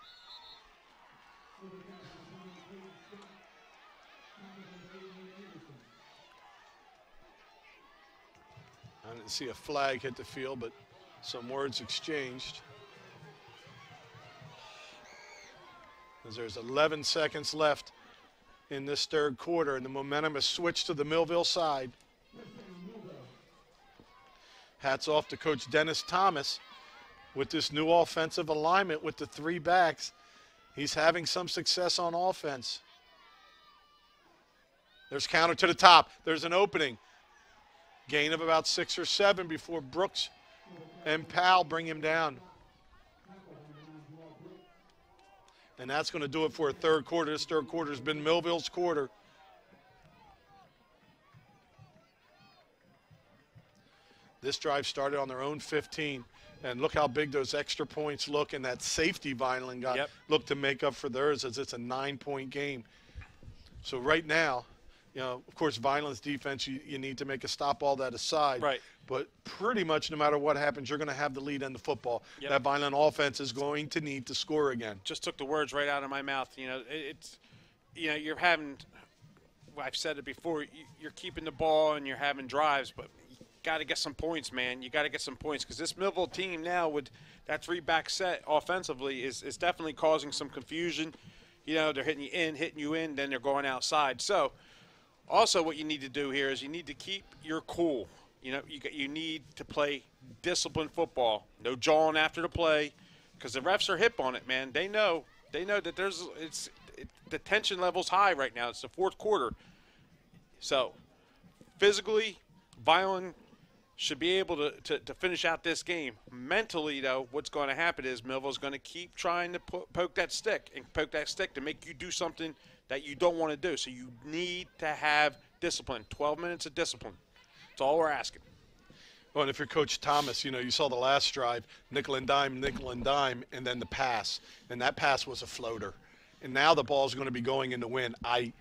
I didn't see a flag hit the field, but some words exchanged. As there's 11 seconds left in this third quarter, and the momentum has switched to the Millville side. Hats off to Coach Dennis Thomas with this new offensive alignment with the three backs. He's having some success on offense. There's counter to the top. There's an opening. Gain of about 6 or 7 before Brooks and Powell bring him down. And that's going to do it for a third quarter. This third quarter has been Millville's quarter. This drive started on their own 15. And look how big those extra points look, and that safety Vineland got looked to make up for theirs, as it's a 9-point game. So right now, you know, of course, Vineland's defense, you need to make a stop, all that aside. Right. But pretty much no matter what happens, you're going to have the lead in the football. Yep. That Vineland offense is going to need to score again. Just took the words right out of my mouth. You know, you're having, well, I've said it before, you're keeping the ball and you're having drives, but you got to get some points, man. You got to get some points, because this Millville team now with that three-back set offensively is definitely causing some confusion. You know, they're hitting you in, then they're going outside. So also what you need to do here is you need to keep your cool. You know, you need to play disciplined football. No jawing after the play, because the refs are hip on it, man. They know that the tension level's high right now. It's the fourth quarter. So physically, Vineland should be able to finish out this game. Mentally, though, what's going to happen is Millville's going to keep trying to poke that stick to make you do something that you don't want to do. So you need to have discipline, 12 minutes of discipline. That's all we're asking. Well, and if you're Coach Thomas, you know, you saw the last drive, nickel and dime, and then the pass. And that pass was a floater. And now the ball's going to be going in the wind. I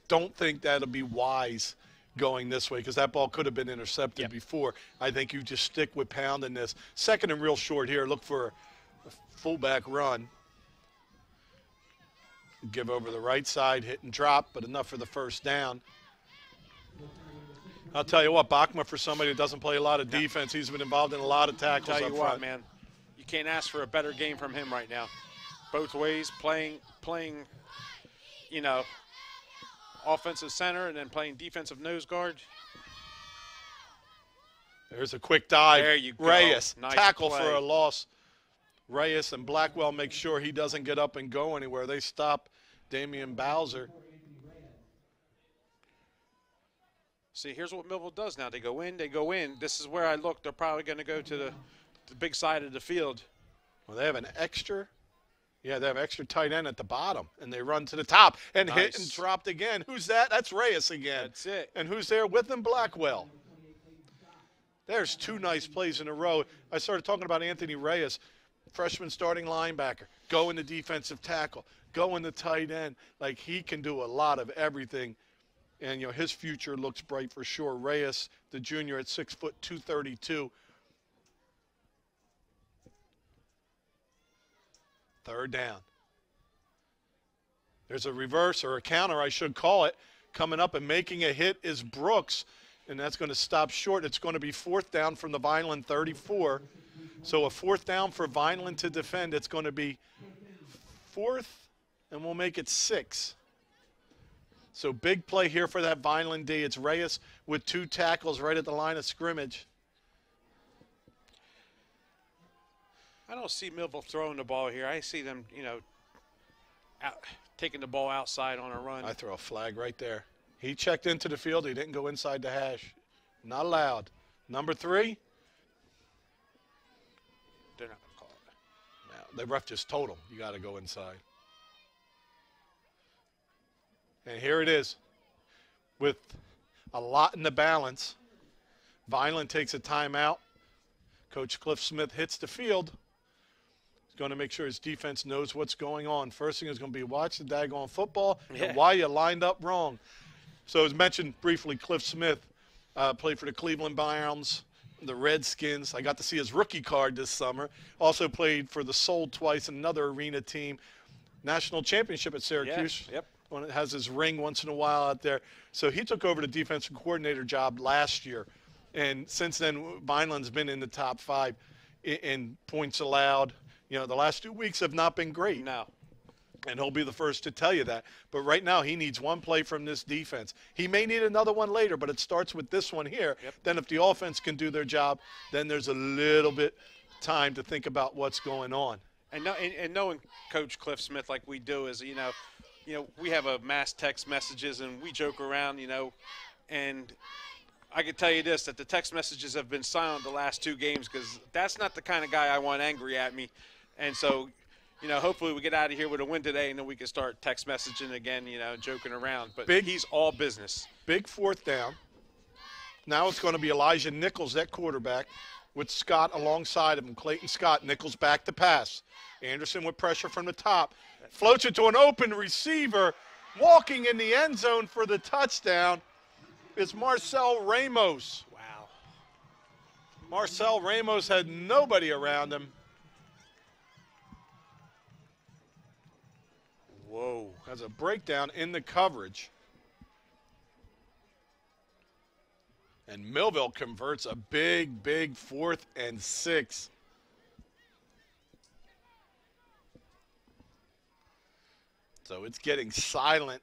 don't think that'll be wise going this way, because that ball could have been intercepted before. I think you just stick with pounding this. Second and real short here. Look for a fullback run. Give over the right side, hit and drop, but enough for the first down. I'll tell you what, Bachma, for somebody that doesn't play a lot of defense, he's been involved in a lot of tackles I'll tell up you front. what, man, you can't ask for a better game from him right now. Both ways, playing, you know, offensive center and then playing defensive nose guard. There's a quick dive. There you go. Reyes, Nice tackle play. for a loss. Reyes and Blackwell make sure he doesn't get up and go anywhere. They stop Damian Bowser. See, here's what Millville does now. They go in. This is where I look. They're probably going to go to the big side of the field. Well, they have an extra. Yeah, they have extra tight end at the bottom, and they run to the top and hit and dropped again. Who's that? That's Reyes again. That's it. And who's there with him? Blackwell. There's two nice plays in a row. I started talking about Anthony Reyes, freshman starting linebacker, go in the defensive tackle, go in the tight end. Like, he can do a lot of everything. And, you know, his future looks bright for sure. Reyes, the junior, at 6 foot 232. Third down. There's a reverse, or a counter, I should call it. Coming up and making a hit is Brooks, and that's going to stop short. It's going to be fourth down from the Vineland 34. So a fourth down for Vineland to defend. It's going to be fourth, and we'll make it 6. So big play here for that Vineland D. It's Reyes with 2 tackles right at the line of scrimmage. I don't see Millville throwing the ball here. I see them, you know, taking the ball outside on a run. I throw a flag right there. He checked into the field. He didn't go inside the hash. Not allowed. Number 3. They're not going to call it. Now, the ref just told him, you got to go inside. And here it is. With a lot in the balance, Vineland takes a timeout. Coach Cliff Smith hits the field. He's going to make sure his defense knows what's going on. First thing is going to be watch the daggone football and why you lined up wrong. So as mentioned briefly, Cliff Smith played for the Cleveland Browns, the Redskins. I got to see his rookie card this summer. Also played for the Soul twice, another arena team. National championship at Syracuse. Yes, yep. When it has his ring once in a while out there. So he took over the defensive coordinator job last year. And since then, Vineland's been in the top 5 in points allowed. You know, the last 2 weeks have not been great. No. And he'll be the first to tell you that. But right now, he needs one play from this defense. He may need another one later, but it starts with this one here. Yep. Then if the offense can do their job, then there's a little bit time to think about what's going on. And knowing Coach Cliff Smith like we do is, you know, we have a mass text messages and we joke around, you know, and I can tell you this, that the text messages have been silent the last 2 games because that's not the kind of guy I want angry at me. And so, you know, hopefully we get out of here with a win today and then we can start text messaging again, you know, joking around. But he's all business. Big 4th down. Now it's going to be Elijah Nichols at quarterback with Scott alongside of him. Clayton Scott. Nichols back to pass. Anderson with pressure from the top. Floats it to an open receiver. Walking in the end zone for the touchdown is Marcel Ramos. Wow. Marcel Ramos had nobody around him. Whoa. Has a breakdown in the coverage. And Millville converts a big 4th and 6. So it's getting silent.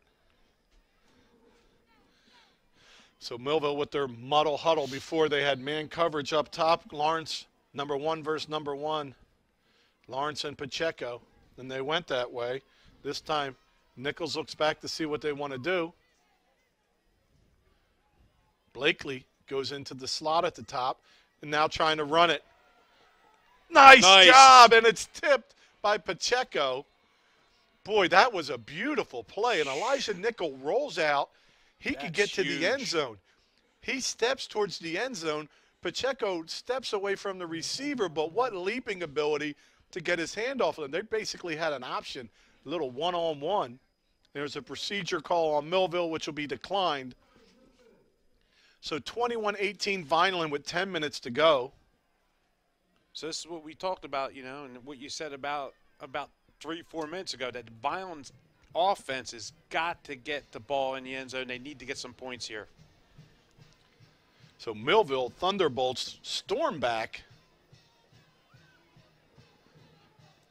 So Millville with their muddle huddle before they had man coverage up top. Lawrence, number 1 versus number 1. Lawrence and Pacheco. And they went that way. This time, Nichols looks back to see what they want to do. Blakely goes into the slot at the top and now trying to run it. Nice job, and it's tipped by Pacheco. Boy, that was a beautiful play, and Elijah Nichols rolls out. He could get to the end zone. He steps towards the end zone. Pacheco steps away from the receiver, but what leaping ability to get his hand off of them. They basically had an option, a little one-on-one. There's a procedure call on Millville, which will be declined. So 21-18 Vineland with 10 minutes to go. So this is what we talked about, you know, and what you said about 3-4 minutes ago, that Vineland's offense has got to get the ball in the end zone. They need to get some points here. So Millville Thunderbolts storm back.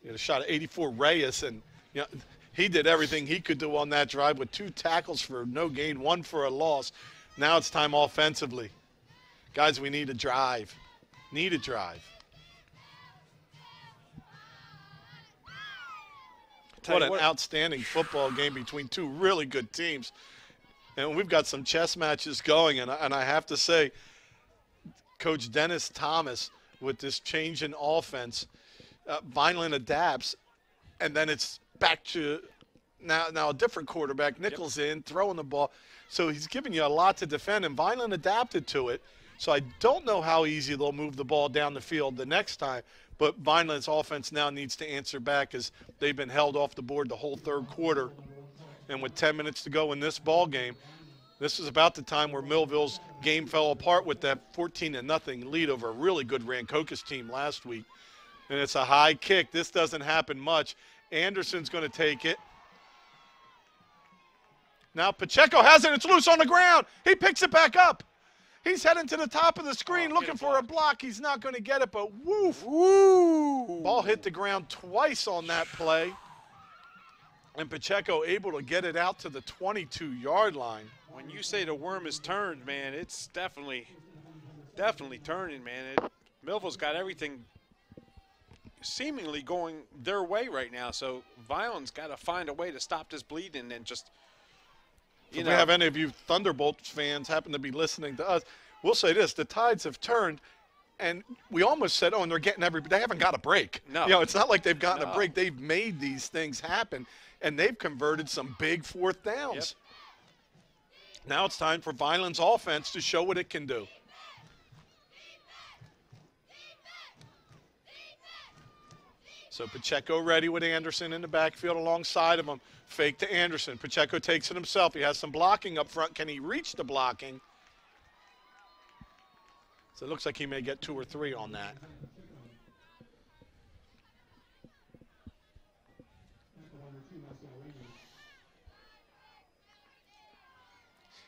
He had a shot at 84 Reyes, and you know, he did everything he could do on that drive with 2 tackles for no gain, 1 for a loss. Now it's time offensively. Guys, we need a drive. Need a drive. What an outstanding football game between 2 really good teams. And we've got some chess matches going, and I have to say, Coach Dennis Thomas, with this change in offense, Vineland adapts, and then it's back to now a different quarterback, Nichols in, throwing the ball. So he's giving you a lot to defend, and Vineland adapted to it. So I don't know how easy they'll move the ball down the field the next time. But Vineland's offense now needs to answer back as they've been held off the board the whole 3rd quarter. And with 10 minutes to go in this ball game, this is about the time where Millville's game fell apart with that 14-0 lead over a really good Rancocas team last week. And it's a high kick. This doesn't happen much. Anderson's going to take it. Now Pacheco has it. It's loose on the ground. He picks it back up. He's heading to the top of the screen looking for a block. He's not going to get it, but woof. Woo! Ball hit the ground twice on that play. And Pacheco able to get it out to the 22-yard line. When you say the worm is turned, man, it's definitely turning, man. Millville's got everything seemingly going their way right now. So Violent's got to find a way to stop this bleeding and just, If we have any of you Thunderbolts fans happen to be listening to us, we'll say this: the tides have turned, and we almost said, "Oh, and they're getting they haven't got a break." No. You know, it's not like they've gotten No. a break. They've made these things happen, and they've converted some big fourth downs. Yep. Now it's time for Violent's offense to show what it can do. So Pacheco ready with Anderson in the backfield alongside of him. Fake to Anderson. Pacheco takes it himself. He has some blocking up front. Can he reach the blocking? So it looks like he may get 2 or 3 on that.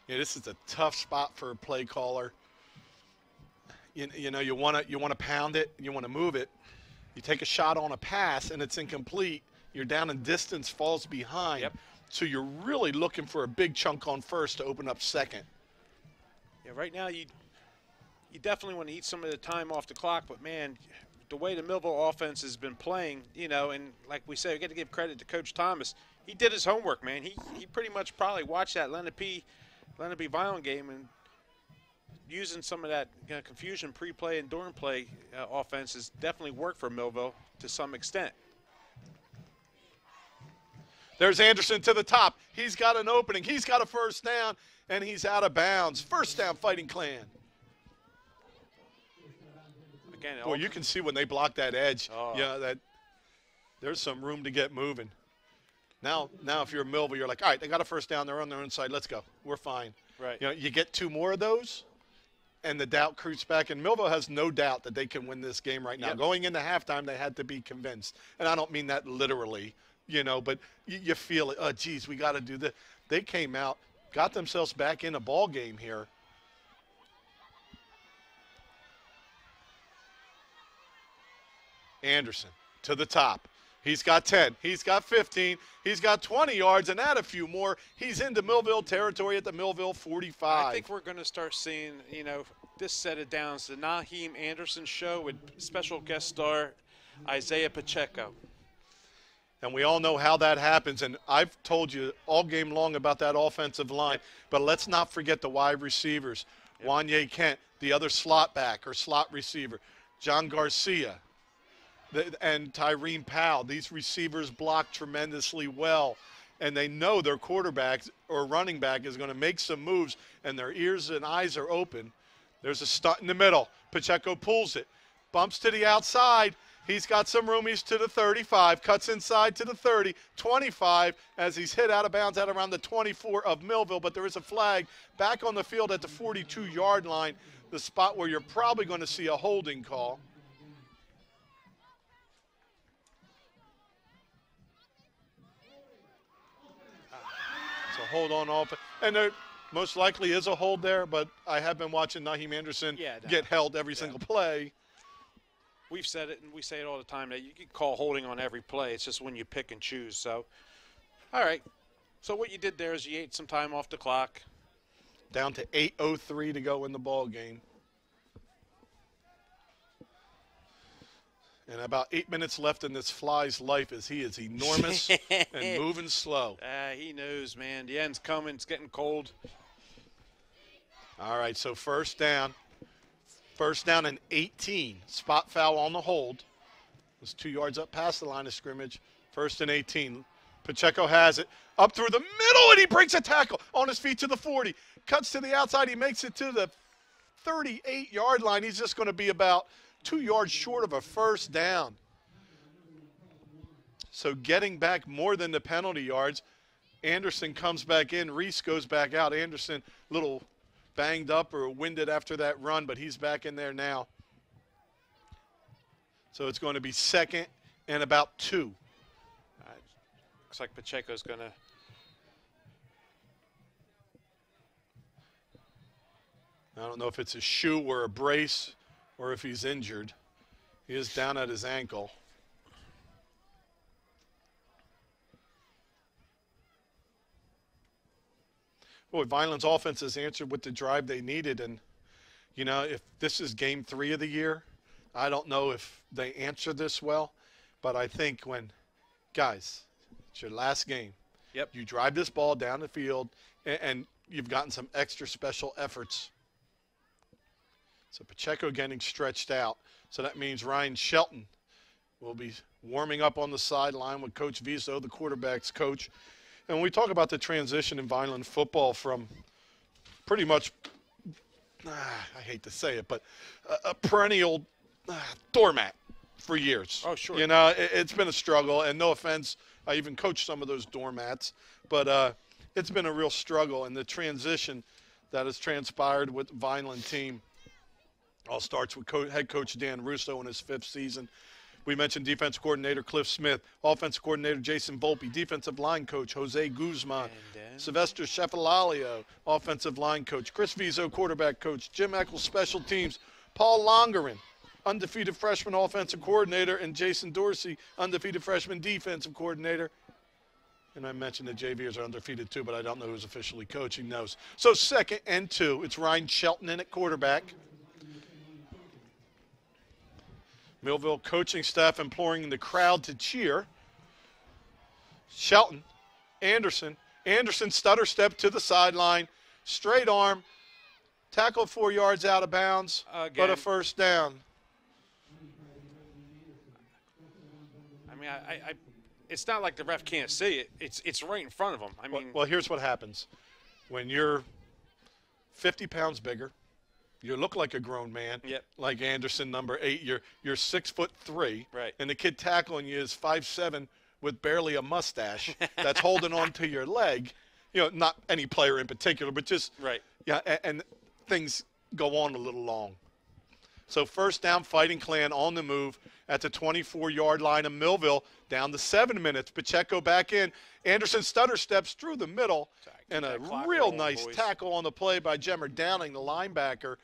Yeah, this is a tough spot for a play caller. You know, you want to pound it, you want to move it. You take a shot on a pass and it's incomplete. You're down in distance, falls behind. Yep. So you're really looking for a big chunk on first to open up second. Yeah, right now you definitely want to eat some of the time off the clock, but man, the way the Millville offense has been playing, you know, and like we say, we got to give credit to Coach Thomas. He did his homework, man. He pretty much probably watched that Lenape Violent game and using some of that confusion pre-play and during play offense has definitely worked for Millville to some extent. There's Anderson to the top. He's got an opening. He's got a first down, and he's out of bounds. First down, Fighting Clan. Again, Boy, you can see when they block that edge, Oh. yeah, that there's some room to get moving. Now, if you're Millville, you're like, all right, they got a first down. They're on their own side. Let's go. We're fine. Right. You know, you get 2 more of those, and the doubt creeps back. And Millville has no doubt that they can win this game right now. Yep. Going into halftime, they had to be convinced. And I don't mean that literally, you know, but you feel it. Oh, geez, we got to do this. They came out, got themselves back in a ball game here. Anderson to the top. He's got 10. He's got 15. He's got 20 yards, and add a few more. He's into Millville territory at the Millville 45. I think we're going to start seeing, you know, this set of downs, the Naheem Anderson show with special guest star Isaiah Pacheco. And we all know how that happens, and I've told you all game long about that offensive line, but let's not forget the wide receivers. Yep. Wanye Kent, the other slot back or slot receiver. John Garcia and Tyreen Powell. These receivers block tremendously well, and they know their quarterback or running back is going to make some moves, and their ears and eyes are open. There's a stunt in the middle. Pacheco pulls it, bumps to the outside. He's got some room. He's to the 35, cuts inside to the 30, 25 as he's hit out of bounds at around the 24 of Millville, but there is a flag back on the field at the 42-yard line, the spot where you're probably going to see a holding call. So hold on off, and there most likely is a hold there, but I have been watching Naheem Anderson get held every single play. We've said it, and we say it all the time, that you can call holding on every play. It's just when you pick and choose. So, all right. So what you did there is you ate some time off the clock. Down to 8:03 to go in the ball game. And about 8 minutes left in this fly's life as he is enormous and moving slow. He knows, man. The end's coming. It's getting cold. All right, so first down. First down and 18. Spot foul on the hold. It was 2 yards up past the line of scrimmage. First and 18. Pacheco has it. Up through the middle, and he breaks a tackle on his feet to the 40. Cuts to the outside. He makes it to the 38-yard line. He's just going to be about 2 yards short of a first down. So getting back more than the penalty yards. Anderson comes back in. Reese goes back out. Anderson, little banged up or winded after that run, but he's back in there now. So it's going to be second and about 2. Looks like Pacheco's going to. I don't know if it's a shoe or a brace or if he's injured. He is down at his ankle. boy, Vineland's offense has answered with the drive they needed. And, you know, if this is game 3 of the year, I don't know if they answer this well. But I think when, guys, it's your last game. Yep. You drive this ball down the field, and you've gotten some extra special efforts. So Pacheco getting stretched out. So that means Ryan Shelton will be warming up on the sideline with Coach Viso, the quarterback's coach. And when we talk about the transition in Vineland football from pretty much, I hate to say it, but a perennial doormat for years. Oh, sure. You know, it's been a struggle, and no offense, I even coached some of those doormats, but it's been a real struggle. And the transition that has transpired with the Vineland team all starts with head coach Dan Russo in his 5th season. We mentioned defense coordinator Cliff Smith, offensive coordinator Jason Volpe, defensive line coach Jose Guzman, Sylvester Cefalalio, offensive line coach, Chris Viso, quarterback coach, Jim Eccles, special teams, Paul Longerin, undefeated freshman offensive coordinator, and Jason Dorsey, undefeated freshman defensive coordinator. And I mentioned the JVers are undefeated too, but I don't know who's officially coaching those. So 2nd and 2, it's Ryan Shelton in at quarterback. Millville coaching staff imploring the crowd to cheer. Shelton, Anderson stutter step to the sideline, straight arm, tackle 4 yards out of bounds, but a first down. I mean, it's not like the ref can't see it. It's right in front of him. I mean, well, here's what happens. When you're 50 pounds bigger, you look like a grown man, yep, like Anderson, number 8. You're 6'3", right? And the kid tackling you is 5'7" with barely a mustache that's holding on to your leg. You know, not any player in particular, but just right. Yeah, and things go on a little long. So first down, Fighting Clan on the move at the 24-yard line of Millville, down to 7 minutes. Pacheco back in. Anderson stutter steps through the middle, and a real nice tackle on the play by Jemmer Downing, the linebacker.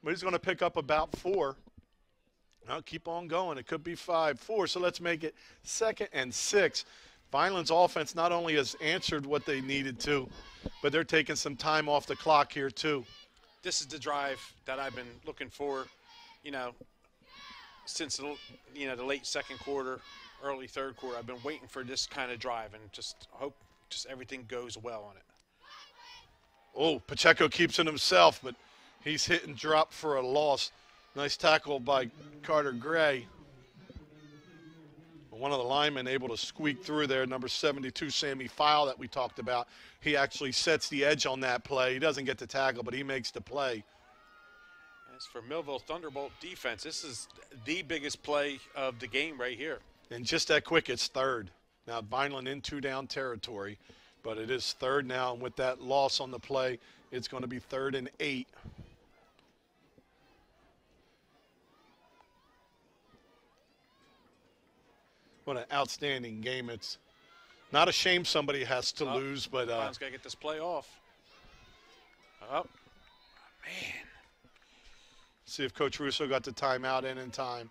But he's going to pick up about 4. Now keep on going. It could be 5, 4. So let's make it 2nd and 6. Vineland's offense not only has answered what they needed to, but they're taking some time off the clock here too. This is the drive that I've been looking for, you know, since the late 2nd quarter, early 3rd quarter. I've been waiting for this kind of drive, and just hope everything goes well on it. Oh, Pacheco keeps it himself, but he's hit and dropped for a loss. Nice tackle by Carter Gray. One of the linemen able to squeak through there, number 72, Sammy File, that we talked about. He actually sets the edge on that play. He doesn't get the tackle, but he makes the play. As for Millville Thunderbolt defense, this is the biggest play of the game right here. And just that quick, it's 3rd. Now, Vineland in 2-down territory, but it is 3rd now, and with that loss on the play, it's going to be 3rd and 8. What an outstanding game. It's not a shame somebody has to lose, but Vineland's got to get this play off. Oh, man. See if Coach Russo got the timeout in time.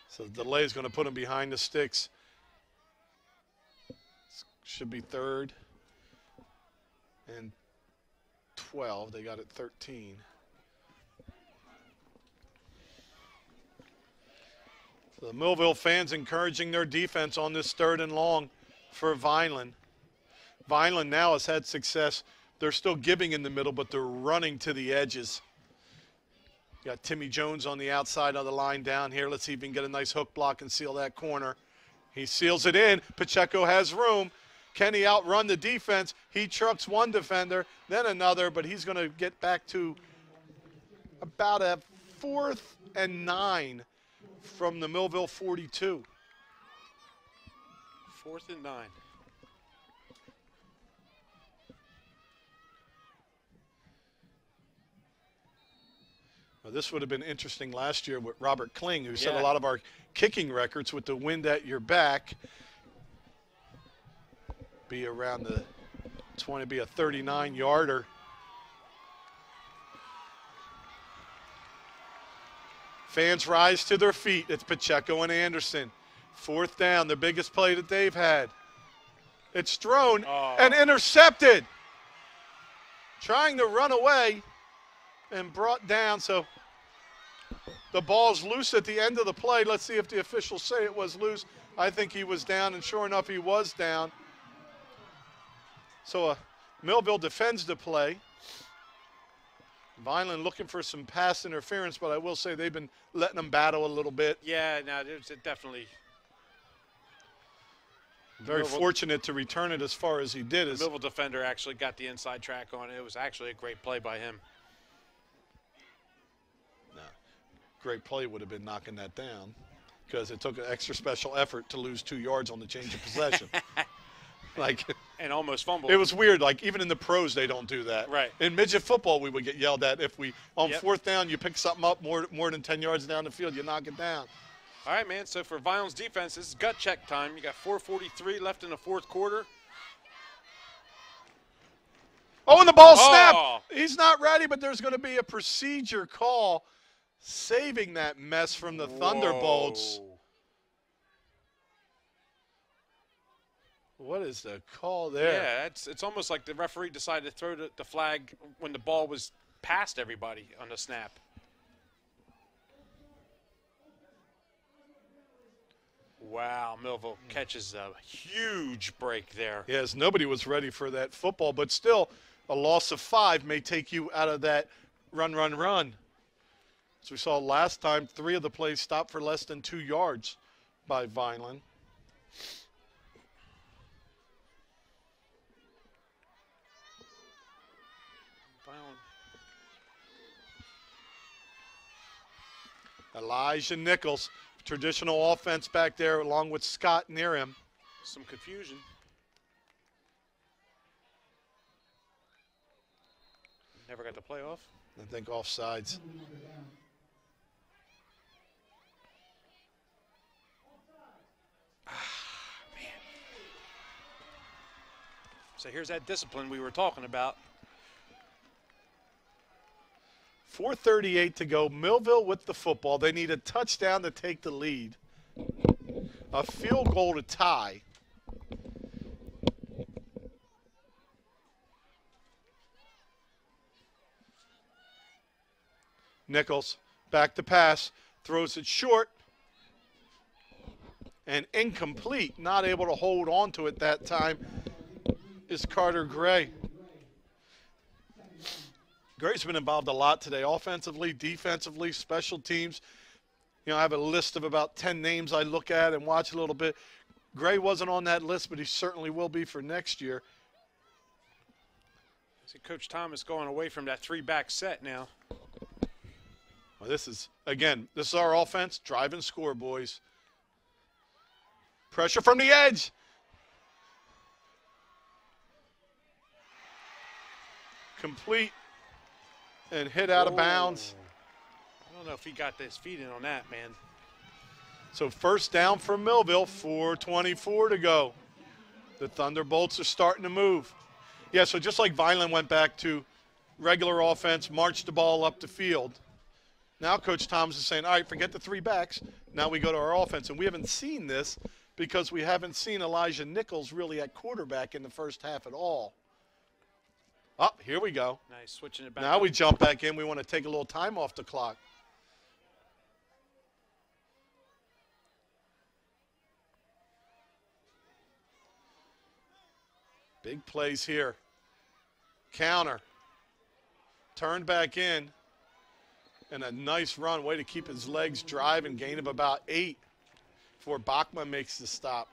So the delay is going to put him behind the sticks. Should be 3rd and 12. They got it 13. So the Millville fans encouraging their defense on this 3rd and long for Vineland. Vineland now has had success. They're still giving in the middle, but they're running to the edges. Got Timmy Jones on the outside of the line down here. Let's see if he can get a nice hook block and seal that corner. He seals it in. Pacheco has room. Can he outrun the defense? He trucks one defender, then another, but he's going to get back to about a 4th and 9 from the Millville 42. 4th and 9. Now, this would have been interesting last year with Robert Kling, who set a lot of our kicking records with the wind at your back. Be around the 20, be a 39-yarder. Fans rise to their feet. It's Pacheco and Anderson. 4th down, the biggest play that they've had. It's thrown and intercepted. Trying to run away and brought down. So the ball's loose at the end of the play. Let's see if the officials say it was loose. I think he was down, and sure enough, he was down. So Millville defends the play. Vineland looking for some pass interference, but I will say they've been letting them battle a little bit. Yeah, no, there's definitely. Very fortunate to return it as far as he did. The Millville defender actually got the inside track on it. It was actually a great play by him. No, great play would have been knocking that down because it took an extra special effort to lose 2 yards on the change of possession. And almost fumbled. It was weird. Like, even in the pros, they don't do that. Right. In midget football, we would get yelled at if we, on Yep. 4th down, you pick something up more than 10 yards down the field, you knock it down. All right, man. So for Vineland's defense, this is gut check time. You got 4:43 left in the 4th quarter. Oh, and the ball snapped. He's not ready, but there's going to be a procedure call saving that mess from the Thunderbolts. Whoa. What is the call there? Yeah, it's almost like the referee decided to throw the flag when the ball was past everybody on the snap. Wow, Millville catches a huge break there. Yes, nobody was ready for that football, but still a loss of 5 may take you out of that run. As we saw last time, 3 of the plays stopped for less than 2 yards by Vineland. Elijah Nichols, traditional offense back there along with Scott near him. Some confusion. Never got the play off. I think offsides. Man. So here's that discipline we were talking about. 4:38 to go. Millville with the football. They need a touchdown to take the lead. A field goal to tie. Nichols back to pass. Throws it short. And incomplete. Not able to hold on to it that time is Carter Gray. Gray's been involved a lot today, offensively, defensively, special teams. You know, I have a list of about 10 names I look at and watch a little bit. Gray wasn't on that list, but he certainly will be for next year. See Coach Thomas going away from that 3-back set now. Well, this is our offense. Drive and score, boys. Pressure from the edge. Complete. And hit out of bounds. I don't know if he got his feet in on that, man. So 1st down for Millville, 4:24 to go. The Thunderbolts are starting to move. Yeah, so just like Vineland went back to regular offense, marched the ball up the field. Now Coach Thomas is saying, all right, forget the 3 backs. Now we go to our offense. And we haven't seen this because we haven't seen Elijah Nichols really at quarterback in the first half at all. Oh, here we go. Nice, switching it back. Now we jump back in. We want to take a little time off the clock. Big plays here. Counter. Turn back in. And a nice run. Way to keep his legs driving. Gain of about 8 before Bachman makes the stop.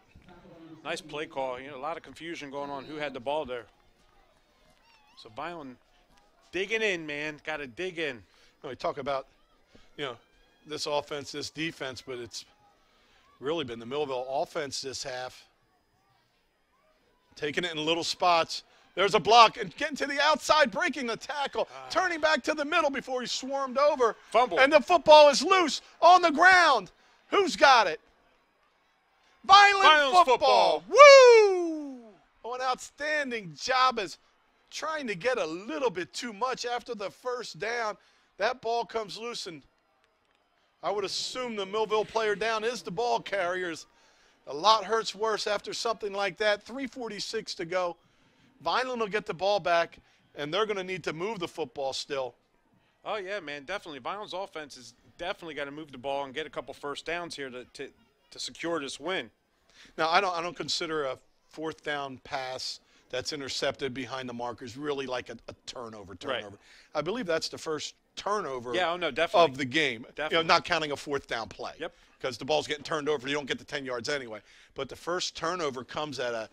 Nice play call. You know, a lot of confusion going on who had the ball there. So Vineland digging in, man. Got to dig in. We talk about, you know, this offense, this defense, but it's really been the Millville offense this half. Taking it in little spots. There's a block and getting to the outside, breaking the tackle, turning back to the middle before he swarmed over. Fumble. And the football is loose on the ground. Who's got it? Vineland football. Woo! Oh, an outstanding job as trying to get a little bit too much after the 1st down. That ball comes loose, and I would assume the Millville player down is the ball carriers. A lot hurts worse after something like that. 3:46 to go. Vineland will get the ball back, and they're going to need to move the football still. Oh, yeah, man, definitely. Vineland's offense is definitely got to move the ball and get a couple first downs here to secure this win. Now, I don't consider a fourth down pass that's intercepted behind the markers really like a turnover. Right. I believe that's the first turnover definitely. of the game. Definitely. Not counting a fourth down play. Yep. Because the ball's getting turned over. You don't get the 10 yards anyway. But the first turnover comes at a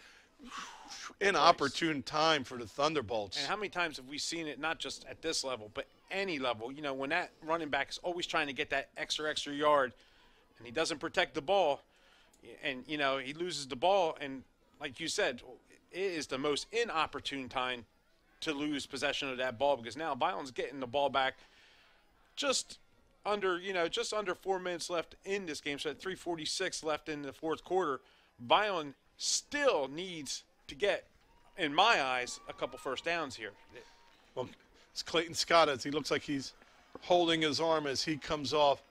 inopportune time for the Thunderbolts. And how many times have we seen it, not just at this level, but any level, when that running back is always trying to get that extra yard and he doesn't protect the ball and, he loses the ball. And like you said, it is the most inopportune time to lose possession of that ball because now Vineland's getting the ball back just under 4 minutes left in this game. So at 3:46 left in the fourth quarter, Vineland still needs to get, in my eyes, a couple first downs here. Well, it's Clayton Scott as he looks like he's holding his arm as he comes off,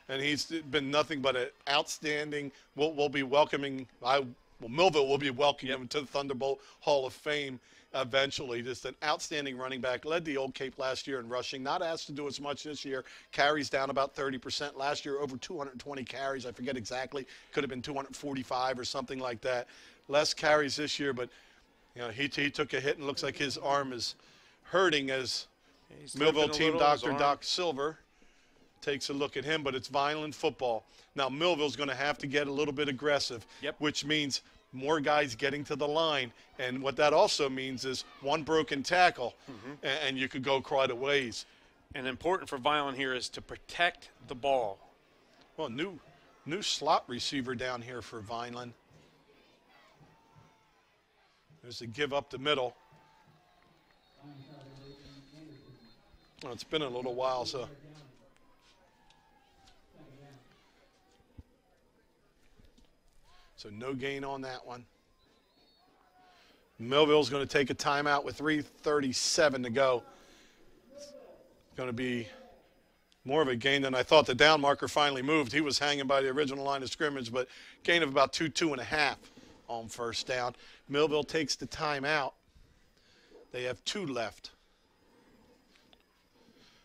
and he's been nothing but an outstanding. We'll be welcoming. Millville will be welcoming him to the Thunderbolt Hall of Fame eventually. Just an outstanding running back. Led the Old Cape last year in rushing. Not asked to do as much this year. Carries down about 30%. Last year, over 220 carries. I forget exactly. Could have been 245 or something like that. Less carries this year, but he took a hit and looks like his arm is hurting as Millville team doctor Doc Silver takes a look at him, but it's Vineland football. Now Millville's going to have to get a little bit aggressive, which means more guys getting to the line, and what that also means is one broken tackle, and you could go quite a ways. And important for Vineland here is to protect the ball. Well, new slot receiver down here for Vineland. There's a give up the middle. Well, it's been a little while, so. So no gain on that one. Millville's going to take a timeout with 3:37 to go. It's going to be more of a gain than I thought. The down marker finally moved. He was hanging by the original line of scrimmage, but gain of about 2.5 on first down. Millville takes the timeout. They have 2 left.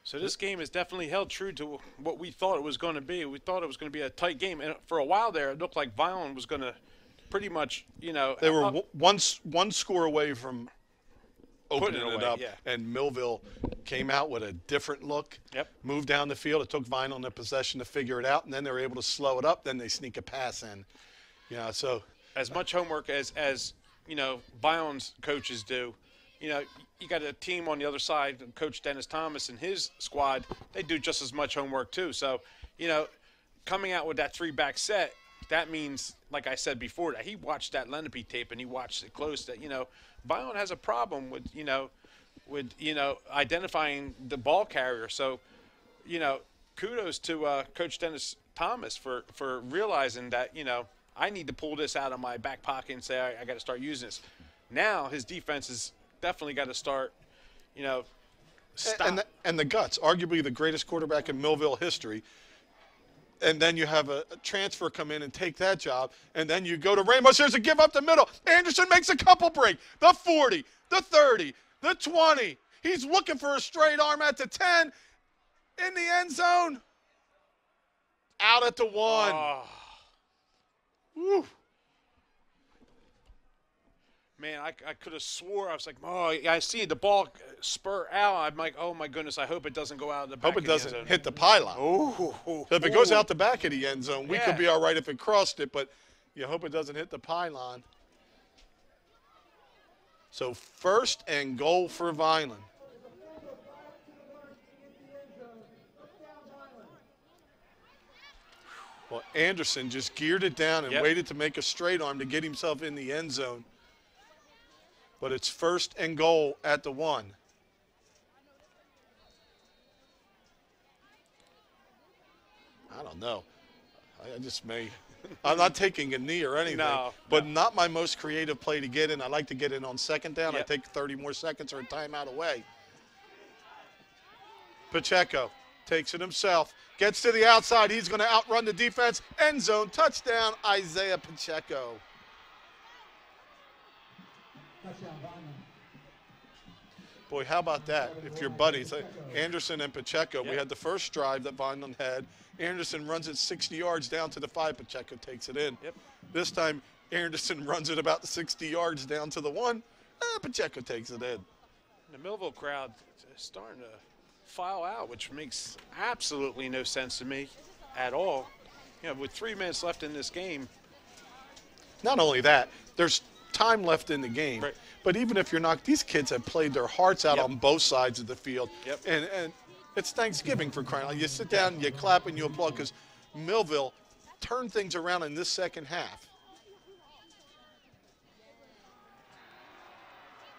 So this game has definitely held true to what we thought it was going to be. We thought it was going to be a tight game, and for a while there, it looked like Vineland was going to pretty much, They were one score away from opening it up, yeah. and Millville came out with a different look. Moved down the field. It took Vineland a possession to figure it out, and then they were able to slow it up. Then they sneak a pass in. So as much homework as Vineland's coaches do. You got a team on the other side, Coach Dennis Thomas and his squad, they do just as much homework too. So, coming out with that 3-back set, that means, like I said before, that he watched that Lenape tape and he watched it close, that, Vineland has a problem with identifying the ball carrier. So, kudos to Coach Dennis Thomas for realizing that, I need to pull this out of my back pocket and say, I got to start using this. Now his defense is definitely got to start, stop. And the guts, arguably the greatest quarterback in Millville history. And then you have a transfer come in and take that job. And then you go to Ramos. There's a give up the middle. Anderson makes a couple break. The 40, the 30, the 20. He's looking for a straight arm at the 10. In the end zone. Out at the 1. Oh. Woo. Man, I could have swore. I was like, I see the ball spur out. I'm like, oh, my goodness, I hope it doesn't go out of the back Hope it of the end doesn't zone. hit the pylon. Oh. So if it goes out the back of the end zone, we could Yeah. be all right if it crossed it, but you hope it doesn't hit the pylon. So 1st and goal for Vineland. Well, Anderson just geared it down and waited to make a straight arm to get himself in the end zone. But it's 1st and goal at the 1. I don't know. I just may. I'm not taking a knee or anything, but not my most creative play to get in. I like to get in on 2nd down. I take 30 more seconds or a timeout away. Pacheco Takes it himself. Gets to the outside. He's going to outrun the defense. End zone. Touchdown, Isaiah Pacheco. Touchdown, Vineland. Boy, how about that? If your buddies, Anderson and Pacheco, we had the first drive that Vineland had. Anderson runs it 60 yards down to the 5. Pacheco takes it in. Yep. This time, Anderson runs it about 60 yards down to the 1. Pacheco takes it in. The Millville crowd is starting to file out, which makes absolutely no sense to me at all. You know, with 3 minutes left in this game. Not only that, there's time left in the game. Right. But even if you're not, these kids have played their hearts out on both sides of the field. Yep. And it's Thanksgiving for crying out. You sit down, you clap, and you applaud because Millville turned things around in this second half.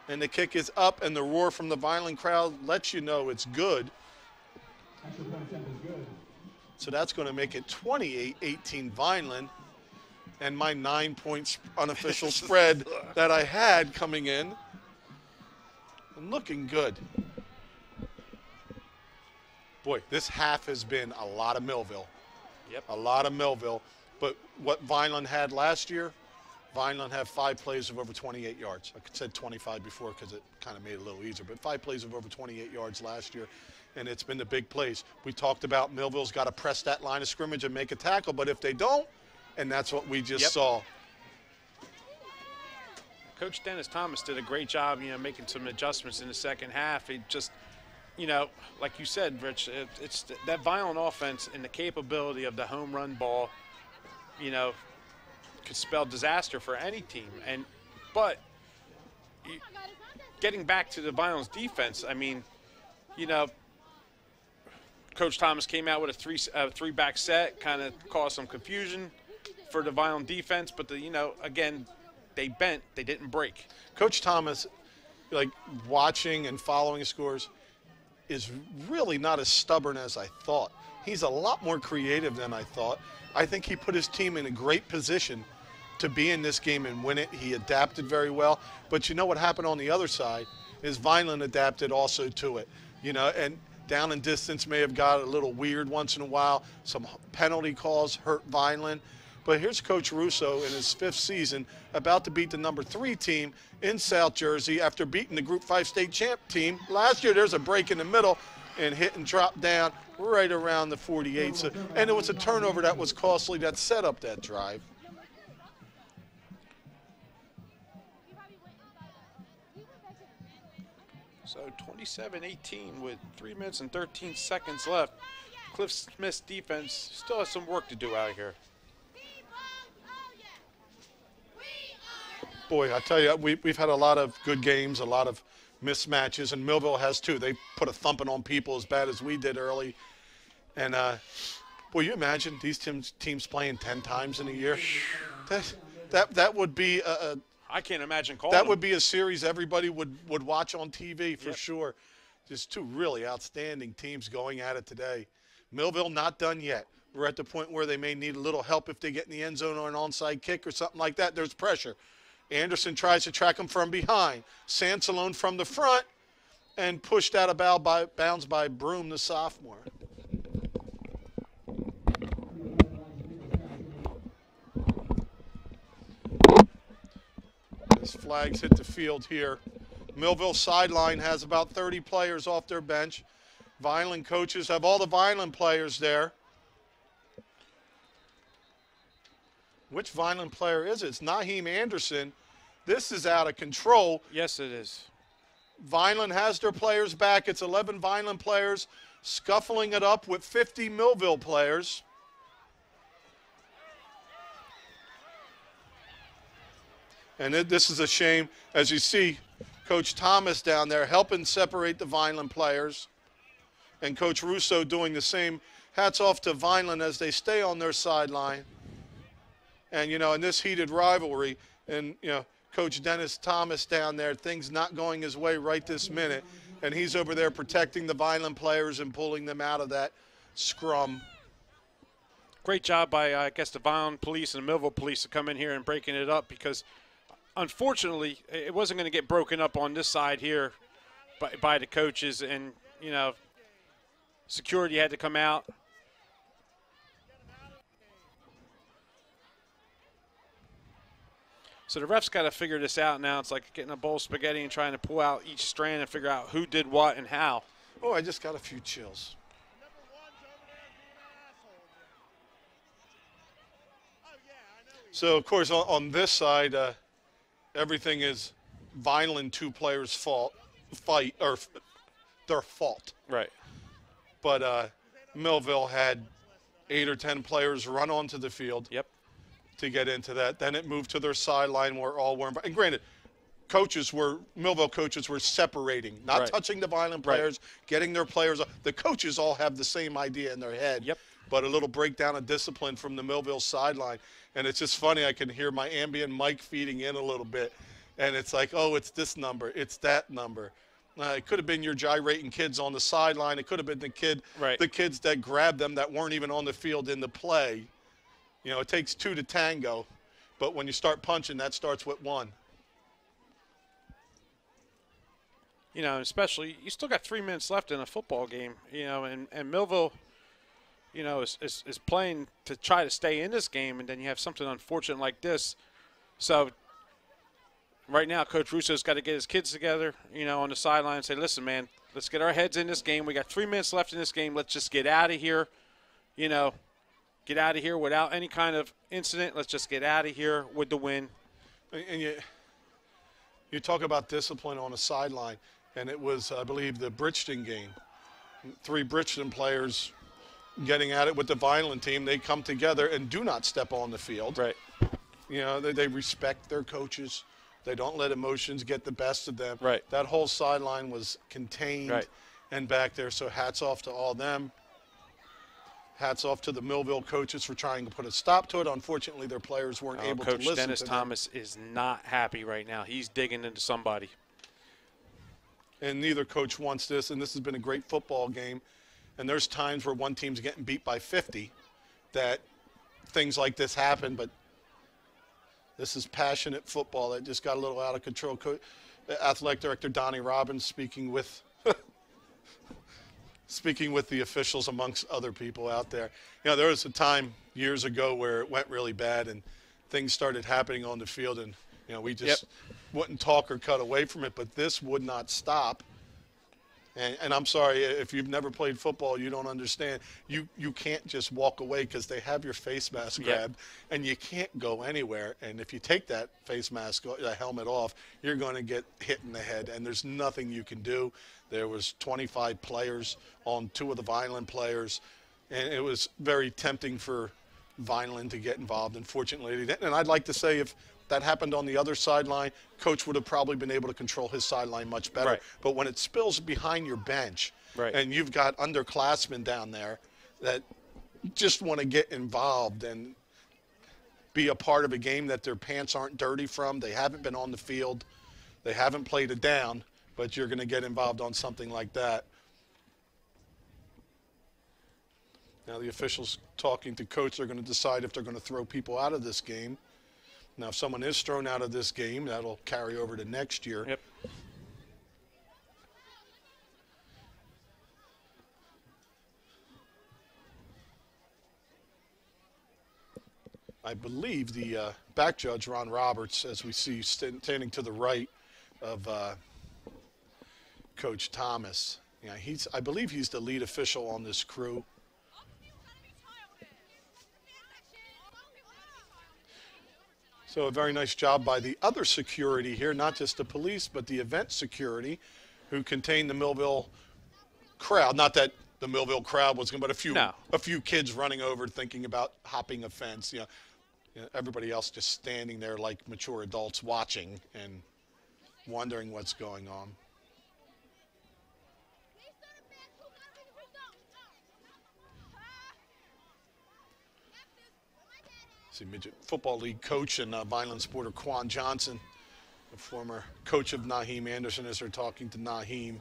And the kick is up, and the roar from the Vineland crowd lets you know it's good. Extra point attempt is good. So that's going to make it 28-18 Vineland. And my 9-point unofficial spread that I had coming in. And looking good. Boy, this half has been a lot of Millville. Yep. A lot of Millville. But what Vineland had last year, Vineland had 5 plays of over 28 yards. I said 25 before because it kind of made it a little easier. But 5 plays of over 28 yards last year. And it's been the big plays. We talked about Millville's got to press that line of scrimmage and make a tackle. But if they don't, and that's what we just saw. Coach Dennis Thomas did a great job, making some adjustments in the second half. It just, like you said, Rich, it's that Vineland offense and the capability of the home run ball, could spell disaster for any team. But getting back to the Vineland's defense, I mean, Coach Thomas came out with a three-back set, kind of caused some confusion for the Vineland defense, but again, they bent, they didn't break. Coach Thomas, like watching and following scores, is really not as stubborn as I thought. He's a lot more creative than I thought. I think he put his team in a great position to be in this game and win it. He adapted very well. But you know what happened on the other side is Vineland adapted also to it. And down and distance may have got a little weird once in a while. Some penalty calls hurt Vineland. But here's Coach Russo in his 5th season about to beat the number 3 team in South Jersey after beating the Group 5 state champ team. Last year there's a break in the middle and hit and drop down right around the 48. So, and it was a turnover that was costly that set up that drive. So 27-18 with 3 minutes and 13 seconds left. Cliff Smith's defense still has some work to do out here. Boy, I tell you, we've had a lot of good games, a lot of mismatches, and Millville has too. They put a thumping on people as bad as we did early. And, boy, you imagine these teams playing 10 times in a year? That would be I can't imagine calling that would be a series everybody would watch on TV for sure. Just 2 really outstanding teams going at it today. Millville not done yet. We're at the point where they may need a little help if they get in the end zone or an onside kick or something like that. There's pressure. Anderson tries to track him from behind. Sansalone from the front and pushed out of bounds by Broom, the sophomore. As flags hit the field here. Millville sideline has about 30 players off their bench. Vineland coaches have all the Vineland players there. Which Vineland player is it? It's Naheem Anderson. This is out of control. Yes, it is. Vineland has their players back. It's 11 Vineland players scuffling it up with 50 Millville players. And this is a shame. As you see, Coach Thomas down there helping separate the Vineland players. And Coach Russo doing the same. Hats off to Vineland as they stay on their sideline. And, in this heated rivalry, and, Coach Dennis Thomas down there, things not going his way right this minute. And he's over there protecting the Vineland players and pulling them out of that scrum. Great job by, I guess, the Vineland police and the Millville police to come in here and breaking it up because, unfortunately, it wasn't going to get broken up on this side here by the coaches. And, security had to come out. So the refs got to figure this out now. It's like getting a bowl of spaghetti and trying to pull out each strand and figure out who did what and how. Oh, I just got a few chills. So, of course, on this side, everything is Vineland two players' their fault. Right. But Millville had 8 or 10 players run onto the field. Yep. To get into that. Then it moved to their sideline where all were involved. And granted, Millville coaches were separating, not touching the Vineland players, getting their players. The coaches all have the same idea in their head. Yep. But a little breakdown of discipline from the Millville sideline. And it's just funny, I can hear my ambient mic feeding in a little bit. And it's like, oh, it's this number, it's that number. It could have been your gyrating kids on the sideline. It could have been the kids that grabbed them that weren't even on the field in the play. You know, it takes 2 to tango, but when you start punching, that starts with 1. You know, especially, you still got 3 minutes left in a football game, you know, and Millville, you know, is playing to try to stay in this game, and then you have something unfortunate like this. So right now, Coach Russo's got to get his kids together, you know, on the sideline and say, listen, man, let's get our heads in this game. We got 3 minutes left in this game. Let's just get out of here, you know. Get out of here without any kind of incident. Let's just get out of here with the win. And you talk about discipline on a sideline, and it was, I believe, the Bridgeton game. 3 Bridgeton players getting at it with the Vineland team. They come together and do not step on the field. Right. You know, they respect their coaches. They don't let emotions get the best of them. Right. That whole sideline was contained and back there, so hats off to all them. Hats off to the Millville coaches for trying to put a stop to it. Unfortunately, their players weren't able to listen to them. Coach Dennis Thomas is not happy right now. He's digging into somebody. And neither coach wants this, and this has been a great football game. And there's times where one team's getting beat by 50 that things like this happen, but this is passionate football that just got a little out of control. Athletic Director Donnie Robbins speaking with the officials amongst other people out there. You know, there was a time years ago where it went really bad and things started happening on the field, and, you know, we just wouldn't talk or cut away from it, but this would not stop. And I'm sorry, if you've never played football, you don't understand. You can't just walk away because they have your face mask grabbed, and you can't go anywhere. And if you take that face mask, the helmet off, you're going to get hit in the head, and there's nothing you can do. There was 25 players on 2 of the Vineland players, and it was very tempting for Vineland to get involved. Unfortunately, they didn't. And I'd like to say if that happened on the other sideline, coach would have probably been able to control his sideline much better. But when it spills behind your bench, and you've got underclassmen down there that just want to get involved and be a part of a game that their pants aren't dirty from, they haven't been on the field, they haven't played it down, but you're going to get involved on something like that. Now the officials talking to coach are going to decide if they're going to throw people out of this game. Now, if someone is thrown out of this game, that'll carry over to next year. Yep. I believe the back judge, Ron Roberts, as we see standing to the right of Coach Thomas. Yeah, I believe he's the lead official on this crew. So a very nice job by the other security here, not just the police, but the event security, who contained the Millville crowd. Not that the Millville crowd was going to, but a few kids running over thinking about hopping a fence. You know, everybody else just standing there like mature adults watching and wondering what's going on. See, Midget Football League coach and Vineland sporter Quan Johnson, the former coach of Naheem Anderson, as they're talking to Naheem.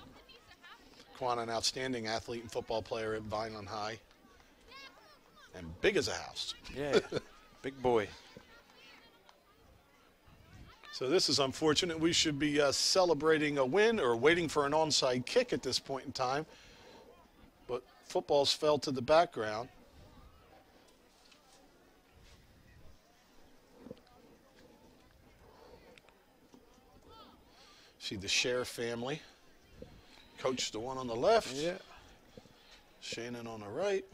Quan, an outstanding athlete and football player at Vineland High. And big as a house. Yeah, big boy. So this is unfortunate. We should be celebrating a win or waiting for an onside kick at this point in time. But footballs fell to the background. See the Share family. Coach, the one on the left. Yeah. Shannon on the right.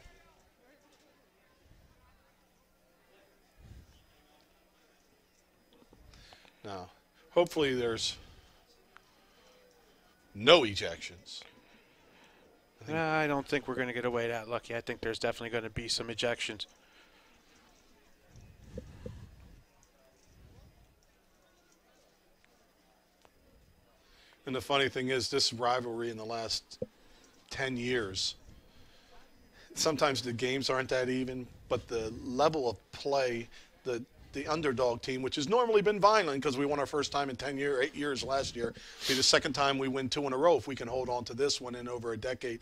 Now, hopefully there's no ejections. I don't think we're going to get away that lucky. I think there's definitely going to be some ejections. And the funny thing is, this rivalry in the last 10 years, sometimes the games aren't that even, but the level of play, the underdog team, which has normally been Vineland because we won our first time in 8 years last year. It'll be the second time we win 2 in a row if we can hold on to this one in over a decade.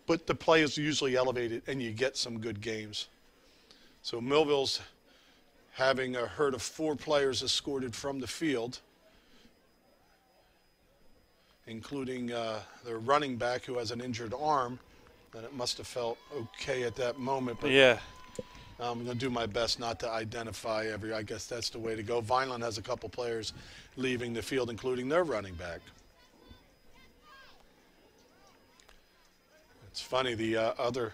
But the play is usually elevated, and you get some good games. So Millville's having a herd of 4 players escorted from the field, including their running back who has an injured arm, and it must have felt okay at that moment. But Yeah. I'm going to do my best not to identify I guess that's the way to go. Vineland has a couple players leaving the field, including their running back. It's funny, the other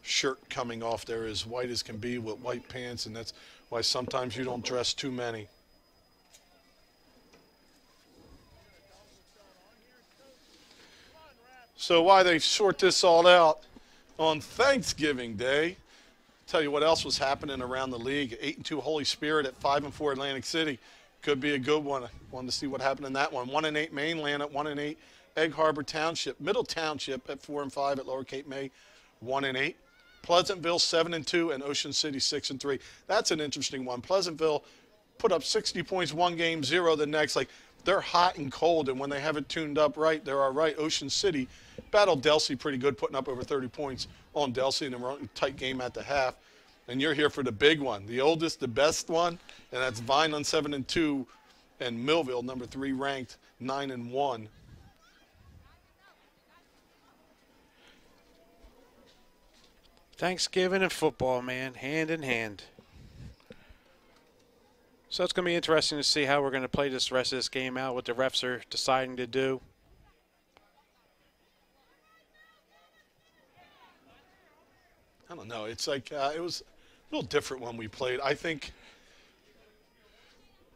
shirt coming off there is white as can be with white pants, and that's why sometimes you don't dress too many. So why they sort this all out on Thanksgiving Day? Tell you what else was happening around the league. 8-2 Holy Spirit at 5-4 Atlantic City. Could be a good one. I wanted to see what happened in that one. 1-8 Mainland at 1-8 Egg Harbor Township. Middle Township at 4-5 at Lower Cape May, 1-8. Pleasantville 7-2 and Ocean City 6-3. That's an interesting one. Pleasantville put up 60 points one game, 0 the next. Like, they're hot and cold, and when they have it tuned up right, they're all right. Ocean City battled Delsey pretty good, putting up over 30 points on Delsey, and a tight game at the half. And you're here for the big one, the oldest, the best one, and that's Vineland 7-2, and Millville, number 3 ranked, 9-1. Thanksgiving and football, man, hand in hand. So it's going to be interesting to see how we're going to play this rest of this game out, what the refs are deciding to do. I don't know. It's like it was a little different when we played. I think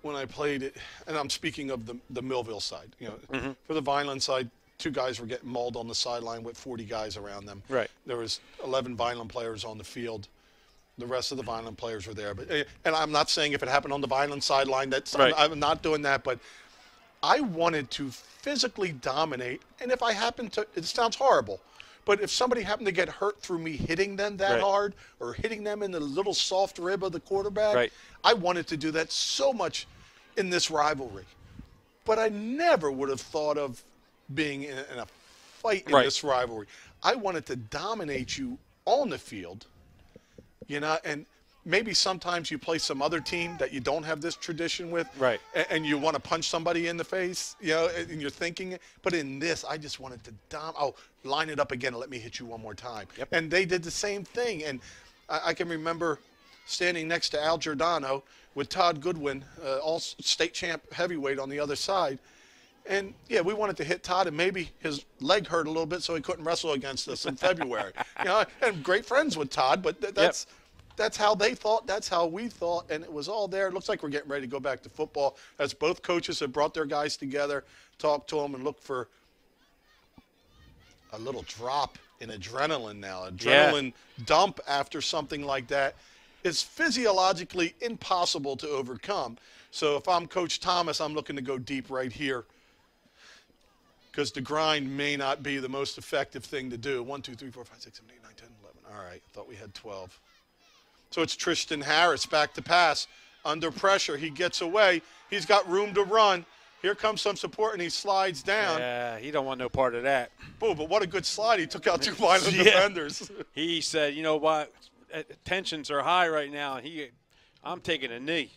when I played it, and I'm speaking of the Millville side, you know, for the Vineland side, 2 guys were getting mauled on the sideline with 40 guys around them. Right. There was 11 Vineland players on the field. The rest of the Vineland players were there. But and I'm not saying if it happened on the Vineland sideline, that's right. I'm not doing that. But I wanted to physically dominate. And if I happened to, it sounds horrible, but if somebody happened to get hurt through me hitting them that right. hard or hitting them in the little soft rib of the quarterback, right. I wanted to do that so much in this rivalry. But I never would have thought of being in a fight in right. this rivalry. I wanted to dominate you on the field. You know, and maybe sometimes you play some other team that you don't have this tradition with, right? And you want to punch somebody in the face, you know, and you're thinking it. But in this, I just wanted to line it up again and let me hit you one more time. Yep. And they did the same thing. And I can remember standing next to Al Giordano with Todd Goodwin, all state champ heavyweight on the other side. And, yeah, we wanted to hit Todd, and maybe his leg hurt a little bit so he couldn't wrestle against us in February. You know, and great friends with Todd, but that's how they thought. That's how we thought, and it was all there. It looks like we're getting ready to go back to football as both coaches have brought their guys together, talked to them, and looked for a little drop in adrenaline now. Adrenaline dump after something like that is physiologically impossible to overcome. So if I'm Coach Thomas, I'm looking to go deep right here, because the grind may not be the most effective thing to do. 1, 2, 3, 4, 5, 6, 7, 8, 9, 10, 11. All right, I thought we had 12. So it's Tristan Harris back to pass. Under pressure, he gets away. He's got room to run. Here comes some support, and he slides down. Yeah, he don't want no part of that. Oh, but what a good slide. He took out 2 Vineland defenders. He said, you know what, tensions are high right now. I'm taking a knee.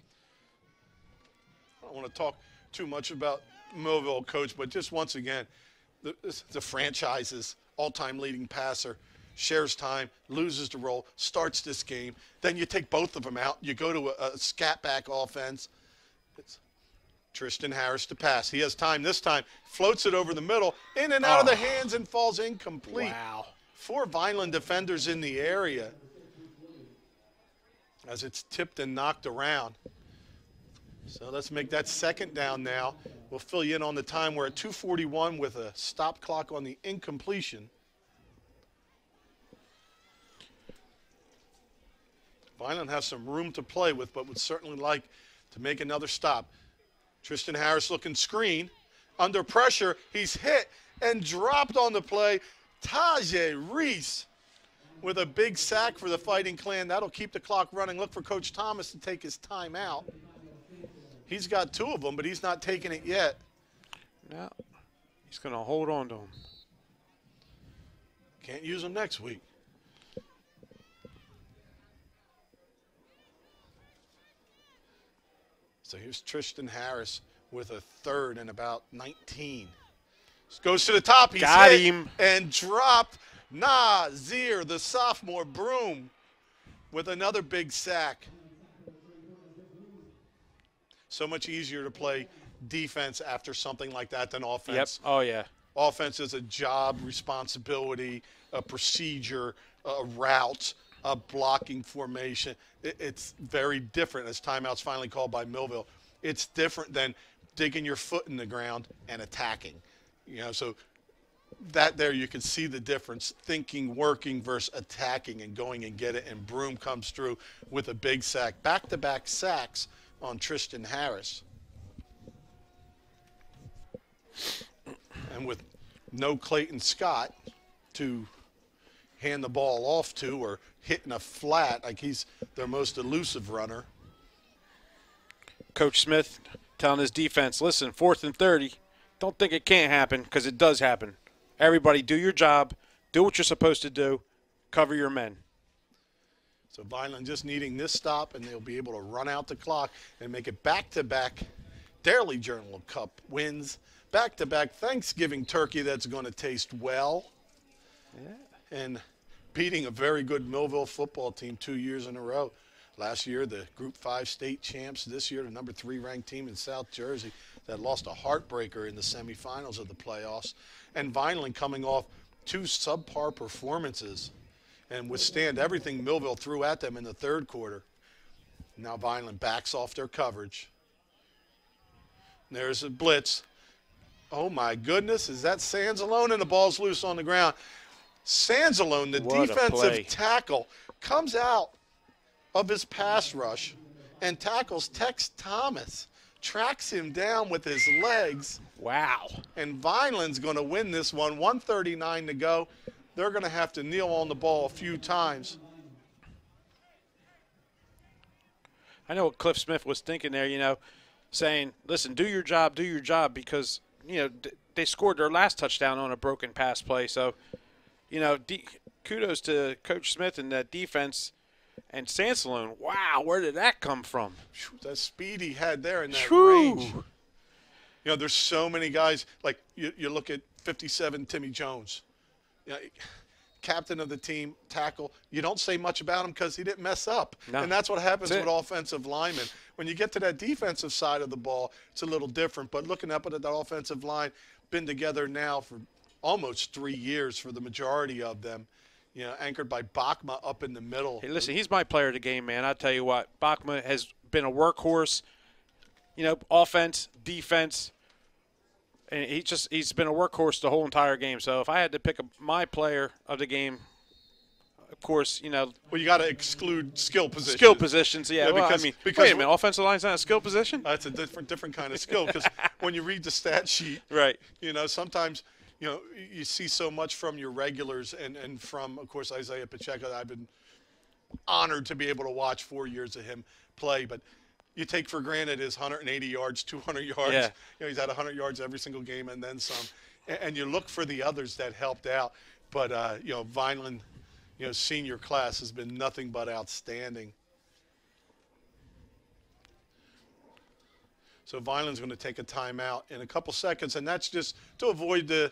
I don't want to talk too much about Millville, coach, but just once again, the franchise's all-time leading passer shares time, loses the roll, starts this game. Then you take both of them out. You go to a scat back offense. It's Tristan Harris to pass. He has time this time. Floats it over the middle, in and out of the hands, and falls incomplete. Wow. 4 Vineland defenders in the area as it's tipped and knocked around. So let's make that 2nd down now. We'll fill you in on the time. We're at 2:41 with a stop clock on the incompletion. Vineland has some room to play with, but would certainly like to make another stop. Tristan Harris looking screen. Under pressure, he's hit and dropped on the play. Tajay Reese with a big sack for the Fighting Clan. That'll keep the clock running. Look for Coach Thomas to take his time out. He's got 2 of them, but he's not taking it yet. No, he's going to hold on to them. Can't use them next week. So here's Tristan Harris with a 3rd and about 19. Goes to the top. He's Got hit him. and dropped. Nazir, the sophomore Broom, with another big sack. So much easier to play defense after something like that than offense. Yep. Oh, yeah. Offense is a job, responsibility, a procedure, a route, a blocking formation. It's very different as timeout's finally called by Millville. It's different than digging your foot in the ground and attacking. So that there you can see the difference, thinking, working versus attacking and going and get it. And Broom comes through with a big sack. Back-to-back sacks on Tristan Harris. And with no Clayton Scott to hand the ball off to or hitting a flat, like he's their most elusive runner. Coach Smith telling his defense, listen, 4th and 30, don't think it can't happen, because it does happen. Everybody do your job, do what you're supposed to do, cover your men. So Vineland just needing this stop, and they'll be able to run out the clock and make it back-to-back Daily Journal Cup wins, back-to-back Thanksgiving turkey that's going to taste well, and beating a very good Millville football team 2 years in a row. Last year, the Group 5 state champs. This year, the number 3 ranked team in South Jersey that lost a heartbreaker in the semifinals of the playoffs. And Vineland coming off 2 subpar performances and withstand everything Millville threw at them in the 3rd quarter. Now Vineland backs off their coverage. There's a blitz. Oh, my goodness. Is that Sansalone? And the ball's loose on the ground. Sansalone, the What a play. defensive tackle, comes out of his pass rush and tackles Tex Thomas, tracks him down with his legs. Wow. And Vineland's going to win this one. 1:39 to go. They're going to have to kneel on the ball a few times. I know what Cliff Smith was thinking there, saying, listen, do your job, because, they scored their last touchdown on a broken pass play. So, kudos to Coach Smith and that defense. And Sansalone, wow, where did that come from? That speed he had there in that Whew. range. There's so many guys. Like, you look at 57 Timmy Jones. Captain of the team, tackle. You don't say much about him because he didn't mess up. No. And that's what happens with offensive linemen. When you get to that defensive side of the ball, it's a little different. But looking up at that offensive line, been together now for almost 3 years for the majority of them. Anchored by Bachma up in the middle. Hey, listen, he's my player of the game, man. I'll tell you what, Bachma has been a workhorse, offense, defense, and he's been a workhorse the whole entire game. So if I had to pick my player of the game, of course, Well, you got to exclude skill positions. skill positions, yeah. Well, because wait a minute, offensive line's not a skill position? That's a different kind of skill because when you read the stat sheet, Right. Sometimes – you see so much from your regulars and from, of course, Isaiah Pacheco. I've been honored to be able to watch 4 years of him play, but you take for granted his 180 yards, 200 yards. Yeah. He's had 100 yards every single game and then some. And you look for the others that helped out. But, Vineland, senior class has been nothing but outstanding. So Vineland's going to take a timeout in a couple seconds, and that's just to avoid the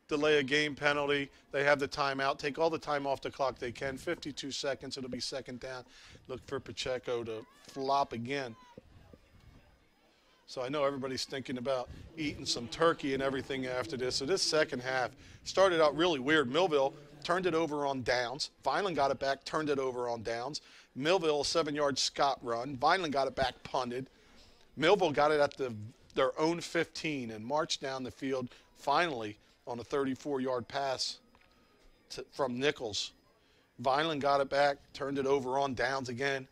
delay a game penalty. They have the timeout. Take all the time off the clock they can. 52 seconds. It'll be second down. Look for Pacheco to flop again. So I know everybody's thinking about eating some turkey and everything after this. So this second half started out really weird. Millville turned it over on downs. Vineland got it back, turned it over on downs. Millville, a 7-yard Scott run. Vineland got it back, punted. Millville got it at their own 15 and marched down the field finally on a 34-yard pass from Nichols. Vineland got it back, turned it over on downs again.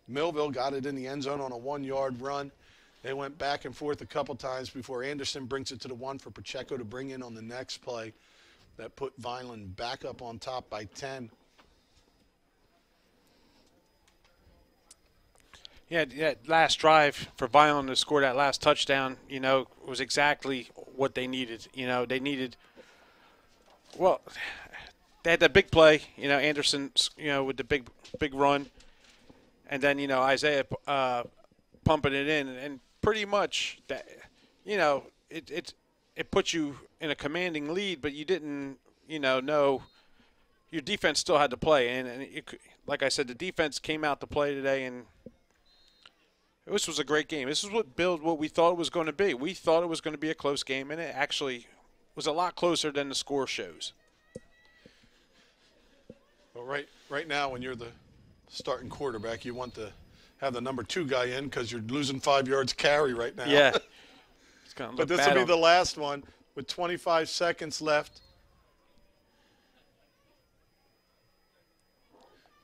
Millville got it in the end zone on a 1-yard run. They went back and forth a couple times before Anderson brings it to the 1 for Pacheco to bring in on the next play. That put Vineland back up on top by 10. Yeah, that last drive for Vineland to score that last touchdown, was exactly what they needed. They needed, well, they had that big play, Anderson, with the big run. And then, Isaiah pumping it in. And pretty much that, it put you in a commanding lead, but you didn't, know your defense still had to play. And like I said, the defense came out to play today, and this was a great game. This is what we thought it was going to be. We thought it was going to be a close game, and it actually was a lot closer than the score shows. Well, right now, when you're the starting quarterback, you want to have the number 2 guy in because you're losing 5 yards carry right now. Yeah. But this will be the last one with 25 seconds left.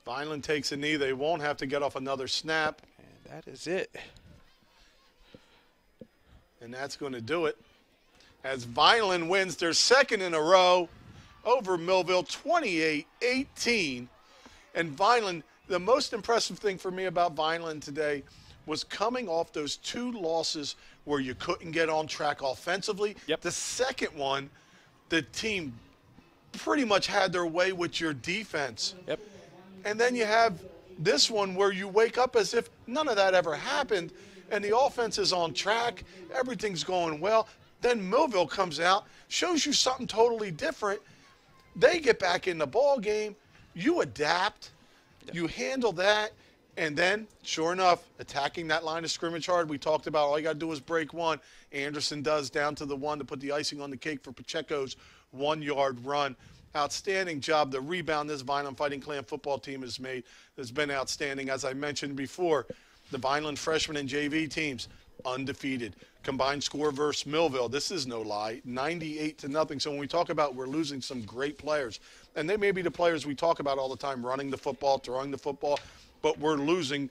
Vineland takes a knee. They won't have to get off another snap. And that is it. And that's going to do it. As Vineland wins their second in a row over Millville, 28-18. And Vineland, the most impressive thing for me about Vineland today was coming off those 2 losses where you couldn't get on track offensively. Yep. The second one, the team pretty much had their way with your defense. Yep. And then you have this one where you wake up as if none of that ever happened, and the offense is on track, everything's going well. Then Millville comes out, shows you something totally different. They get back in the ball game. You adapt. You handle that. And then, sure enough, attacking that line of scrimmage hard. We talked about all you got to do is break one. Anderson does down to the 1 to put the icing on the cake for Pacheco's 1-yard run. Outstanding job. The rebound this Vineland Fighting Clan football team has made has been outstanding. As I mentioned before, the Vineland freshman and JV teams, undefeated. Combined score versus Millville, this is no lie, 98-0. So when we talk about we're losing some great players, and they may be the players we talk about all the time, running the football, throwing the football, but we're losing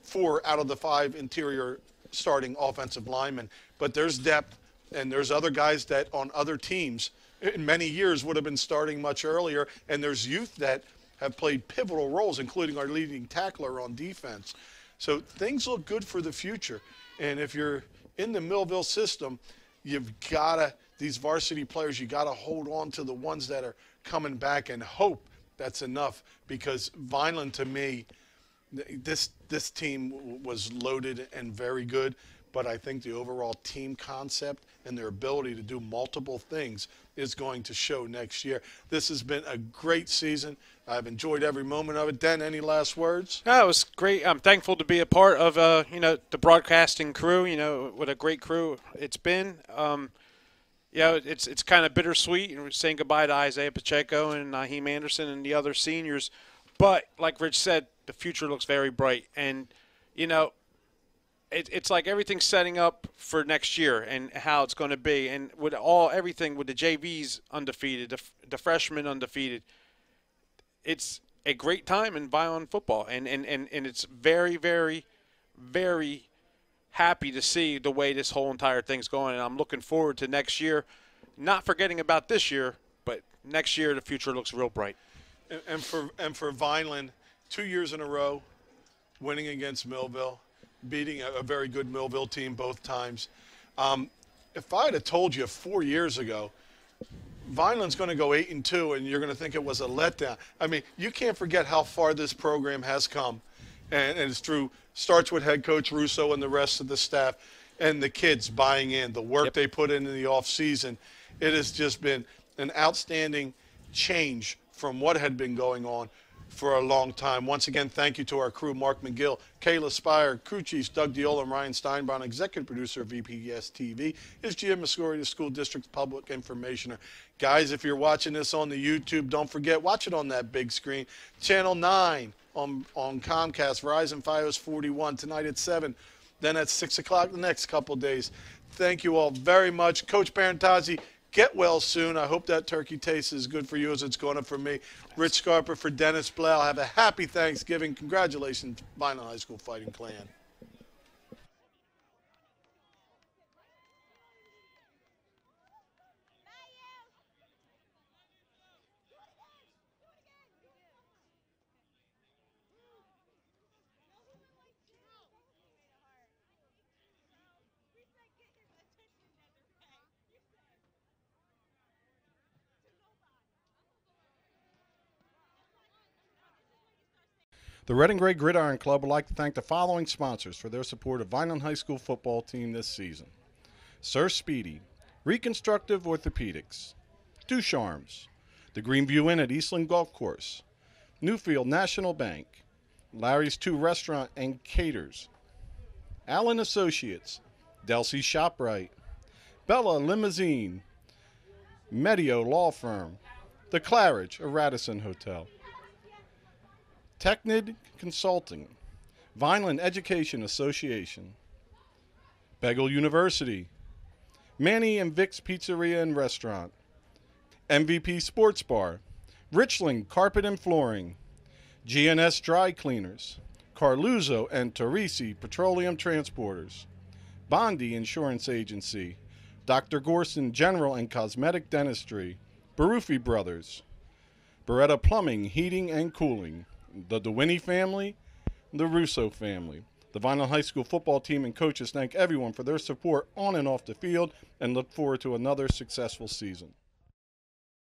4 out of the 5 interior starting offensive linemen. But there's depth, and there's other guys that on other teams in many years would have been starting much earlier, and there's youth that have played pivotal roles, including our leading tackler on defense. So things look good for the future. And if you're in the Millville system, you've got to, these varsity players, you got to hold on to the ones that are coming back and hope that's enough, because Vineland, to me, this team was loaded and very good, but I think the overall team concept and their ability to do multiple things is going to show next year. This has been a great season. I've enjoyed every moment of it. Den, any last words? No, it was great. I'm thankful to be a part of, the broadcasting crew, what a great crew it's been. It's kind of bittersweet, and we're saying goodbye to Isaiah Pacheco and Naheem Anderson and the other seniors. But like Rich said, the future looks very bright. And, it's like everything's setting up for next year and how it's going to be. And with everything with the JVs undefeated, the freshmen undefeated, it's a great time in Vineland football. And it's very, very, very happy to see the way this whole entire thing's going. And I'm looking forward to next year, not forgetting about this year, but next year the future looks real bright. And for Vineland, 2 years in a row, winning against Millville, beating a very good Millville team both times. If I had have told you 4 years ago, Vineland's going to go 8-2, and you're going to think it was a letdown. I mean, you can't forget how far this program has come, and it's true. Starts with head coach Russo and the rest of the staff, and the kids buying in, the work they put in the off season. It has just been an outstanding change from what had been going on for a long time. Once again, thank you to our crew, Mark McGill, Kayla Spire, crew chiefs Doug Diola and Ryan Steinbaum, executive producer of VPS TV, is Gia Muscori, the school district's public informationer. Guys, if you're watching this on the YouTube, don't forget, watch it on that big screen. Channel 9 on Comcast, Verizon Fios 41, tonight at 7, then at 6 o'clock the next couple days. Thank you all very much. Coach Parentazzi, get well soon. I hope that turkey tastes as good for you as it's going to for me. Rich Scarper for Dennis Blau. Have a happy Thanksgiving. Congratulations, Vineland High School Fighting Clan. The Red and Gray Gridiron Club would like to thank the following sponsors for their support of Vineland High School football team this season. Sir Speedy, Reconstructive Orthopedics, Ducharmes, the Greenview Inn at Eastland Golf Course, Newfield National Bank, Larry's 2 Restaurant and Caters, Allen Associates, Delsey ShopRite, Bella Limousine, Medio Law Firm, The Claridge, a Radisson Hotel, Technid Consulting, Vineland Education Association, Begal University, Manny and Vic's Pizzeria and Restaurant, MVP Sports Bar, Richland Carpet and Flooring, GNS Dry Cleaners, Carluzzo and Torrisi Petroleum Transporters, Bondi Insurance Agency, Dr. Gorson General and Cosmetic Dentistry, Baruffi Brothers, Beretta Plumbing, Heating and Cooling, the DeWinney family, the Russo family. The Vineland High School football team and coaches thank everyone for their support on and off the field and look forward to another successful season.